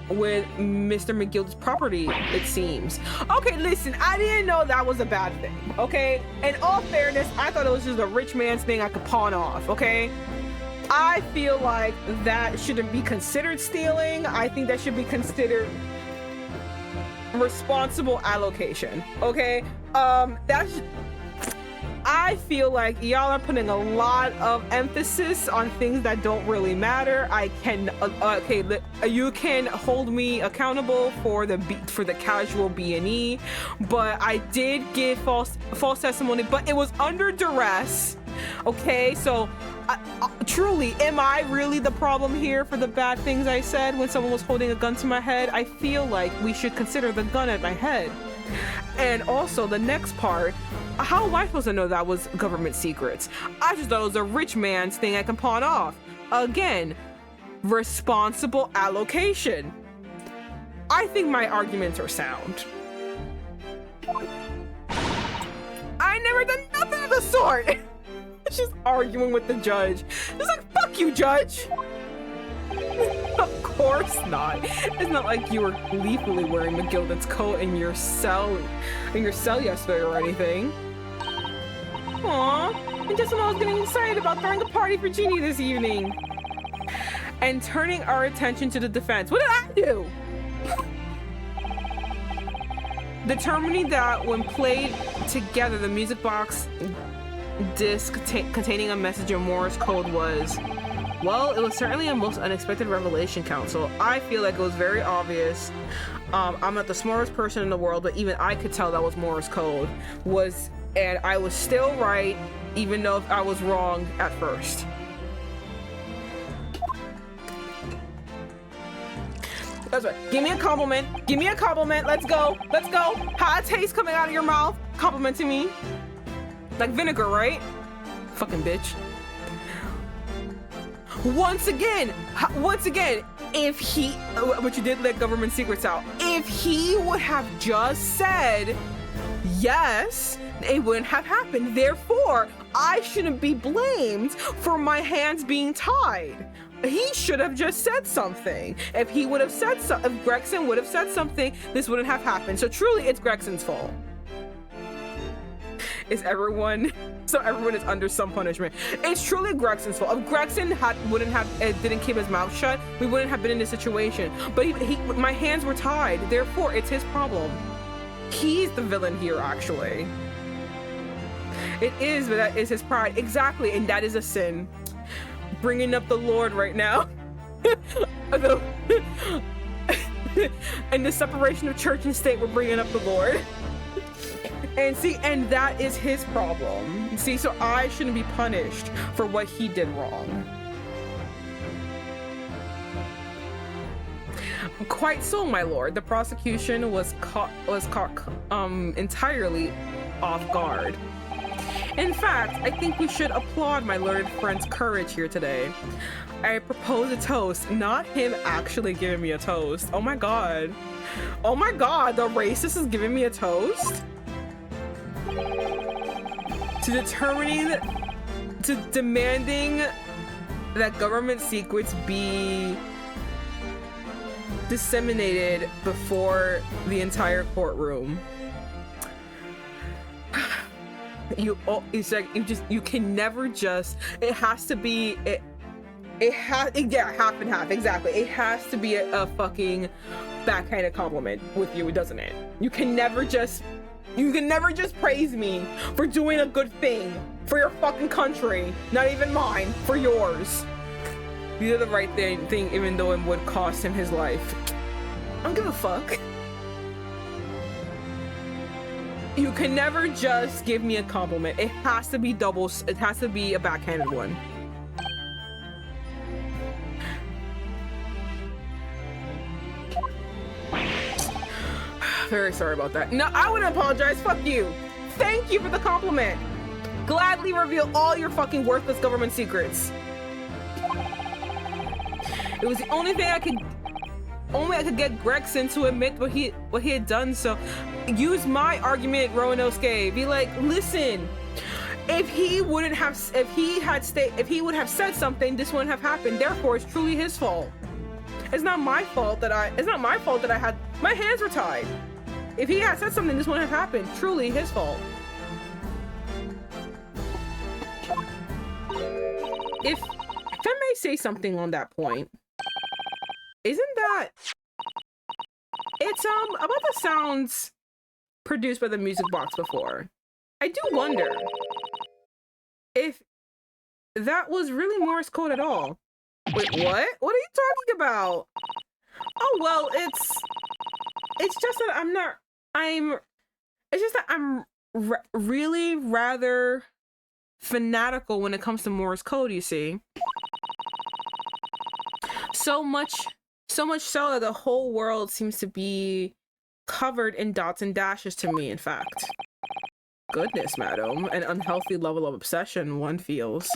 with Mr. McGilld's property, it seems. Okay, listen, I didn't know that was a bad thing, okay? In all fairness, I thought it was just a rich man's thing I could pawn off, okay? I feel like that shouldn't be considered stealing. I think that should be considered responsible allocation, okay? I feel like y'all are putting a lot of emphasis on things that don't really matter. You can hold me accountable for the casual B&E, but I did give false testimony, but it was under duress. Okay, so truly, am I really the problem here for the bad things I said when someone was holding a gun to my head? I feel like we should consider the gun at my head. And also the next part, how am I supposed to know that was government secrets? I just thought it was a rich man's thing I can pawn off. Again, responsible allocation. I think my arguments are sound. I never done nothing of the sort. Just arguing with the judge. Just like, fuck you, judge. Of course not. It's not like you were gleefully wearing McGilden's coat in your cell yesterday or anything. Aww, and just when I was getting excited about throwing a party for Jeannie this evening. And turning our attention to the defense. What did I do? Determining that when played together, the music box disc containing a message in Morse code was, well, it was certainly a most unexpected revelation, Counsel. I feel like it was very obvious. I'm not the smartest person in the world, but even I could tell that was Morse code. And I was still right, even though I was wrong at first. That's right. Give me a compliment. Give me a compliment. Let's go. Let's go. How it tastes coming out of your mouth. Complimenting me. Like vinegar, right? Fucking bitch. Once again, if he, but you did let government secrets out. If he would have just said yes, it wouldn't have happened. Therefore, I shouldn't be blamed for my hands being tied. He should have just said something. If he would have said if Gregson would have said something, this wouldn't have happened. So truly, it's Gregson's fault. So everyone is under some punishment. It's truly Gregson's fault. If Gregson didn't keep his mouth shut, we wouldn't have been in this situation. But my hands were tied. Therefore, it's his problem. He's the villain here, actually. It is, but that is his pride. Exactly, and that is a sin. Bringing up the Lord right now. And the separation of church and state, we're bringing up the Lord. And that is his problem. See, so I shouldn't be punished for what he did wrong. Quite so, my lord. The prosecution was caught entirely off guard. In fact, I think we should applaud my learned friend's courage here today. I propose a toast, not him actually giving me a toast. Oh my god. Oh my god, the racist is giving me a toast? To demanding that government secrets be disseminated before the entire courtroom. You can never just, it has to be Yeah, half and half, exactly. It has to be a fucking backhanded compliment with you, doesn't it? You can never just praise me for doing a good thing for your fucking country, not even mine, for yours. You did the right thing even though it would cost him his life. I don't give a fuck. You can never just give me a compliment. It has to be it has to be a backhanded one. Very sorry about that. No, I wouldn't apologize. Fuck you. Thank you for the compliment. Gladly reveal all your fucking worthless government secrets. It was the only thing I could get Gregson to admit what he had done. So use my argument, Roanoke. Be like, listen, if he would have said something, this wouldn't have happened. Therefore, it's truly his fault. It's not my fault that I had my hands were tied. If he had said something, this wouldn't have happened. Truly his fault. If I may say something on that point, isn't that it's about the sounds produced by the music box before? I do wonder if that was really Morse code at all. Wait, what? What are you talking about? Oh well, it's just that I'm really rather fanatical when it comes to Morse code, you see. So much so that the whole world seems to be covered in dots and dashes to me, in fact. Goodness, madam, an unhealthy level of obsession one feels.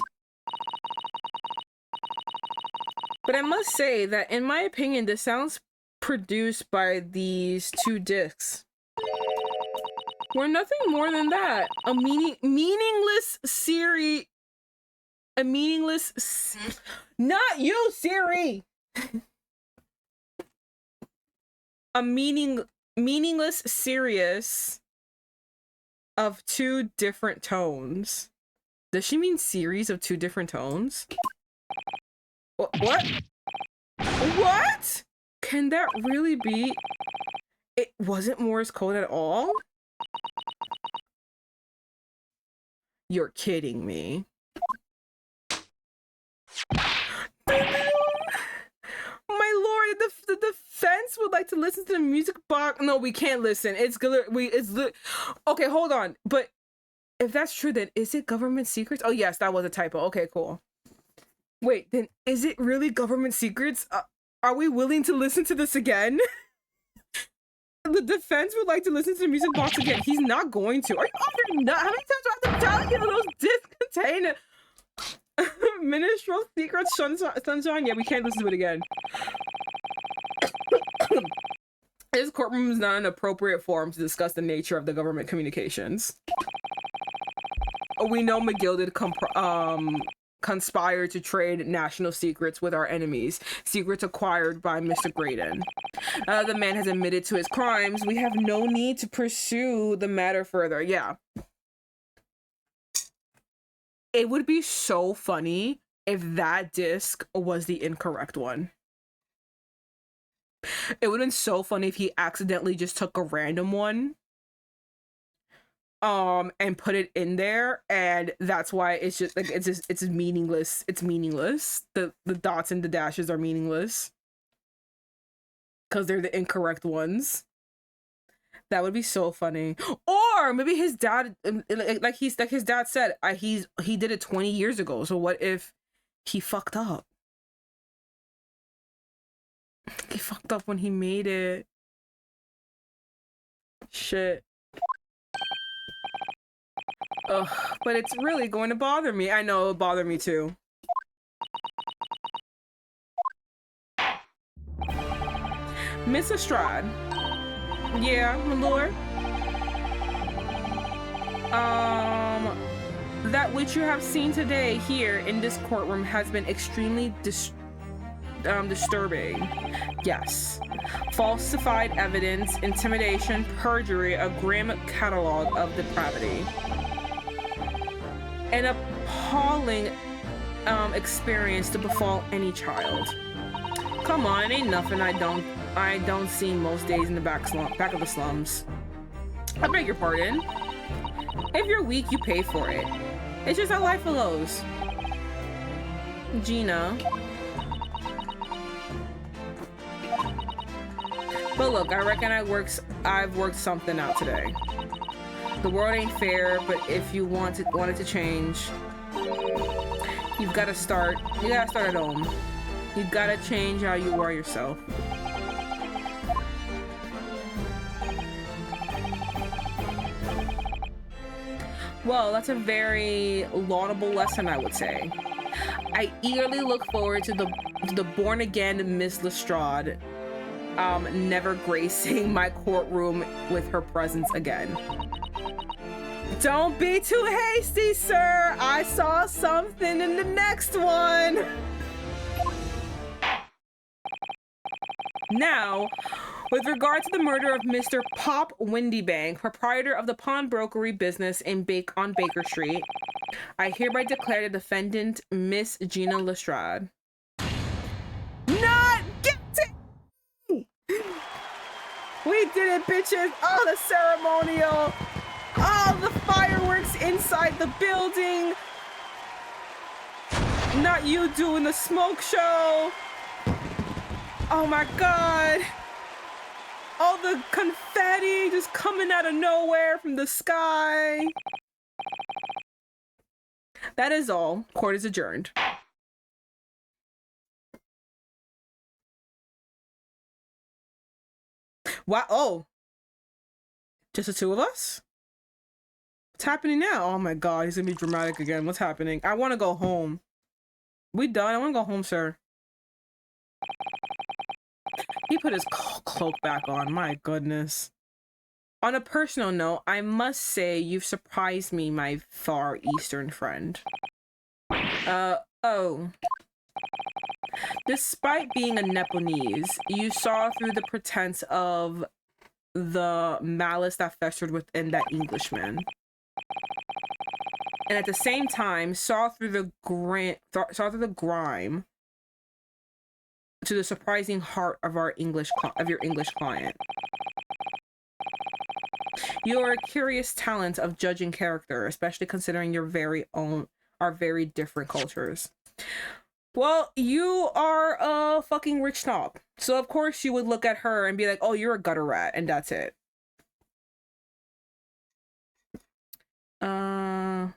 But I must say that, in my opinion, the sounds produced by these two discs were nothing more than that. A meaningless Siri. A meaningless... Not you, Siri! A meaningless series of two different tones. Does she mean series of two different tones? What? What? Can that really be? It wasn't Morse code at all? You're kidding me. My lord, the defense would like to listen to the music box. No, we can't listen. It's good. Okay, hold on. But if that's true, then is it government secrets? Oh yes, that was a typo. Okay, cool. Wait, then is it really government secrets? Are we willing to listen to this again? The defense would like to listen to the music box again. He's not going to. Are you fucking nuts? How many times do I have to tell you those discs contain minstrel secrets sunshine? Yeah, we can't listen to it again. This courtroom is not an appropriate forum to discuss the nature of the government communications. We know McGill did conspire to trade national secrets with our enemies, secrets acquired by Mr. Graydon. The man has admitted to his crimes. We have no need to pursue the matter further. Yeah. It would be so funny if that disc was the incorrect one. It would have been so funny if he accidentally just took a random one and put it in there, and that's why it's just like it's meaningless. It's meaningless. The dots and the dashes are meaningless because they're the incorrect ones. That would be so funny. Or maybe his dad, like his dad said, he did it 20 years ago. So what if he fucked up? He fucked up when he made it. Shit. Ugh, but it's really going to bother me. I know it'll bother me too. Miss Estrade. Yeah, my lord. That which you have seen today here in this courtroom has been extremely disturbing. Yes. Falsified evidence, intimidation, perjury, a grim catalog of depravity. An appalling experience to befall any child. Come on, it ain't nothing I don't see most days in the back of the slums. I beg your pardon. If you're weak, you pay for it. It's just how life goes. Gina. But look, I reckon I've worked something out today. The world ain't fair, but if you want it to change, you gotta start at home. You gotta change how you are yourself. Well, that's a very laudable lesson, I would say. I eagerly look forward to the born-again Miss Lestrade never gracing my courtroom with her presence again. Don't be too hasty, sir. I saw something in the next one. Now, with regard to the murder of Mr. Pop Windybank, proprietor of the pawnbrokery business on Baker Street, I hereby declare the defendant Miss Gina Lestrade not guilty! We did it, bitches! Oh, the ceremonial! All the fireworks inside the building! Not you doing the smoke show! Oh my god! All the confetti just coming out of nowhere from the sky! That is all. Court is adjourned. Wow. Oh. Just the two of us? What's happening now? Oh my god, he's gonna be dramatic again. What's happening? I want to go home. We done? I want to go home, sir. He put his cloak back on. My goodness. On a personal note, I must say you've surprised me, my Far Eastern friend. Oh. Despite being a Nepalese, you saw through the pretense of the malice that festered within that Englishman. And at the same time, saw through the grime to the surprising heart of your English client. Your curious talent of judging character, especially considering our very different cultures. Well, you are a fucking rich snob. So of course you would look at her and be like, oh, you're a gutter rat, and that's it. I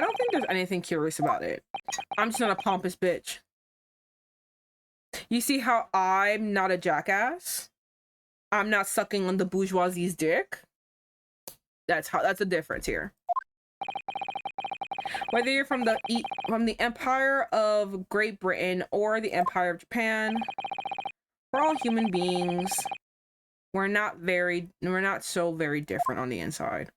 don't think there's anything curious about it. I'm just not a pompous bitch. You see how I'm not a jackass? I'm not sucking on the bourgeoisie's dick? That's the difference here. Whether you're from the Empire of Great Britain or the Empire of Japan, we're all human beings. We're not so very different on the inside.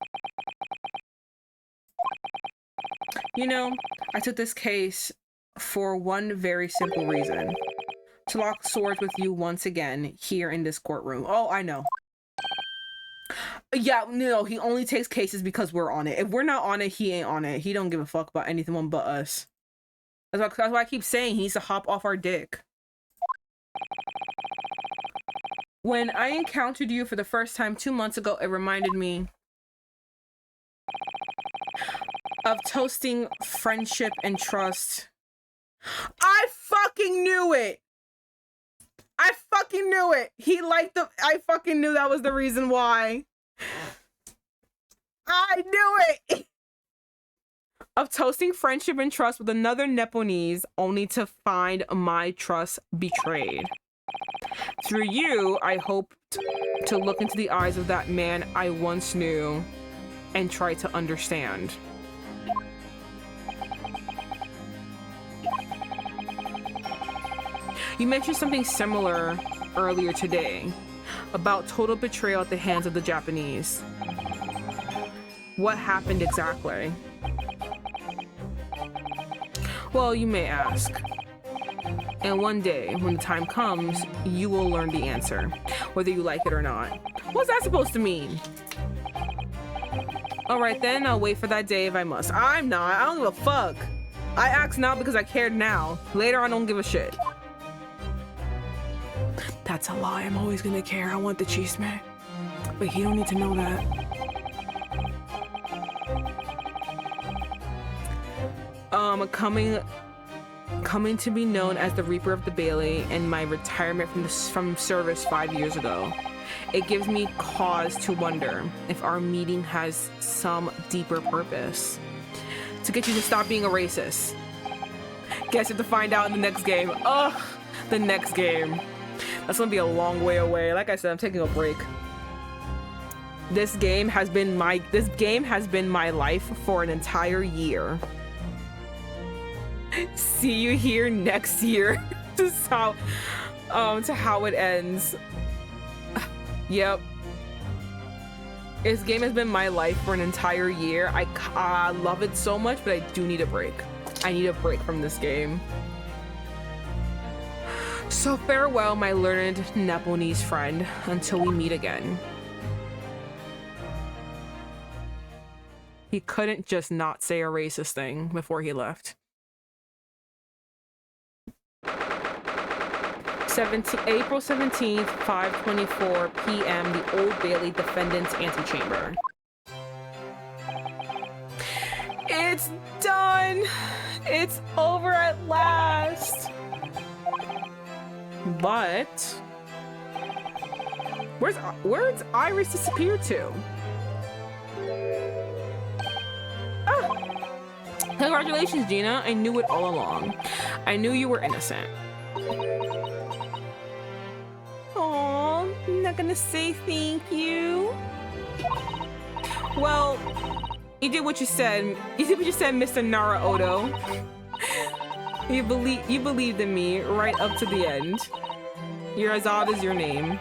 You know, I took this case for one very simple reason. To lock swords with you once again here in this courtroom. Oh, I know. Yeah, no, he only takes cases because we're on it. If we're not on it, he ain't on it. He don't give a fuck about anyone but us. That's why I keep saying he needs to hop off our dick. When I encountered you for the first time 2 months ago, it reminded me of toasting friendship and trust. I fucking knew it! I fucking knew it! I fucking knew that was the reason why. I knew it! Of toasting friendship and trust with another Nepalese, only to find my trust betrayed. Through you, I hoped to look into the eyes of that man I once knew and try to understand. You mentioned something similar earlier today about total betrayal at the hands of the Japanese. What happened exactly? Well, you may ask. And one day, when the time comes, you will learn the answer, whether you like it or not. What's that supposed to mean? All right, then I'll wait for that day if I must. I'm not. I don't give a fuck. I asked now because I cared now. Later, I don't give a shit. That's a lie. I'm always gonna care. I want the cheese man. But he don't need to know that. Coming to be known as the Reaper of the Bailey and my retirement from service 5 years ago. It gives me cause to wonder if our meeting has some deeper purpose. To get you to stop being a racist. Guess you have to find out in the next game. Ugh, the next game. That's gonna be a long way away. Like I said, I'm taking a break. This game has been my life for an entire year. See you here next year. to how it ends. Yep. This game has been my life for an entire year. I love it so much, but I do need a break. I need a break from this game. So farewell, my learned Nepalese friend, until we meet again. He couldn't just not say a racist thing before he left. April 17th, 5:24 p.m. The Old Bailey Defendant's Antechamber. It's done! It's over at last! But... Where's Iris disappeared to? Ah! Congratulations, Gina. I knew it all along. I knew you were innocent. Aw, I'm not gonna say thank you. Well, you did what you said. You did what you said, Mr. Nara Odo. You believed in me right up to the end. You're as odd as your name.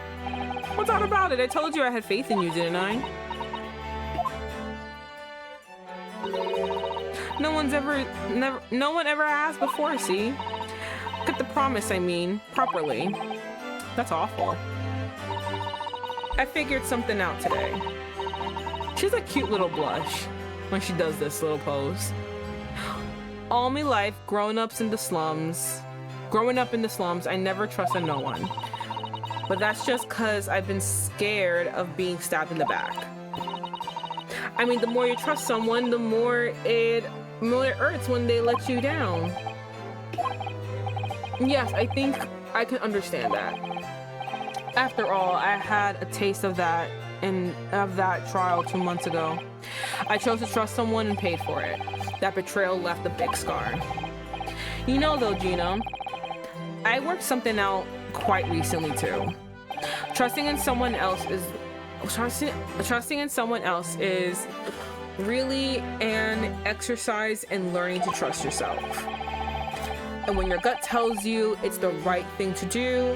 What's odd about it? I told you I had faith in you, didn't I? No one ever asked before, see? Get the promise, I mean, properly. That's awful. I figured something out today. She's a cute little blush when she does this little pose. All my life, growing up in the slums, I never trusted no one. But that's just cause I've been scared of being stabbed in the back. I mean, the more you trust someone, the more it hurts when they let you down. Yes, I think I can understand that. After all, I had a taste of that trial 2 months ago. I chose to trust someone and paid for it. That betrayal left a big scar. You know though, Gina, I worked something out quite recently too. Trusting in someone else is really an exercise in learning to trust yourself. And when your gut tells you it's the right thing to do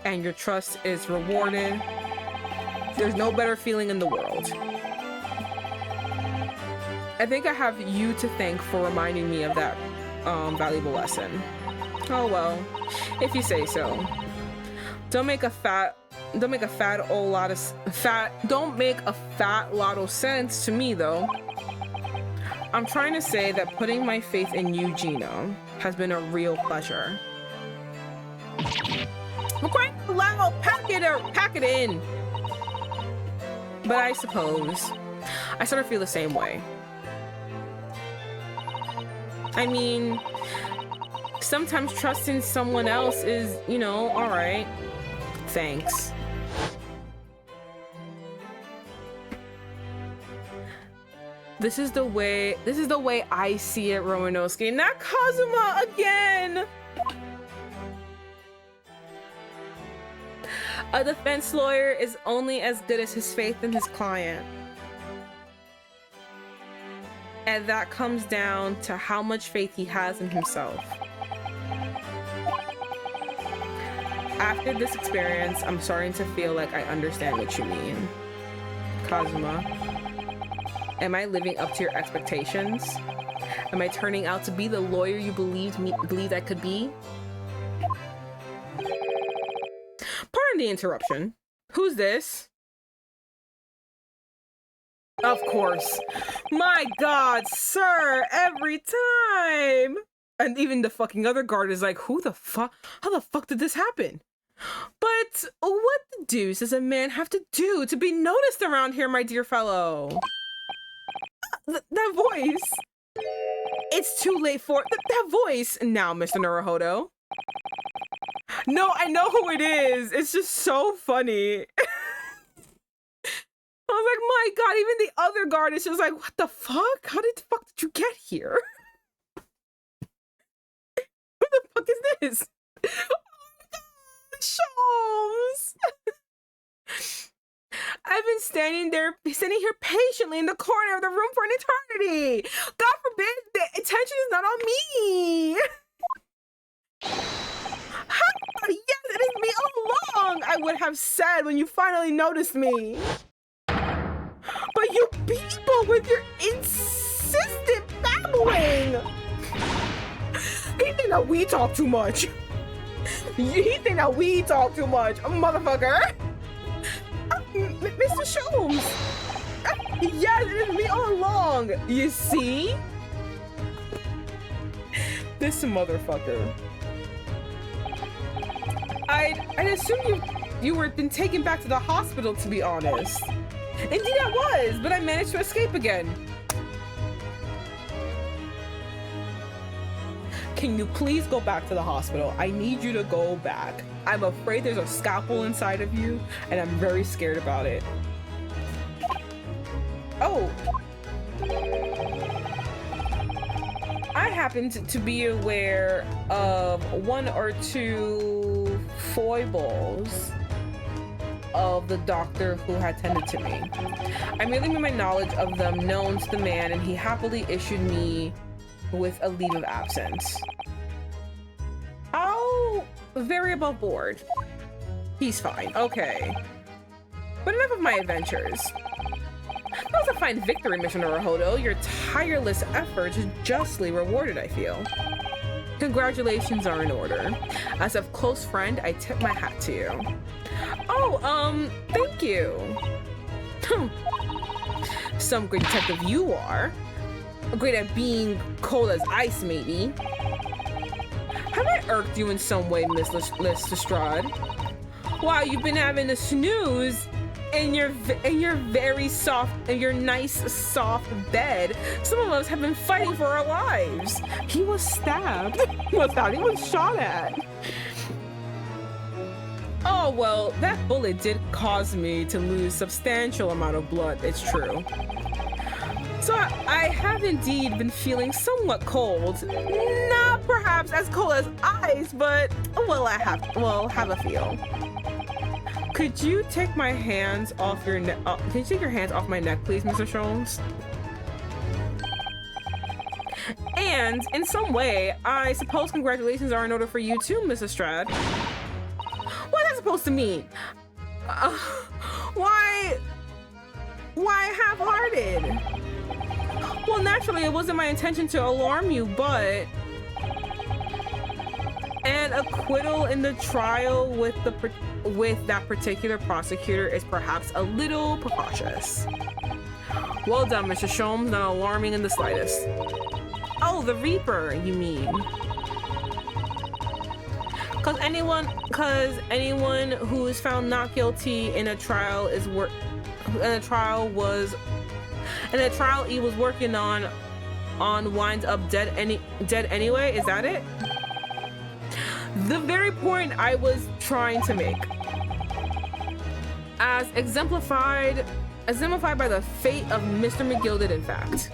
and your trust is rewarded, there's no better feeling in the world. I think I have you to thank for reminding me of that valuable lesson. Oh well, if you say so. Don't make a fat lot of sense to me though. I'm trying to say that putting my faith in you, Gina, has been a real pleasure. Okay, loud, pack it in. But I suppose I sort of feel the same way. I mean, sometimes trusting someone else is, you know, all right. Thanks. This is the way I see it, Romanowski. Not Kazuma again! A defense lawyer is only as good as his faith in his client. And that comes down to how much faith he has in himself. After this experience, I'm starting to feel like I understand what you mean. Kazuma, am I living up to your expectations? Am I turning out to be the lawyer you believed I could be? Pardon the interruption. Who's this? Of course. My God, sir, every time. And even the fucking other guard is like, who the fuck? How the fuck did this happen? But what the deuce does a man have to do to be noticed around here, my dear fellow? That voice. It's too late for that voice now, Mr. Naruhodo. No, I know who it is. It's just so funny. I was like, my God, even the other guard is just like, what the fuck? How the fuck did you get here? Who the fuck is this? Sholmes! I've been standing here patiently in the corner of the room for an eternity. God forbid the attention is not on me. Yes, it is me all along, I would have said when you finally noticed me. But you people with your insistent babbling. He think that we talk too much. He think that we talk too much, motherfucker. Mr. Sholmes. Yes, it is me all along. You see? This motherfucker. I'd assume you were been taken back to the hospital, to be honest. Indeed I was, but I managed to escape again. Can you please go back to the hospital? I need you to go back. I'm afraid there's a scalpel inside of you, and I'm very scared about it. Oh. I happened to be aware of one or two foibles of the doctor who had tended to me. I merely made my knowledge of them known to the man, and he happily issued me with a leave of absence. Oh, very above board. He's fine, okay. But enough of my adventures. That was a fine victory, Mr. Naruhodo. Your tireless efforts justly rewarded, I feel. Congratulations are in order. As a close friend, I tip my hat to you. Oh, thank you. Some great detective you are. Great at being cold as ice, maybe. Have I irked you in some way, Miss Lestrade? Wow, you've been having a snooze in your nice soft bed. Some of us have been fighting for our lives. He was stabbed. He was shot at. Oh well, that bullet did cause me to lose substantial amount of blood. It's true. So I have indeed been feeling somewhat cold. Not perhaps as cold as ice, but well, have a feel. Could you take my hands off your neck? Can you take your hands off my neck, please, Mr. Sholmes? And in some way, I suppose congratulations are in order for you too, Mrs. Strad. What is that supposed to mean? Why half-hearted? Well, naturally, it wasn't my intention to alarm you, but an acquittal in the trial with that particular prosecutor is perhaps a little precautious. Well done, Mr. Sholmes, not alarming in the slightest. Oh, the Reaper, you mean? Because anyone who is found not guilty in a trial he was working on winds up dead anyway. Is that it? The very point I was trying to make, as exemplified by the fate of Mr. McGilded, in fact.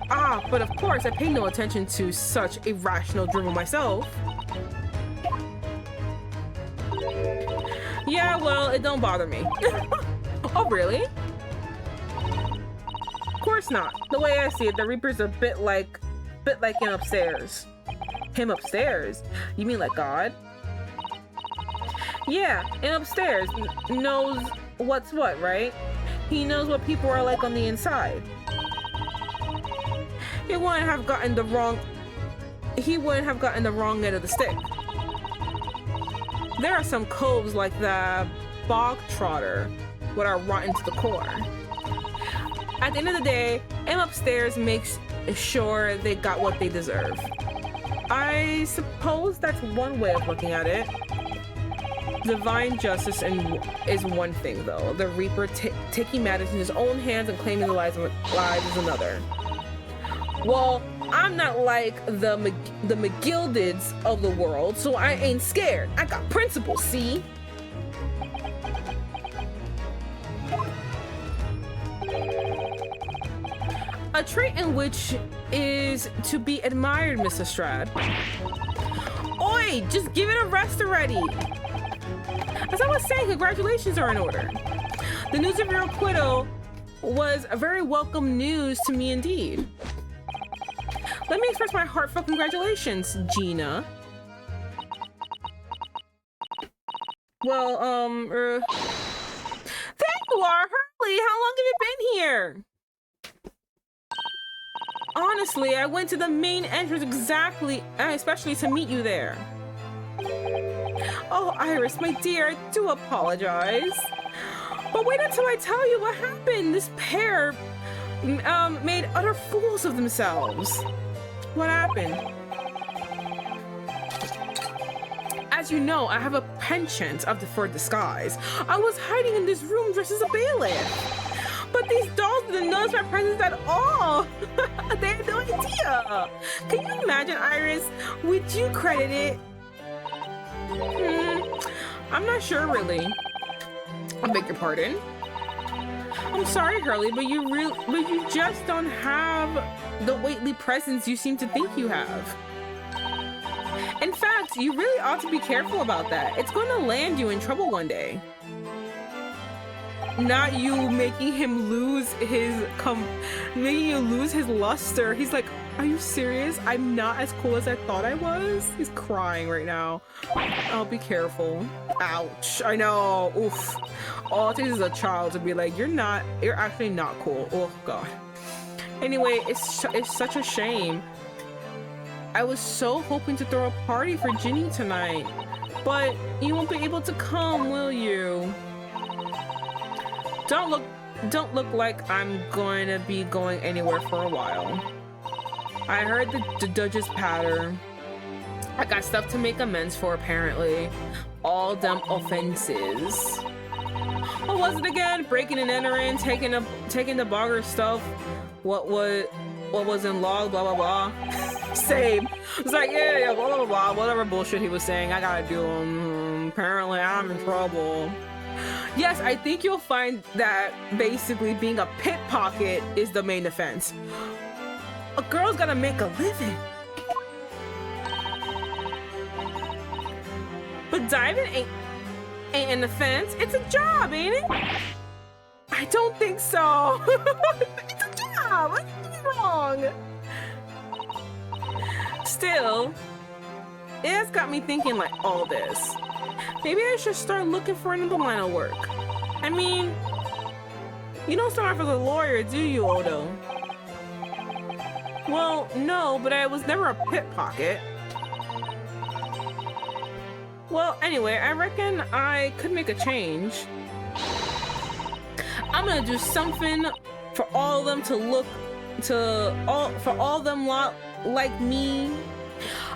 Ah, but of course I paid no attention to such irrational drivel myself. Yeah, well, it don't bother me. Oh, really? Of course not. The way I see it, the Reaper's a bit like him upstairs. Him upstairs? You mean like God? Yeah, and upstairs knows what's what, right? He knows what people are like on the inside. He wouldn't have gotten the wrong end of the stick. There are some coves like the bog trotter that are rotten to the core. At the end of the day, I'm upstairs makes sure they got what they deserve. I suppose that's one way of looking at it. Divine justice is one thing, though. The Reaper taking matters in his own hands and claiming the lives is another. Well, I'm not like the McGildeds of the world, so I ain't scared. I got principles, see? A trait in which is to be admired, Mr. Strad. Oi, just give it a rest already. As I was saying, congratulations are in order. The news of your acquittal was a very welcome news to me indeed. Let me express my heartfelt congratulations, Gina. Well, there you are, Hurley. How long have you been here? Honestly, I went to the main entrance especially to meet you there. Oh, Iris, my dear, I do apologize. But wait until I tell you what happened. This pair made utter fools of themselves. What happened? As you know, I have a penchant for disguise. I was hiding in this room dressed as a bailiff. But these dolls didn't notice my presence at all. They had no idea. Can you imagine, Iris? Would you credit it? I'm not sure, really. I beg your pardon. I'm sorry, Hurley, but you just don't have the weighty presence you seem to think you have. In fact, you really ought to be careful about that. It's going to land you in trouble one day. Not you making him lose his luster. He's like, are you serious? I'm not as cool as I thought I was. He's crying right now. I'll be careful. Ouch. I know. Oof. All it takes is a child to be like, you're actually not cool. Oh God. Anyway, it's such a shame. I was so hoping to throw a party for Ginny tonight, but you won't be able to come, will you? Don't look like I'm going to be going anywhere for a while. I heard the judge's patter. I got stuff to make amends for, apparently. All them offenses. What was it again? Breaking and entering, taking the bogger stuff. What was in log, blah blah blah. Same. It's like, yeah, blah blah blah, whatever bullshit he was saying. I gotta do him. Apparently I'm in trouble. Yes, I think you'll find that basically being a pickpocket is the main offense. A girl's gotta make a living. But diving ain't an offense. It's a job, ain't it? I don't think so. It's a job. What could be wrong? Still, it's got me thinking like all this. Maybe I should start looking for another line of work. I mean, you don't start off as a lawyer, do you, Odo? Well, no, but I was never a pickpocket. Well, anyway, I reckon I could make a change. I'm gonna do something for all of them for all of them lot like me.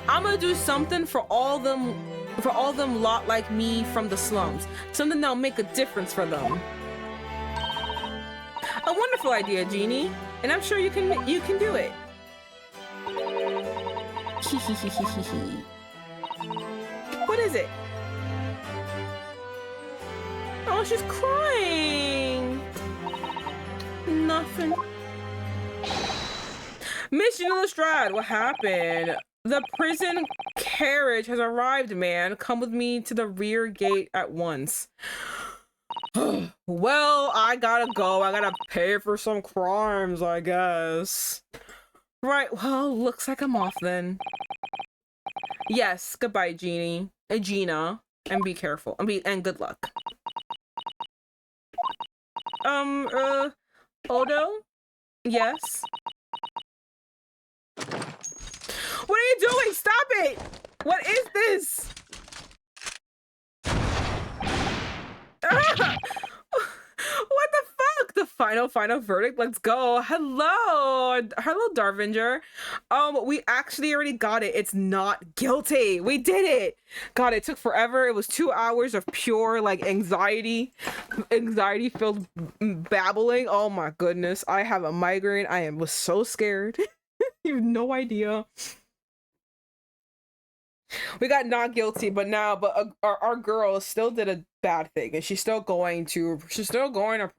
I'm gonna do something for all of them lot like me from the slums. Something that'll make a difference for them. A wonderful idea, Jeannie, and I'm sure you can do it. What is it? Oh, she's crying. Nothing. Mission Lestrade, what happened? The prison carriage has arrived, man. Come with me to the rear gate at once. Well, I gotta go. I gotta pay for some crimes, I guess. Right, well, looks like I'm off then. Yes, goodbye, Gina, and be careful, and good luck. Odo? Yes? What are you doing? Stop it! What is this? What the fuck? The final verdict. Let's go. Hello, Darvinger. We actually already got it. It's not guilty. We did it. God, it took forever. It was 2 hours of pure like anxiety filled babbling. Oh my goodness. I have a migraine. Was so scared. You have no idea. We got not guilty, but our girl still did a bad thing, and she's still going to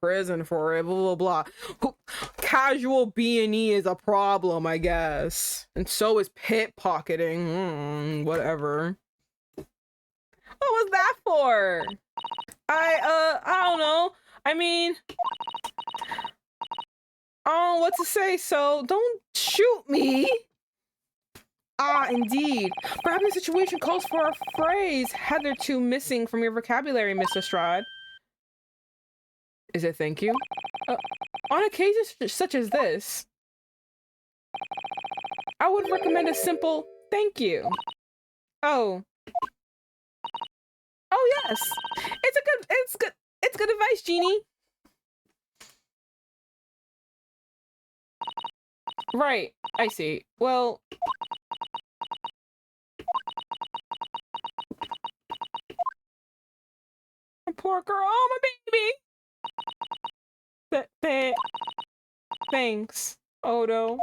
prison for it. Blah blah blah. Casual B&E is a problem, I guess, and so is pickpocketing. Whatever. What was that for? I don't know. I mean, what to say? So don't shoot me. Ah, indeed. Perhaps the situation calls for a phrase hitherto missing from your vocabulary, Mr. Strad. Is it thank you? On occasions such as this, I would recommend a simple thank you. Oh. Oh yes. It's good advice, Jeannie. Right, I see. Well, poor girl. Oh, my baby. Thanks, Odo.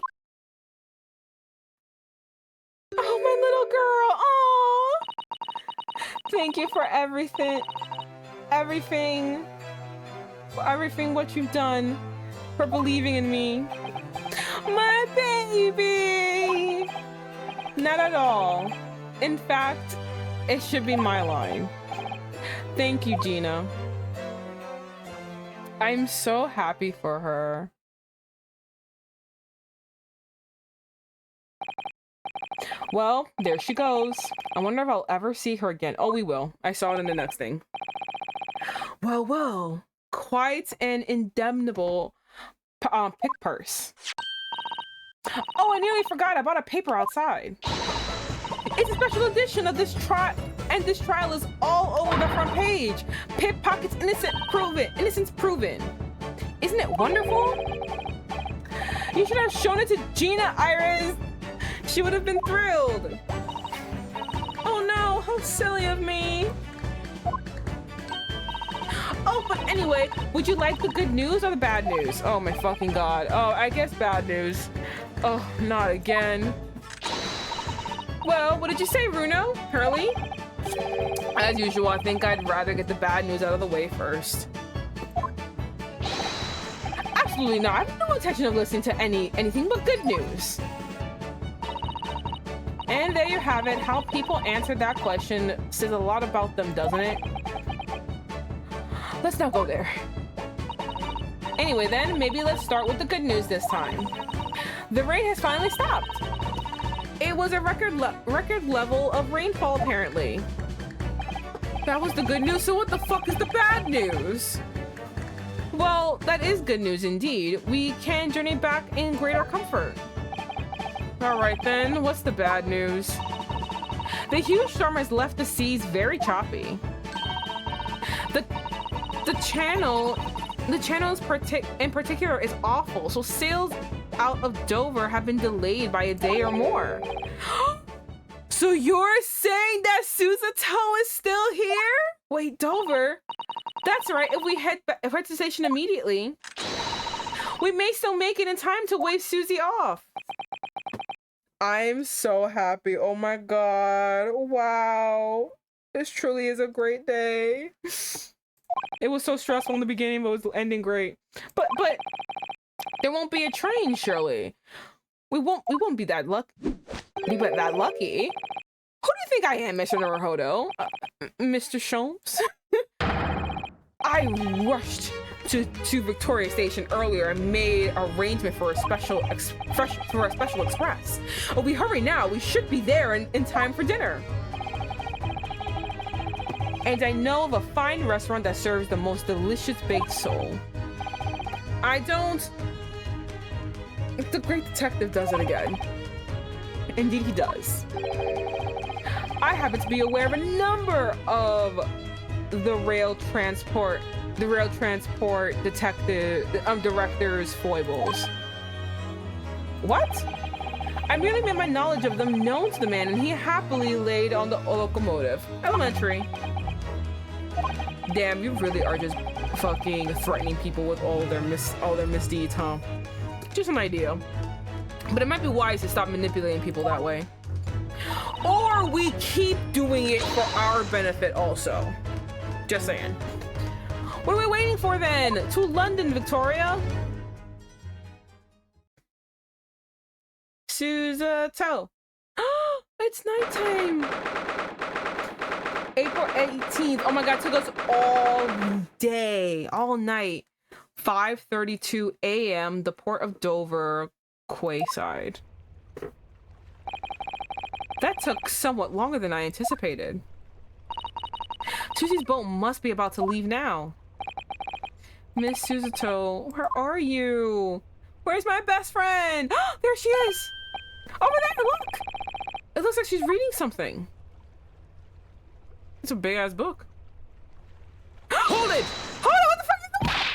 Oh, my little girl. Oh, thank you for everything what you've done, for believing in me. My baby. Not at all. In fact, it should be my line. Thank you, Gina. I'm so happy for her. Well, there she goes. I wonder if I'll ever see her again. Oh, we will. I saw it in the next thing. Well. Quite an indemnable pick purse. Oh, I nearly forgot. I bought a paper outside. It's a special edition of this trial, and this trial is all over the front page. Pickpockets innocence proven. Isn't it wonderful? You should have shown it to Gina, Iris. She would have been thrilled. Oh no, how silly of me. Oh, but anyway, would you like the good news or the bad news? Oh my fucking god. Oh, I guess bad news. Oh, not again. Well, what did you say, Runo? Hurley? As usual, I think I'd rather get the bad news out of the way first. Absolutely not. I have no intention of listening to anything but good news. And there you have it. How people answer that question says a lot about them, doesn't it? Let's not go there. Anyway, then, maybe let's start with the good news this time. The rain has finally stopped. It was a record level of rainfall, apparently. That was the good news, so what the fuck is the bad news? Well, that is good news indeed. We can journey back in greater comfort. All right then, what's the bad news? The huge storm has left the seas very choppy. The channel in particular is awful, so sails out of Dover have been delayed by a day or more. So you're saying that Susato is still here? Wait, Dover? That's right, if we head to the station immediately, we may still make it in time to wave Susie off. I'm so happy. Oh my god. Wow. This truly is a great day. It was so stressful in the beginning, but it was ending great. But there won't be a train, surely. We won't be that lucky. Who do you think I am, Mr. Naruhodo? Mr. Sholmes? I rushed to Victoria Station earlier and made arrangement for a special express. Oh, we hurry now. We should be there in time for dinner. And I know of a fine restaurant that serves the most delicious baked sole. The great detective does it again. Indeed he does. I happen to be aware of a number of the rail transport detective director's foibles. What? I merely made my knowledge of them known to the man, and he happily laid on the locomotive. Elementary. Damn, you really are just fucking threatening people with all their misdeeds, huh? Just an idea. But it might be wise to stop manipulating people that way. Or we keep doing it for our benefit also. Just saying. What are we waiting for then? To London, Victoria. Susato. It's nighttime. April 18th. Oh my god, it took us all day, all night. 5:32 a.m. The port of Dover, quayside. That took somewhat longer than I anticipated. Susie's boat must be about to leave now. Miss Susato, where are you? Where's my best friend? There she is! Over there, look! It looks like she's reading something. It's a big-ass book. Hold it! Hold on, what the fuck is that?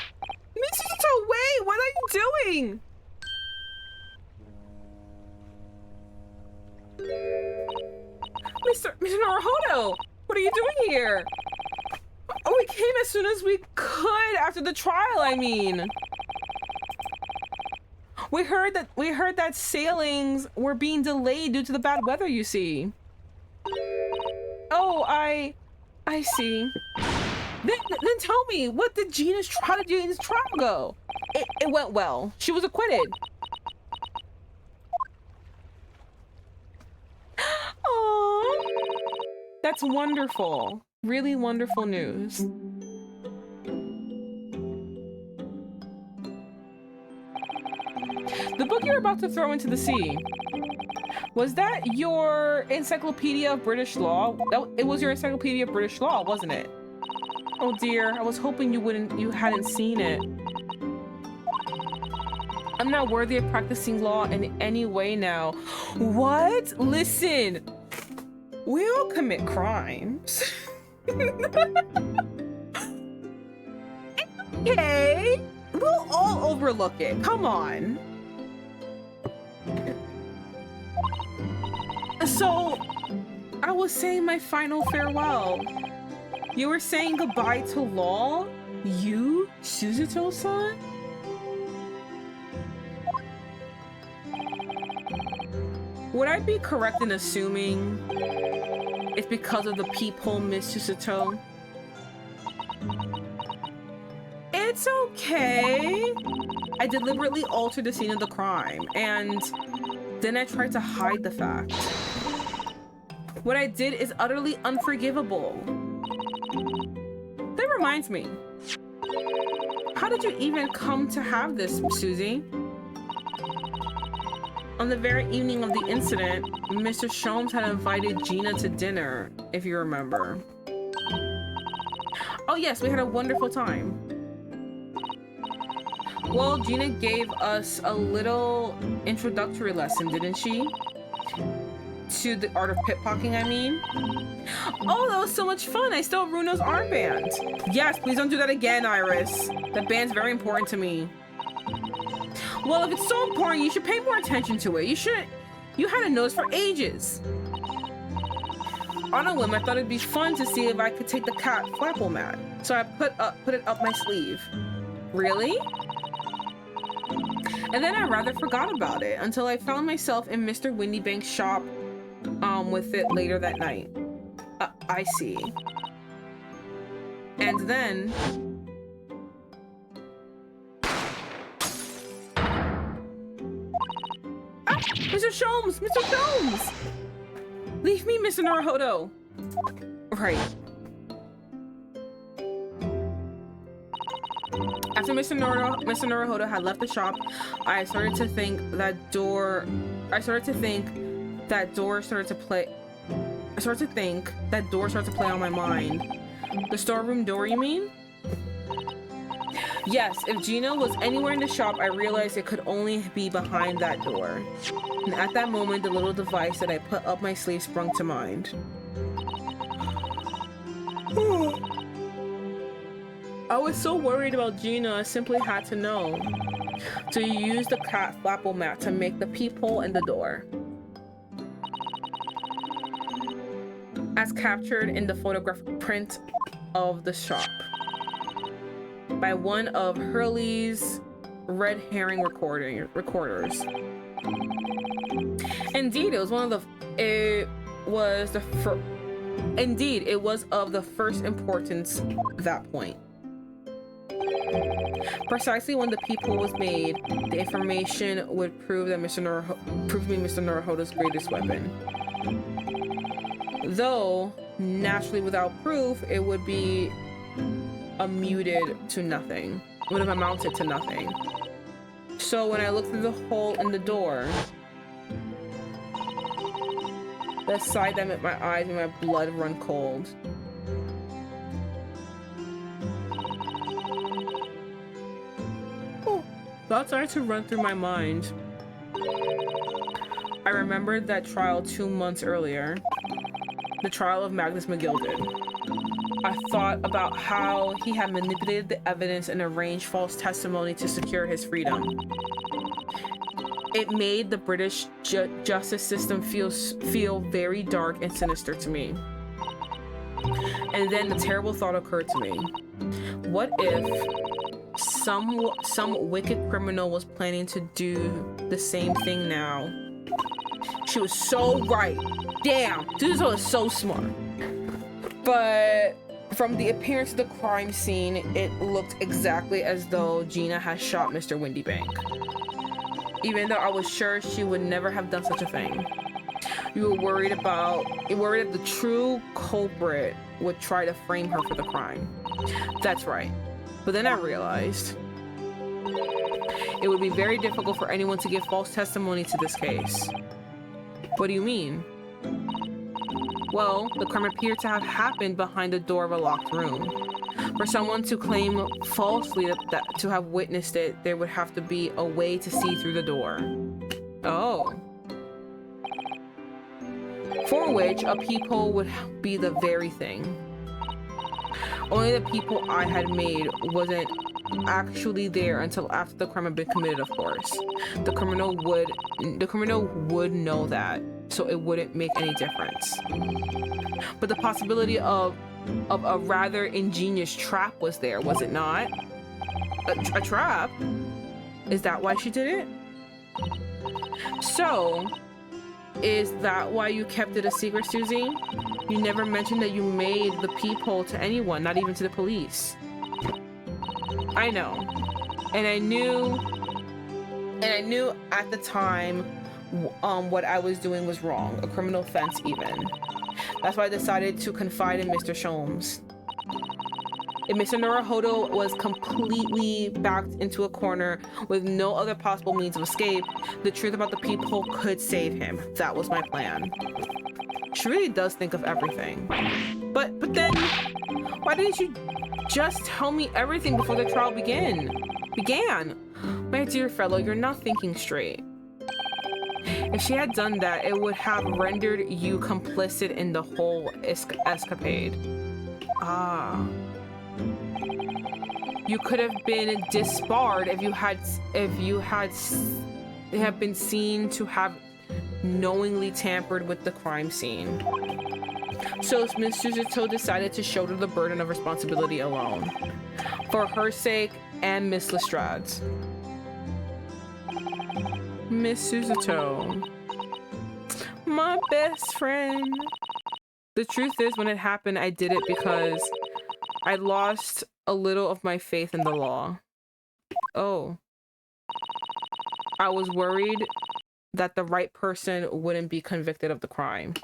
Miss Susato, wait! What are you doing? Mr. Naruhodo, what are you doing here? Oh, we came as soon as we could after the trial, I mean. We heard that sailings were being delayed due to the bad weather, you see. Oh, I see. Then tell me, how did Gina's trial go? It went well. She was acquitted. Aww. That's wonderful. Really wonderful news. The book you're about to throw into the sea. Was that your Encyclopedia of British Law? It was your Encyclopedia of British Law, wasn't it? Oh dear, I was hoping you hadn't seen it. I'm not worthy of practicing law in any way now. What? Listen, we all commit crimes. Okay, we'll all overlook it. Come on. So, I was saying my final farewell. You were saying goodbye to law? You, Susato-san? Would I be correct in assuming it's because of the peephole, Miss Susato? It's okay. I deliberately altered the scene of the crime, and then I tried to hide the fact. What I did is utterly unforgivable. That reminds me. How did you even come to have this, Susie? On the very evening of the incident, Mr. Sholmes had invited Gina to dinner, if you remember. Oh yes, we had a wonderful time. Well, Gina gave us a little introductory lesson, didn't she? To the art of pickpocketing, I mean. Oh, that was so much fun. I still have Runo's armband. Yes, please don't do that again, Iris. That band's very important to me. Well, if it's so important, you should pay more attention to it. You had a nose for ages. On a whim, I thought it'd be fun to see if I could take the cat flapple mat. So I put it up my sleeve. Really? And then I rather forgot about it until I found myself in Mr. Windybank's shop with it later that night. I see. And then... Ah! Mr. Sholmes! Mr. Sholmes! Leave me, Mr. Naruhodo! Right. After Mr. Naruhodo had left the shop, I started to think that door started to play on my mind. The storeroom door, you mean? Yes, if Gina was anywhere in the shop, I realized it could only be behind that door. And at that moment, the little device that I put up my sleeve sprung to mind. I was so worried about Gina, I simply had to know. So you used the cat flapple mat to make the peephole in the door. As captured in the photographic print of the shop by one of Hurley's red herring recorders. Indeed, it was of the first importance at that point. Precisely when the peephole was made, the information would prove that Mr. Naruhodo's greatest weapon. Though, naturally without proof, it would be amounted to nothing. Would have amounted to nothing. So when I looked through the hole in the door, the sight that met my eyes made my blood run cold. Thoughts started to run through my mind. I remembered that trial 2 months earlier, the trial of Magnus McGilded. I thought about how he had manipulated the evidence and arranged false testimony to secure his freedom. It made the British justice system feel very dark and sinister to me. And then the terrible thought occurred to me. What if some wicked criminal was planning to do the same thing now? She was so right. Damn, dude was so smart. But from the appearance of the crime scene, it looked exactly as though Gina had shot Mr. Windybank. Even though I was sure she would never have done such a thing. You were worried that the true culprit would try to frame her for the crime. That's right. But then I realized it would be very difficult for anyone to give false testimony to this case. What do you mean? Well, the crime appeared to have happened behind the door of a locked room. For someone to claim falsely that to have witnessed it, there would have to be a way to see through the door. Oh. For which a peephole would be the very thing. Only the peephole I had made wasn't actually there until after the crime had been committed, of course. The criminal would know that, so it wouldn't make any difference. But the possibility of a rather ingenious trap was there, was it not? A trap? Is that why she did it? So, is that why you kept it a secret, Susie? You never mentioned that you made the peephole to anyone, not even to the police. I know. And I knew at the time what I was doing was wrong, a criminal offense even. That's why I decided to confide in Mr. Sholmes. If Mr. Naruhodo was completely backed into a corner with no other possible means of escape, the truth about the peephole could save him. That was my plan. She really does think of everything. But then, why didn't you just tell me everything before the trial began? My dear fellow, you're not thinking straight. If she had done that, it would have rendered you complicit in the whole escapade. Ah. You could have been disbarred if you had been seen to have knowingly tampered with the crime scene. So Miss Suzuto decided to shoulder the burden of responsibility alone, for her sake and Miss Lestrade's. Miss Suzuto, my best friend. The truth is, when it happened, I did it because I lost a little of my faith in the law. Oh. I was worried that the right person wouldn't be convicted of the crime.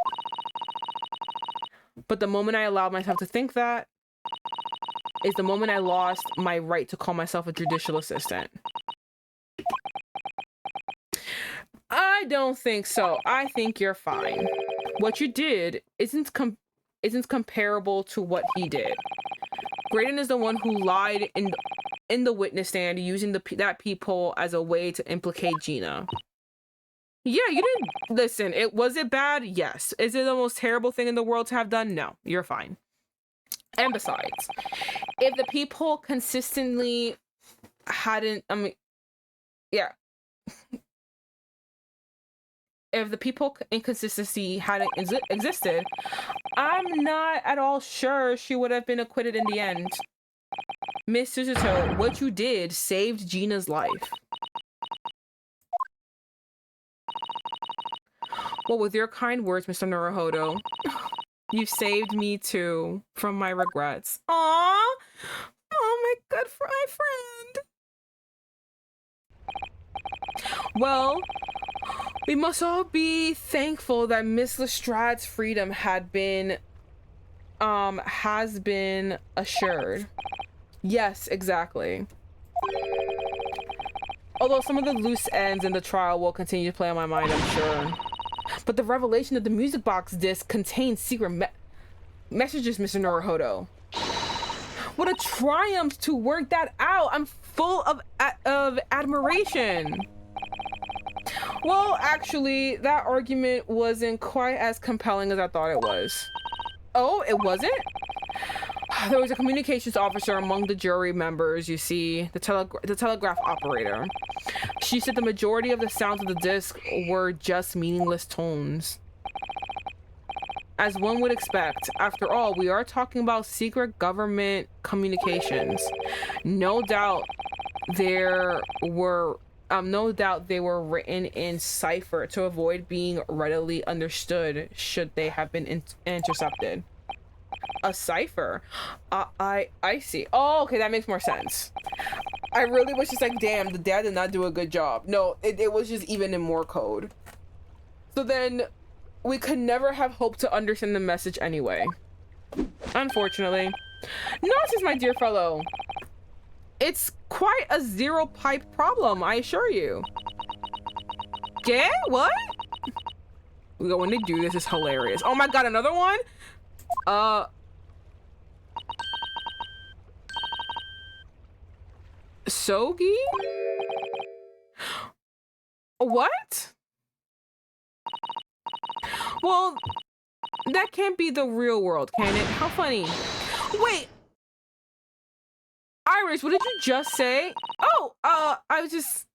But the moment I allowed myself to think that is the moment I lost my right to call myself a judicial assistant. I don't think so. I think you're fine. What you did isn't comparable to what he did. Graydon is the one who lied in the witness stand using that peephole as a way to implicate Gina. Yeah, you didn't listen. Was it bad? Yes. Is it the most terrible thing in the world to have done? No, you're fine. And besides, if the people consistently hadn't, I mean, yeah, if the people inconsistency hadn't existed, I'm not at all sure she would have been acquitted in the end. Miss Suzuto, what you did saved Gina's life. Well, with your kind words, Mr. Naruhodo, you saved me too from my regrets. Aww! Oh, my good friend. Well, we must all be thankful that Miss Lestrad's freedom has been assured. Yes, exactly. Although some of the loose ends in the trial will continue to play on my mind, I'm sure. But the revelation that the music box disc contains secret messages, Mr. Naruhodo. What a triumph to work that out! I'm full of admiration. Well, actually, that argument wasn't quite as compelling as I thought it was. Oh, it wasn't? There was a communications officer among the jury members, you see, the telegraph operator. She said the majority of the sounds of the disc were just meaningless tones. As one would expect, after all, we are talking about secret government communications. No doubt they were written in cipher to avoid being readily understood should they have been intercepted. A cipher? I see. Oh, okay, that makes more sense. I really was just like, damn, the dad did not do a good job. No, it was just even in more code. So then we could never have hoped to understand the message anyway. Unfortunately. Nonsense, my dear fellow. It's quite a zero pipe problem, I assure you. Yeah? What? When they do this, is hilarious. Oh my god, another one? Sogi? What? Well, that can't be the real world, can it? How funny. Wait! Iris, what did you just say? Oh, I just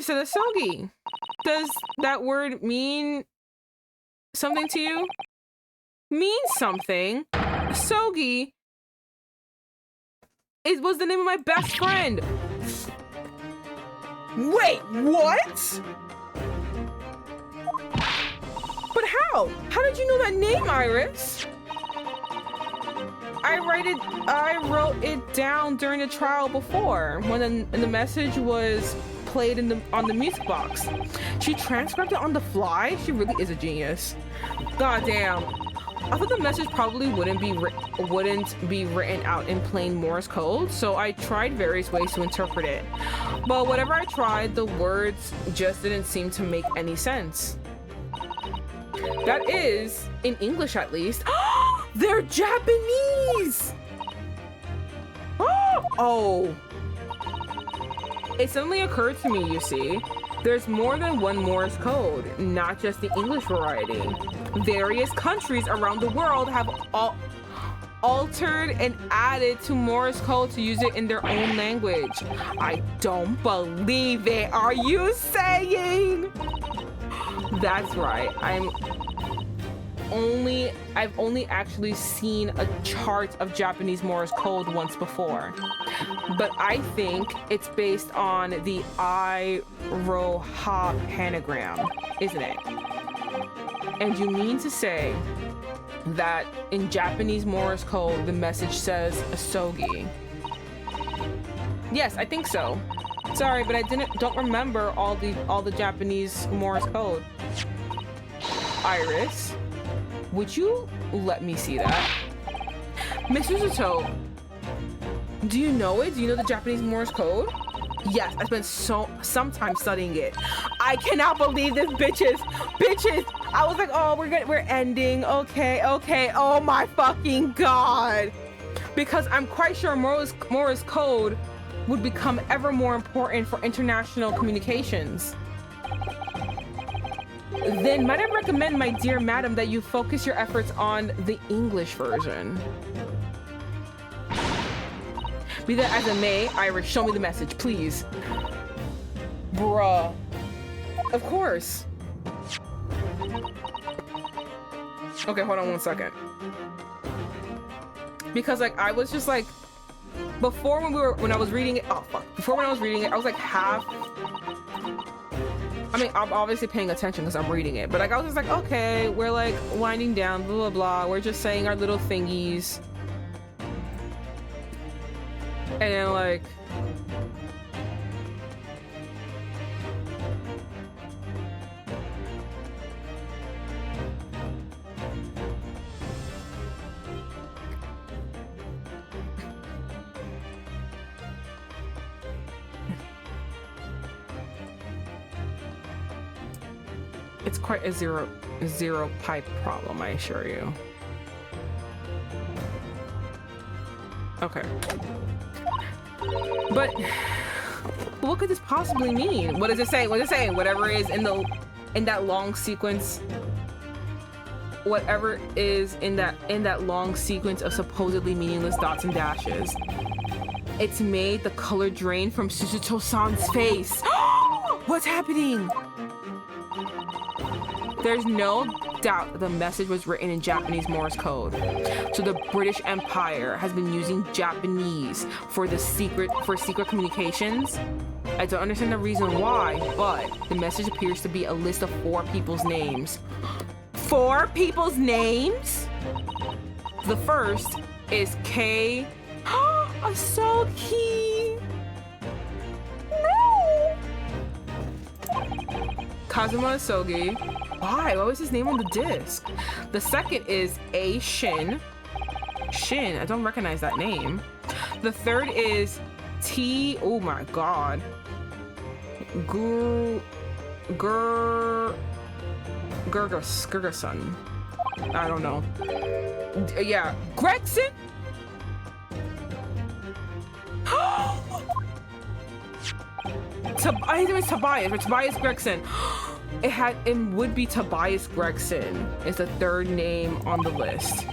said a Sogi. Does that word mean something to you? Mean something? Sogi was the name of my best friend. Wait, what? But how? How did you know that name, Iris? I wrote it down during the trial before when the message was played on the music box. She transcribed it on the fly. She really is a genius. God damn. I thought the message probably wouldn't be written out in plain Morse code, so I tried various ways to interpret it. But whatever I tried, the words just didn't seem to make any sense. That is, in English at least. They're Japanese! Oh. It suddenly occurred to me, you see, there's more than one Morse code, not just the English variety. Various countries around the world have altered and added to Morse code to use it in their own language. I don't believe it. Are you saying? That's right. I've only actually seen a chart of Japanese Morse code once before. But I think it's based on the I-Ro-Ha pentagram, isn't it? And you mean to say that in Japanese Morse code, the message says asogi? Yes, I think so. Sorry, but I don't remember all the Japanese Morse code. Iris, would you let me see that? Miss Suzuto, do you know it? Do you know the Japanese Morse code? Yes, I spent some time studying it. I cannot believe this, bitches. I was like, oh, we're ending. Okay. Oh my fucking god. Because I'm quite sure Morse code would become ever more important for international communications. Then might I recommend, my dear madam, that you focus your efforts on the English version. Be that as it may, Iris, show me the message, please. Bruh. Of course. Okay, hold on one second. Because like I was just like before when I was reading it, oh fuck. Before when I was reading it, I was like half. I mean, I'm obviously paying attention because I'm reading it, but like I was just like, okay, we're like winding down, blah blah blah. We're just saying our little thingies. And then like it's quite a zero pipe problem, I assure you. Okay. But what could this possibly mean? What does it say? What is it saying? Whatever is in that long sequence. Whatever is in that long sequence of supposedly meaningless dots and dashes. It's made the color drain from Suzuto-san's face. What's happening? There's no doubt that the message was written in Japanese Morse code. So the British Empire has been using Japanese for secret communications. I don't understand the reason why, but the message appears to be a list of 4 people's names. 4 people's names? The first is K. Asoki. No. Kazuma Asogi. Why? What was his name on the disc? The second is A. Shin. Shin, I don't recognize that name. The third is T. Oh my god. Gurgerson. I don't know. Yeah, Gregson. His name is Tobias, or Tobias Gregson. It would be Tobias Gregson is the third name on the list.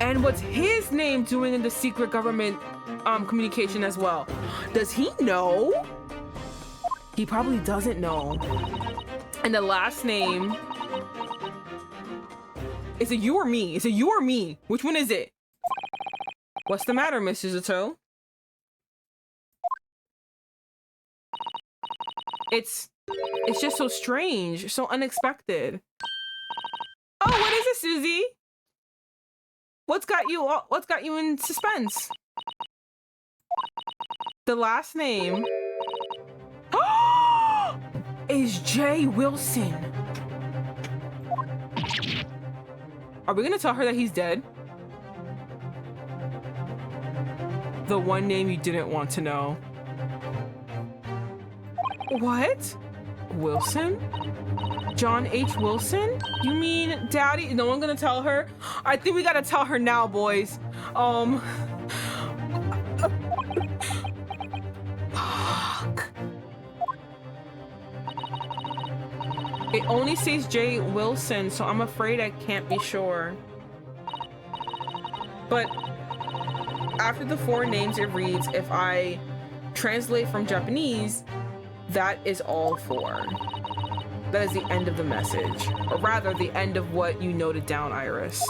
And what's his name doing in the secret government communication as well? Does he know? He probably doesn't know. And the last name is it you or me? Is it you or me? Which one is it? What's the matter, Miss Suzuto? It's just so strange, so unexpected. Oh, what is it, Susie? What's got you in suspense? The last name is Jay Wilson. Are we gonna tell her that he's dead? The one name you didn't want to know. What? Wilson? John H. Wilson? You mean Daddy? No one gonna tell her? I think we gotta tell her now, boys. Fuck. It only says J. Wilson, so I'm afraid I can't be sure. But after the 4 names it reads, if I translate from Japanese, that is all 4. That is the end of the message. Or rather, the end of what you noted down, Iris.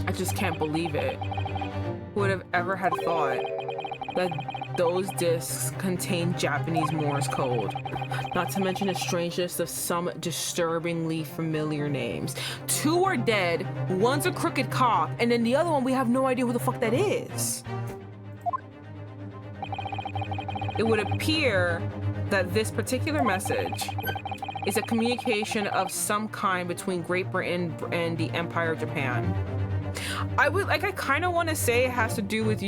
I just can't believe it. Who would have ever had thought that those discs contain Japanese Morse code? Not to mention the strangeness of some disturbingly familiar names. 2 are dead, one's a crooked cop, and then the other one we have no idea who the fuck that is. It would appear that this particular message is a communication of some kind between Great Britain and the Empire of Japan. I kind of want to say it has to do with,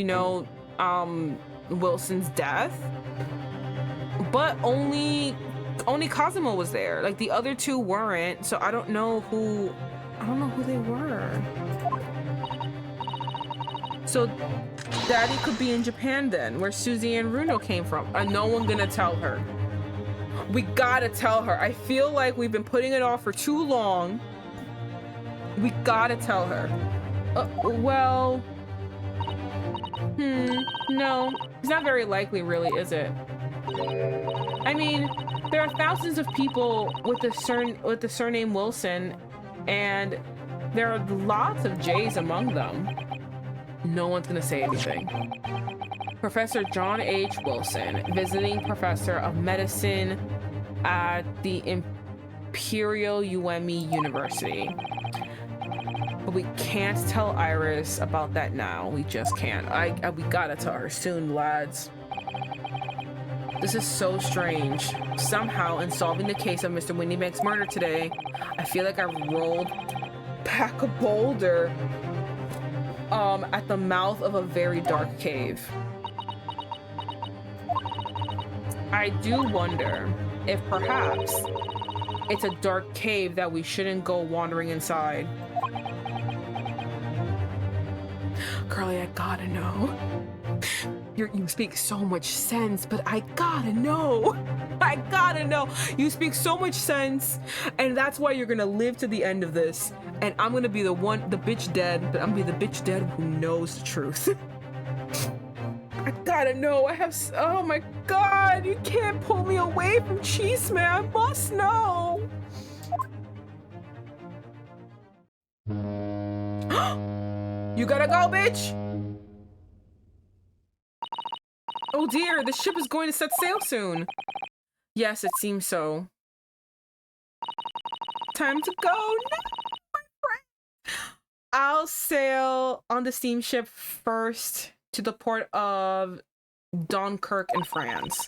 Wilson's death, but only Kazuma was there. Like the other 2 weren't, so I don't know who they were. So Daddy could be in Japan then, where Susie and Runo came from. And no one gonna tell her. We gotta tell her. I feel like we've been putting it off for too long. We gotta tell her. Well... no. It's not very likely, really, is it? I mean, there are thousands of people with the surname Wilson, and there are lots of J's among them. No one's gonna say anything. Professor John H. Wilson, visiting professor of medicine at the Imperial UME University. But we can't tell Iris about that now. We just can't. We gotta tell her soon, lads. This is so strange. Somehow, in solving the case of Mr. Windybank's murder today, I feel like I've rolled back a boulder at the mouth of a very dark cave. I do wonder if perhaps it's a dark cave that we shouldn't go wandering inside. Curly, I gotta know. You speak so much sense, but I gotta know. I gotta know. You speak so much sense, and that's why you're gonna live to the end of this. And I'm gonna be the bitch dead, but I'm gonna be the bitch dead who knows the truth. I gotta know. Oh my God, you can't pull me away from Cheese Man. I must know. You gotta go, bitch. Oh dear, the ship is going to set sail soon. Yes, it seems so. Time to go now, my friend. I'll sail on the steamship first to the port of Dunkirk in France.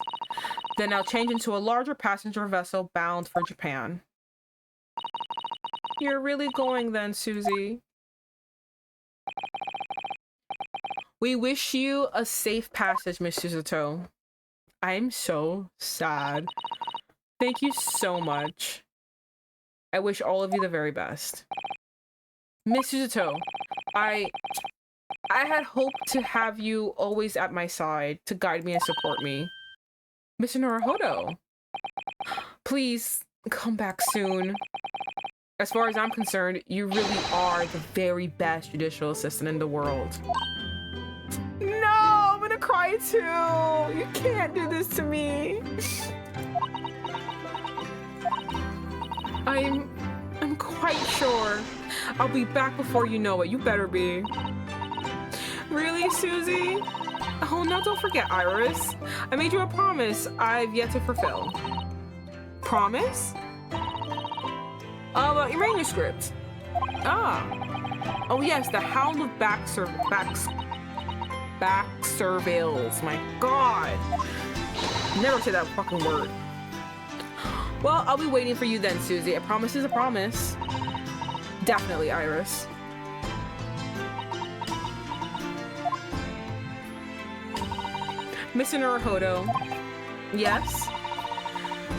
Then I'll change into a larger passenger vessel bound for Japan. You're really going then, Susie? We wish you a safe passage, Miss Suzuto. I'm so sad. Thank you so much. I wish all of you the very best. Miss Suzuto, I had hoped to have you always at my side to guide me and support me. Mr. Naruhodo, please come back soon. As far as I'm concerned, you really are the very best judicial assistant in the world. No, I'm gonna cry too. You can't do this to me. I'm quite sure I'll be back before you know it. You better be. Really, Susie? Oh, now don't forget, Iris. I made you a promise I've yet to fulfill. Promise? About your manuscript. Ah. Oh yes, the Hound of Back Surveils. My God. Never say that fucking word. Well, I'll be waiting for you then, Susie. A promise is a promise. Definitely, Iris. Mr. Naruhodo. Yes?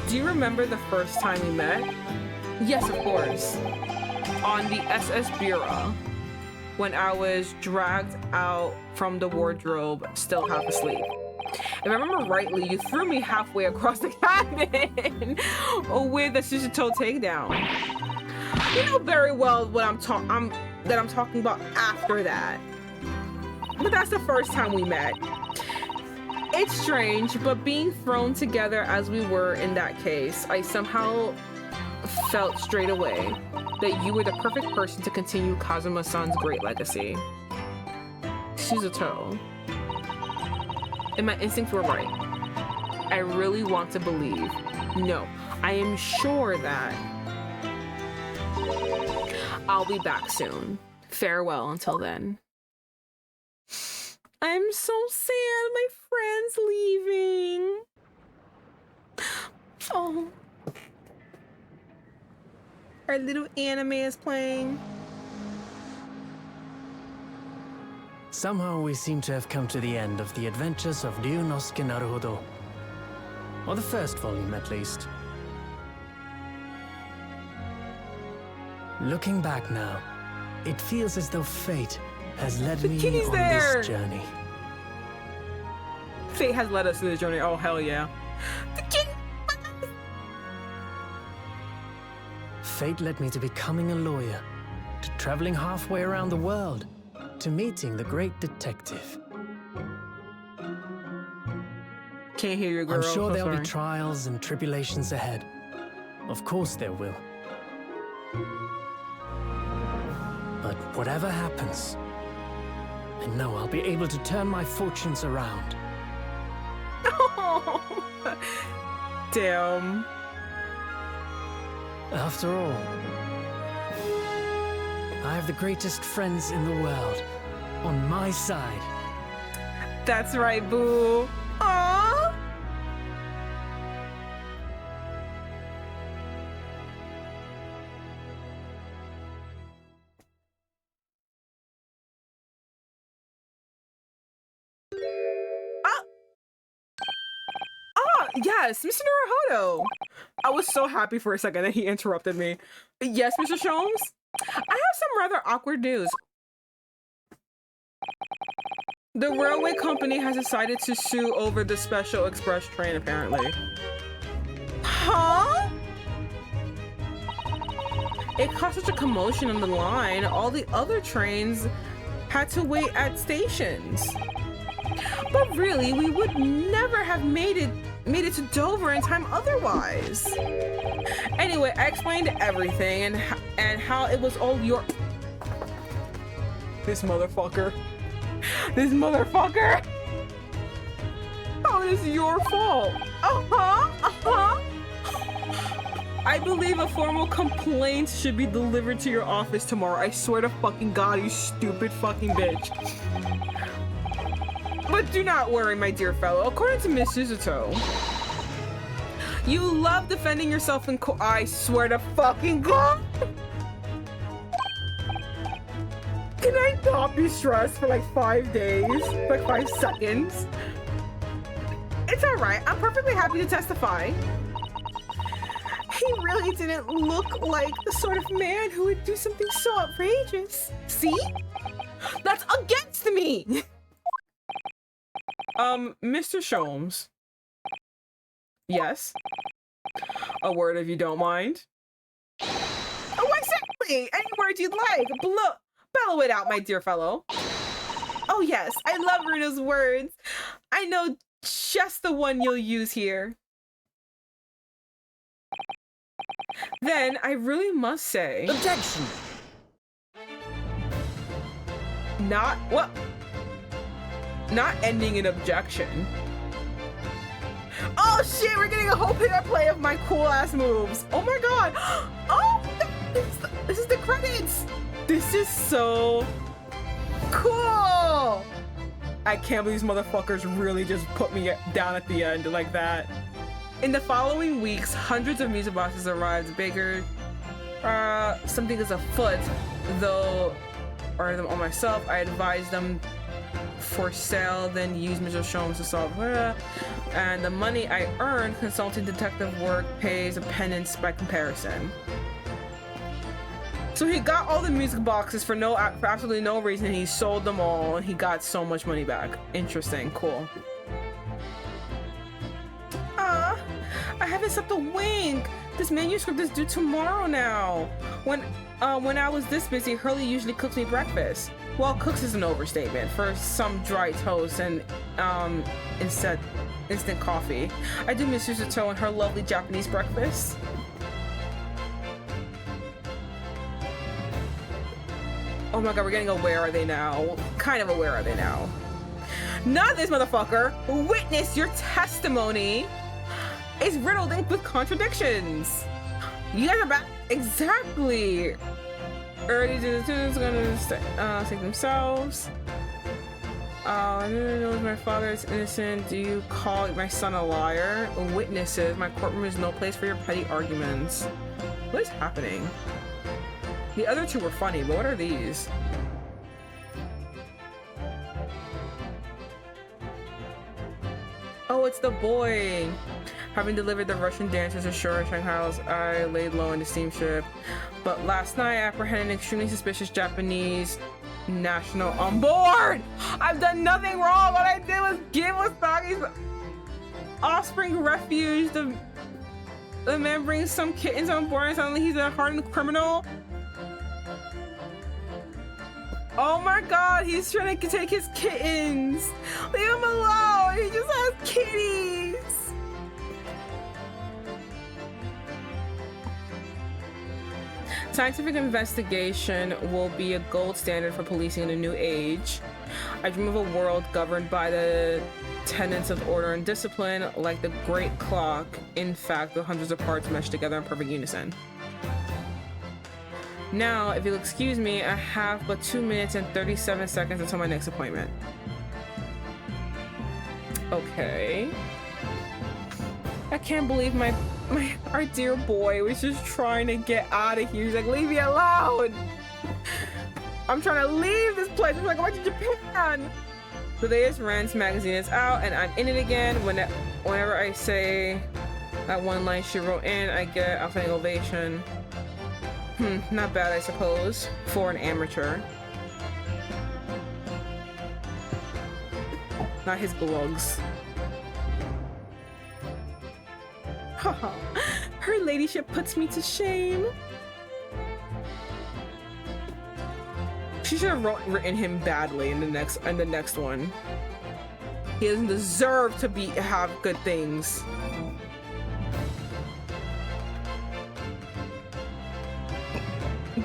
Do you remember the first time we met? Yes, of course. On the SS Bureau, when I was dragged out from the wardrobe, still half asleep. If I remember rightly, you threw me halfway across the cabin with a Suzuto takedown. You know very well what I'm talking about after that. But that's the first time we met. It's strange, but being thrown together as we were in that case, I somehow felt straight away that you were the perfect person to continue Kazuma-san's great legacy. Suzuto. And my instincts were right. I really want to believe. No, I am sure that I'll be back soon. Farewell until then. I'm so sad my friend's leaving. Oh. Our little anime is playing. Somehow we seem to have come to the end of the adventures of Ryunosuke Naruhodo. Or the first volume, at least. Looking back now, it feels as though fate has led me on this journey. Fate has led us on this journey. Oh, hell yeah. The kitty! Fate led me to becoming a lawyer, to traveling halfway around the world to meeting the great detective. Can't hear you, girl. I'm sure so there'll sorry. be trials and tribulations ahead. Of course there will. But whatever happens, I know I'll be able to turn my fortunes around. Damn. After all, I have the greatest friends in the world on my side. That's right, boo. Aww. Yes, Mr. Naruhodo. I was so happy for a second that he interrupted me. Yes, Mr. Sholmes? I have some rather awkward news. The railway company has decided to sue over the special express train, apparently. Huh? It caused such a commotion on the line, all the other trains had to wait at stations. But really, we would never have made it to Dover in time otherwise. Anyway, I explained everything and how it was all your... This motherfucker. This motherfucker! How is your fault? I believe a formal complaint should be delivered to your office tomorrow. I swear to fucking God, you stupid fucking bitch. But do not worry, my dear fellow. According to Miss Suzuto, you love defending yourself in court. I swear to fucking God. Can I not be stressed for like 5 days? Like 5 seconds? It's alright. I'm perfectly happy to testify. He really didn't look like the sort of man who would do something so outrageous. See? That's against me! Mr. Sholmes. Yes? A word if you don't mind. Oh, why certainly! Any word you'd like. Bellow it out, my dear fellow. Oh yes, I love Runo's words. I know just the one you'll use here. Then I really must say... Objection! Not ending in objection. Oh shit, we're getting a whole play of my cool ass moves. Oh my God. Oh, this is the credits. This is so cool. I can't believe these motherfuckers really just put me down at the end like that. In the following weeks, hundreds of music boxes arrived. Baker, something is afoot, though order them all myself. I advised them for sale, then use Mr. Sholmes to solve it. And the money I earned consulting detective work pays a penance by comparison. So he got all the music boxes for absolutely no reason. He sold them all and he got so much money back. Interesting, cool. I haven't slept a wink. This manuscript is due tomorrow now. When I was this busy, Hurley usually cooks me breakfast. Well, cooks is an overstatement for some dry toast and instant coffee. I do miss Suzuto and her lovely Japanese breakfast. Oh my God, we're getting a where are they now? Kind of a where are they now? Not this motherfucker. Witness your testimony is riddled with contradictions. You guys are back. Exactly. Early to the students gonna take themselves. I didn't know my father is innocent. Do you call my son a liar? Witnesses. My courtroom is no place for your petty arguments. What is happening? The other two were funny, but what are these? Oh, it's the boy. Having delivered the Russian dancers ashore in Shanghai's, I laid low in the steamship. But last night, I apprehended an extremely suspicious Japanese national on board! I've done nothing wrong! What I did was give Wasagi's offspring refuge. The man brings some kittens on board and suddenly he's a hardened criminal. Oh my god, he's trying to take his kittens. Leave him alone. He just has kitties. Scientific investigation will be a gold standard for policing in a new age. I dream of a world governed by the tenets of order and discipline, like the great clock. In fact, the hundreds of parts mesh together in perfect unison. Now, if you'll excuse me, I have but 2 minutes and 37 seconds until my next appointment. Okay. I can't believe our dear boy was just trying to get out of here. He's like, leave me alone. I'm trying to leave this place. I'm like, going to Japan. The latest Rand's magazine is out, and I'm in it again. Whenever I say that one line she wrote in, I get an outstanding ovation. Not bad, I suppose, for an amateur. Not his gloves. Haha, her ladyship puts me to shame. She should have written him badly in the next one. He doesn't deserve to have good things.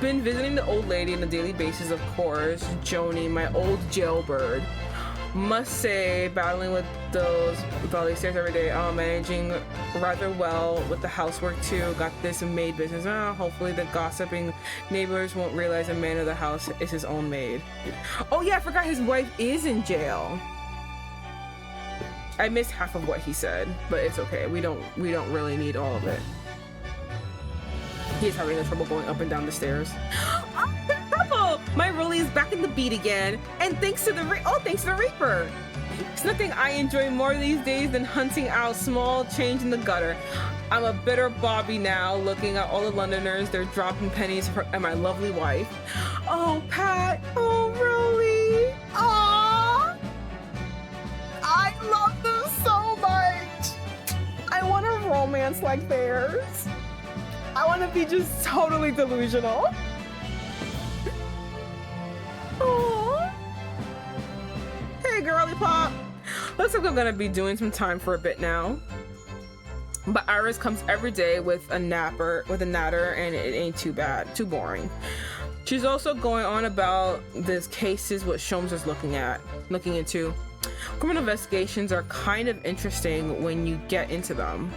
Been visiting the old lady on a daily basis, of course. Joni, my old jailbird. Must say, battling with those valley stairs every day. Managing rather well with the housework too. Got this maid business. Hopefully the gossiping neighbors won't realize the man of the house is his own maid. Oh yeah, I forgot his wife is in jail. I missed half of what he said, but it's okay. We don't really need all of it. He's having trouble going up and down the stairs. Oh, my Rolly is back in the beat again, and thanks to the Reaper. There's nothing I enjoy more these days than hunting out small change in the gutter. I'm a bitter Bobby now, looking at all the Londoners. They're dropping pennies and my lovely wife. Oh, Pat. Oh, Rolly. Aww. I love them so much. I want a romance like theirs. I want to be just totally delusional. Aww. Hey, girly pop. Looks like I'm gonna be doing some time for a bit now. But Iris comes every day with a natter, and it ain't too bad, too boring. She's also going on about this cases what Sholmes is looking into. Criminal investigations are kind of interesting when you get into them.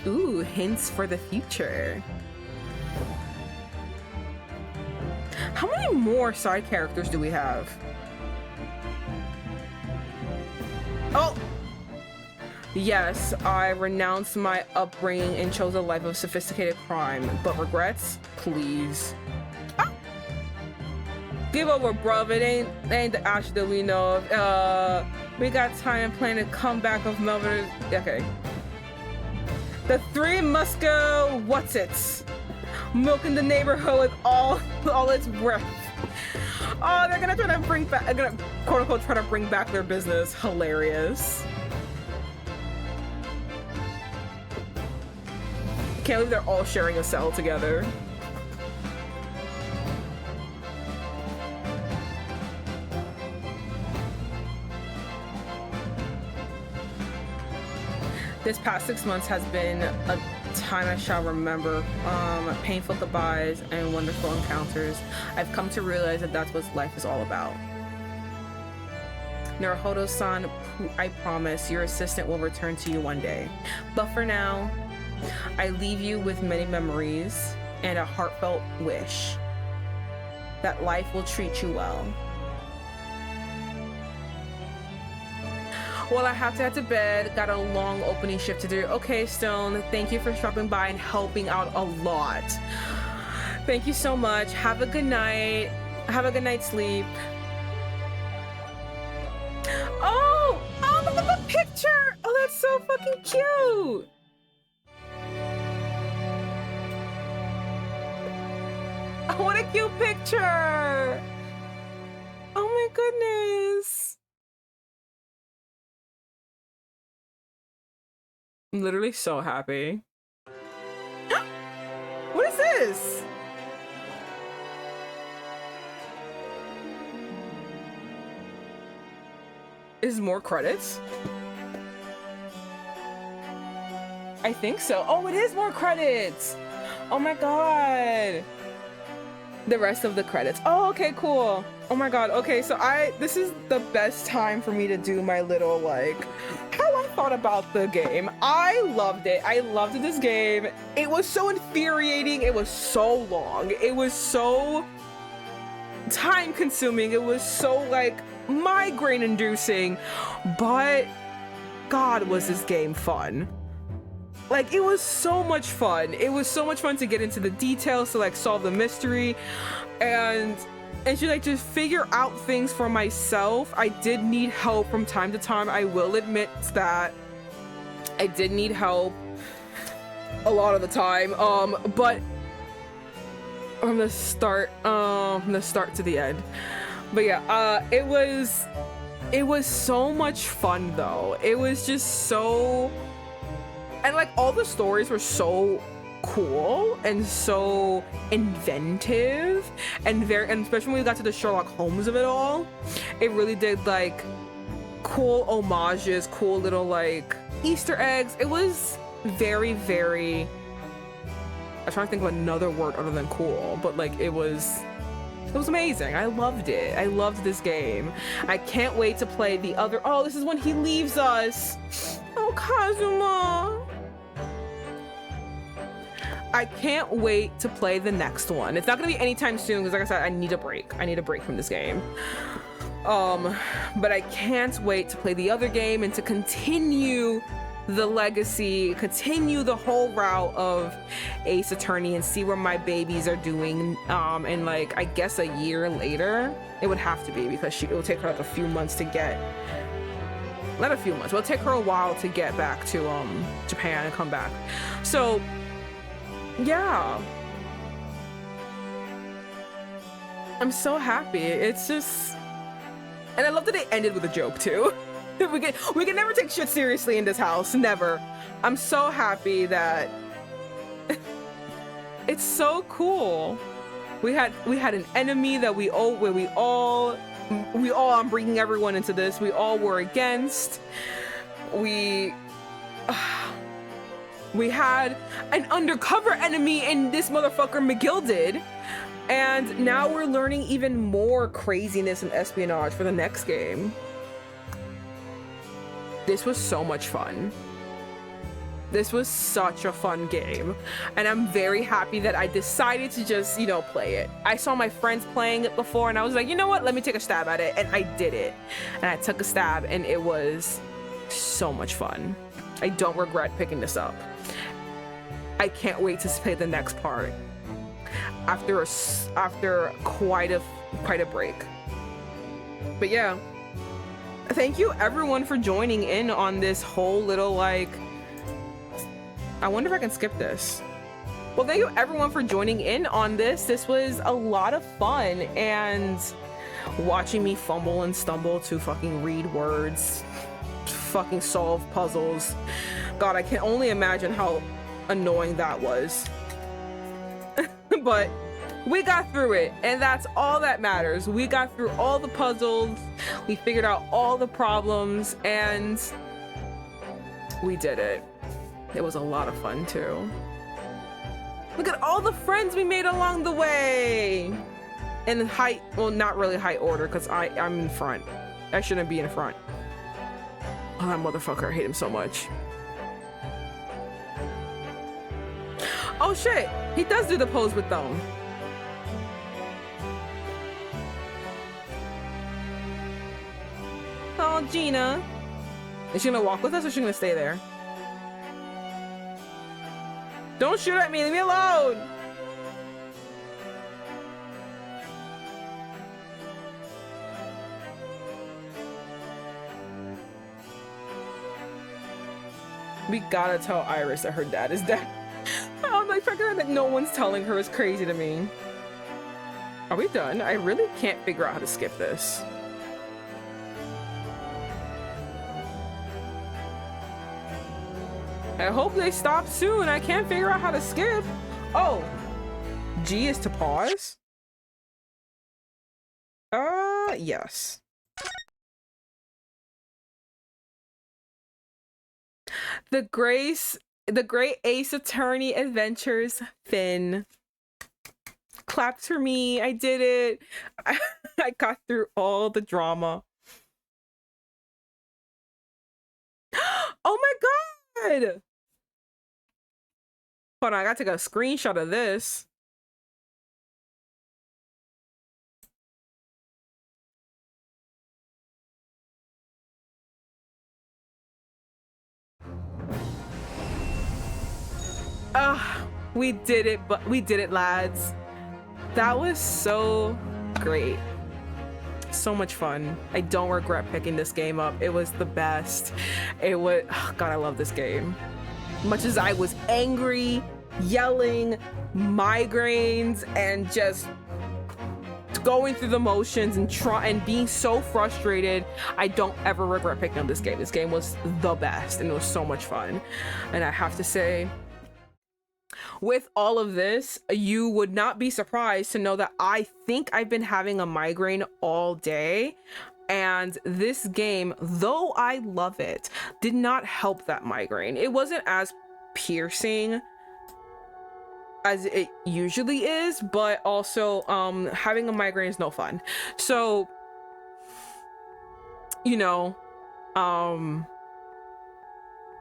Ooh, hints for the future. How many more side characters do we have? Oh! Yes, I renounced my upbringing and chose a life of sophisticated crime, but regrets? Please. Ah! Give over, bruv. It ain't the Ash that we know of. We got time and plan a comeback of Melvin. Okay. The Three Musco what's-its. Milking the neighborhood with all its breath. Oh, they're gonna try to bring back, quote unquote, try to bring back their business. Hilarious. Can't believe they're all sharing a cell together. This past 6 months has been a time I shall remember. Painful goodbyes and wonderful encounters. I've come to realize that that's what life is all about. Naruhodo-san, I promise your assistant will return to you one day. But for now, I leave you with many memories and a heartfelt wish that life will treat you well. Well, I have to head to bed. Got a long opening shift to do. Okay, Stone, thank you for stopping by and helping out a lot. Thank you so much. Have a good night. Have a good night's sleep. Oh, look at the picture. Oh, that's so fucking cute. Oh, what a cute picture. Oh my goodness. I'm literally so happy. What is this? Is more credits? I think so. Oh, it is more credits. Oh my god. The rest of the credits. Oh, okay, cool. Oh my god. Okay, so this is the best time for me to do my little like how I thought about the game. I loved it. I loved this game. It was so infuriating. It was so long. It was so time consuming. It was so like migraine inducing, but god was this game fun. Like, it was so much fun. It was so much fun to get into the details, to like solve the mystery and to like just figure out things for myself. I did need help from time to time. I will admit that I did need help a lot of the time. But from the start to the end. But yeah, it was so much fun though. It was just so, and like all the stories were so cool and so inventive and especially when we got to the Sherlock Holmes of it all, it really did like cool homages, cool little like Easter eggs. It was very, very, I'm trying to think of another word other than cool, but like it was amazing. I loved it. I loved this game. I can't wait to play the other. Oh, this is when he leaves us. Oh, Kazuma. I can't wait to play the next one. It's not gonna be anytime soon because like I said, I need a break. I need a break from this game. But I can't wait to play the other game and to continue the legacy, continue the whole route of Ace Attorney and see where my babies are doing. And like, I guess a year later, it would have to be because it will take her like a few months to get, not a few months, it'll take her a while to get back to Japan and come back. So yeah, I'm so happy. It's just, and I love that it ended with a joke too. we can never take shit seriously in this house, never. I'm so happy that it's so cool. We had an enemy that we all, I'm bringing everyone into this. We all were against. We had an undercover enemy in this motherfucker McGill did. And now we're learning even more craziness and espionage for the next game. This was so much fun. This was such a fun game. And I'm very happy that I decided to just, play it. I saw my friends playing it before and I was like, you know what? Let me take a stab at it. And I did it. And I took a stab and it was so much fun. I don't regret picking this up. I can't wait to play the next part after quite a break. But yeah, thank you everyone for joining in on this whole little like, I wonder if I can skip this. Well, thank you everyone for joining in on this. This was a lot of fun, and watching me fumble and stumble to fucking read words, fucking solve puzzles. God, I can only imagine how annoying that was. But we got through it, and that's all that matters. We got through all the puzzles, we figured out all the problems, and we did it. It was a lot of fun too. Look at all the friends we made along the way. In height, well, not really height order, because I'm in front. I shouldn't be in front. Oh, that motherfucker, I hate him so much. Oh shit, he does do the pose with them. Oh, Gina. Is she gonna walk with us or is she gonna stay there? Don't shoot at me, leave me alone! We gotta tell Iris that her dad is dead. I'm like, figuring that no one's telling her is crazy to me. Are we done? I really can't figure out how to skip this. I hope they stop soon. I can't figure out how to skip. Oh, G is to pause. Yes. The Great Ace Attorney Adventures, Finn. Claps for me. I did it. I got through all the drama. Oh my god! Hold on, I gotta take a screenshot of this. We did it, but we did it, lads. That was so great. So much fun. I don't regret picking this game up. It was the best. It was, oh god, I love this game. Much as I was angry, yelling, migraines, and just going through the motions and being so frustrated, I don't ever regret picking up this game. This game was the best and it was so much fun. And I have to say, with all of this, you would not be surprised to know that I think I've been having a migraine all day. And this game, though I love it, did not help that migraine. It wasn't as piercing as it usually is, but also having a migraine is no fun. So, you know,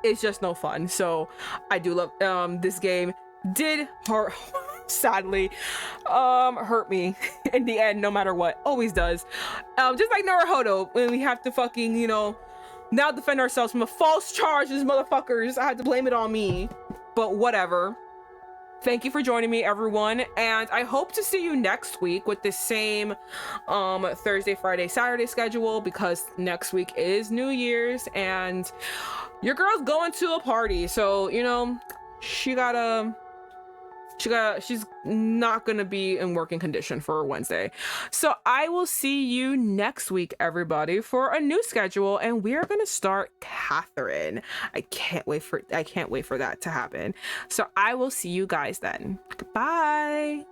it's just no fun. So I do love this game. Did hurt, sadly, hurt me in the end, no matter what. Always does. Just like Naruhodo, when we have to fucking, you know, now defend ourselves from a false charge, these motherfuckers. I had to blame it on me, but whatever. Thank you for joining me, everyone, and I hope to see you next week with the same Thursday, Friday, Saturday schedule, because next week is New Year's and your girl's going to a party, so you know she's not gonna be in working condition for Wednesday. So I will see you next week, everybody, for a new schedule, and we are gonna start Catherine. I can't wait for that to happen. So I will see you guys then. Goodbye.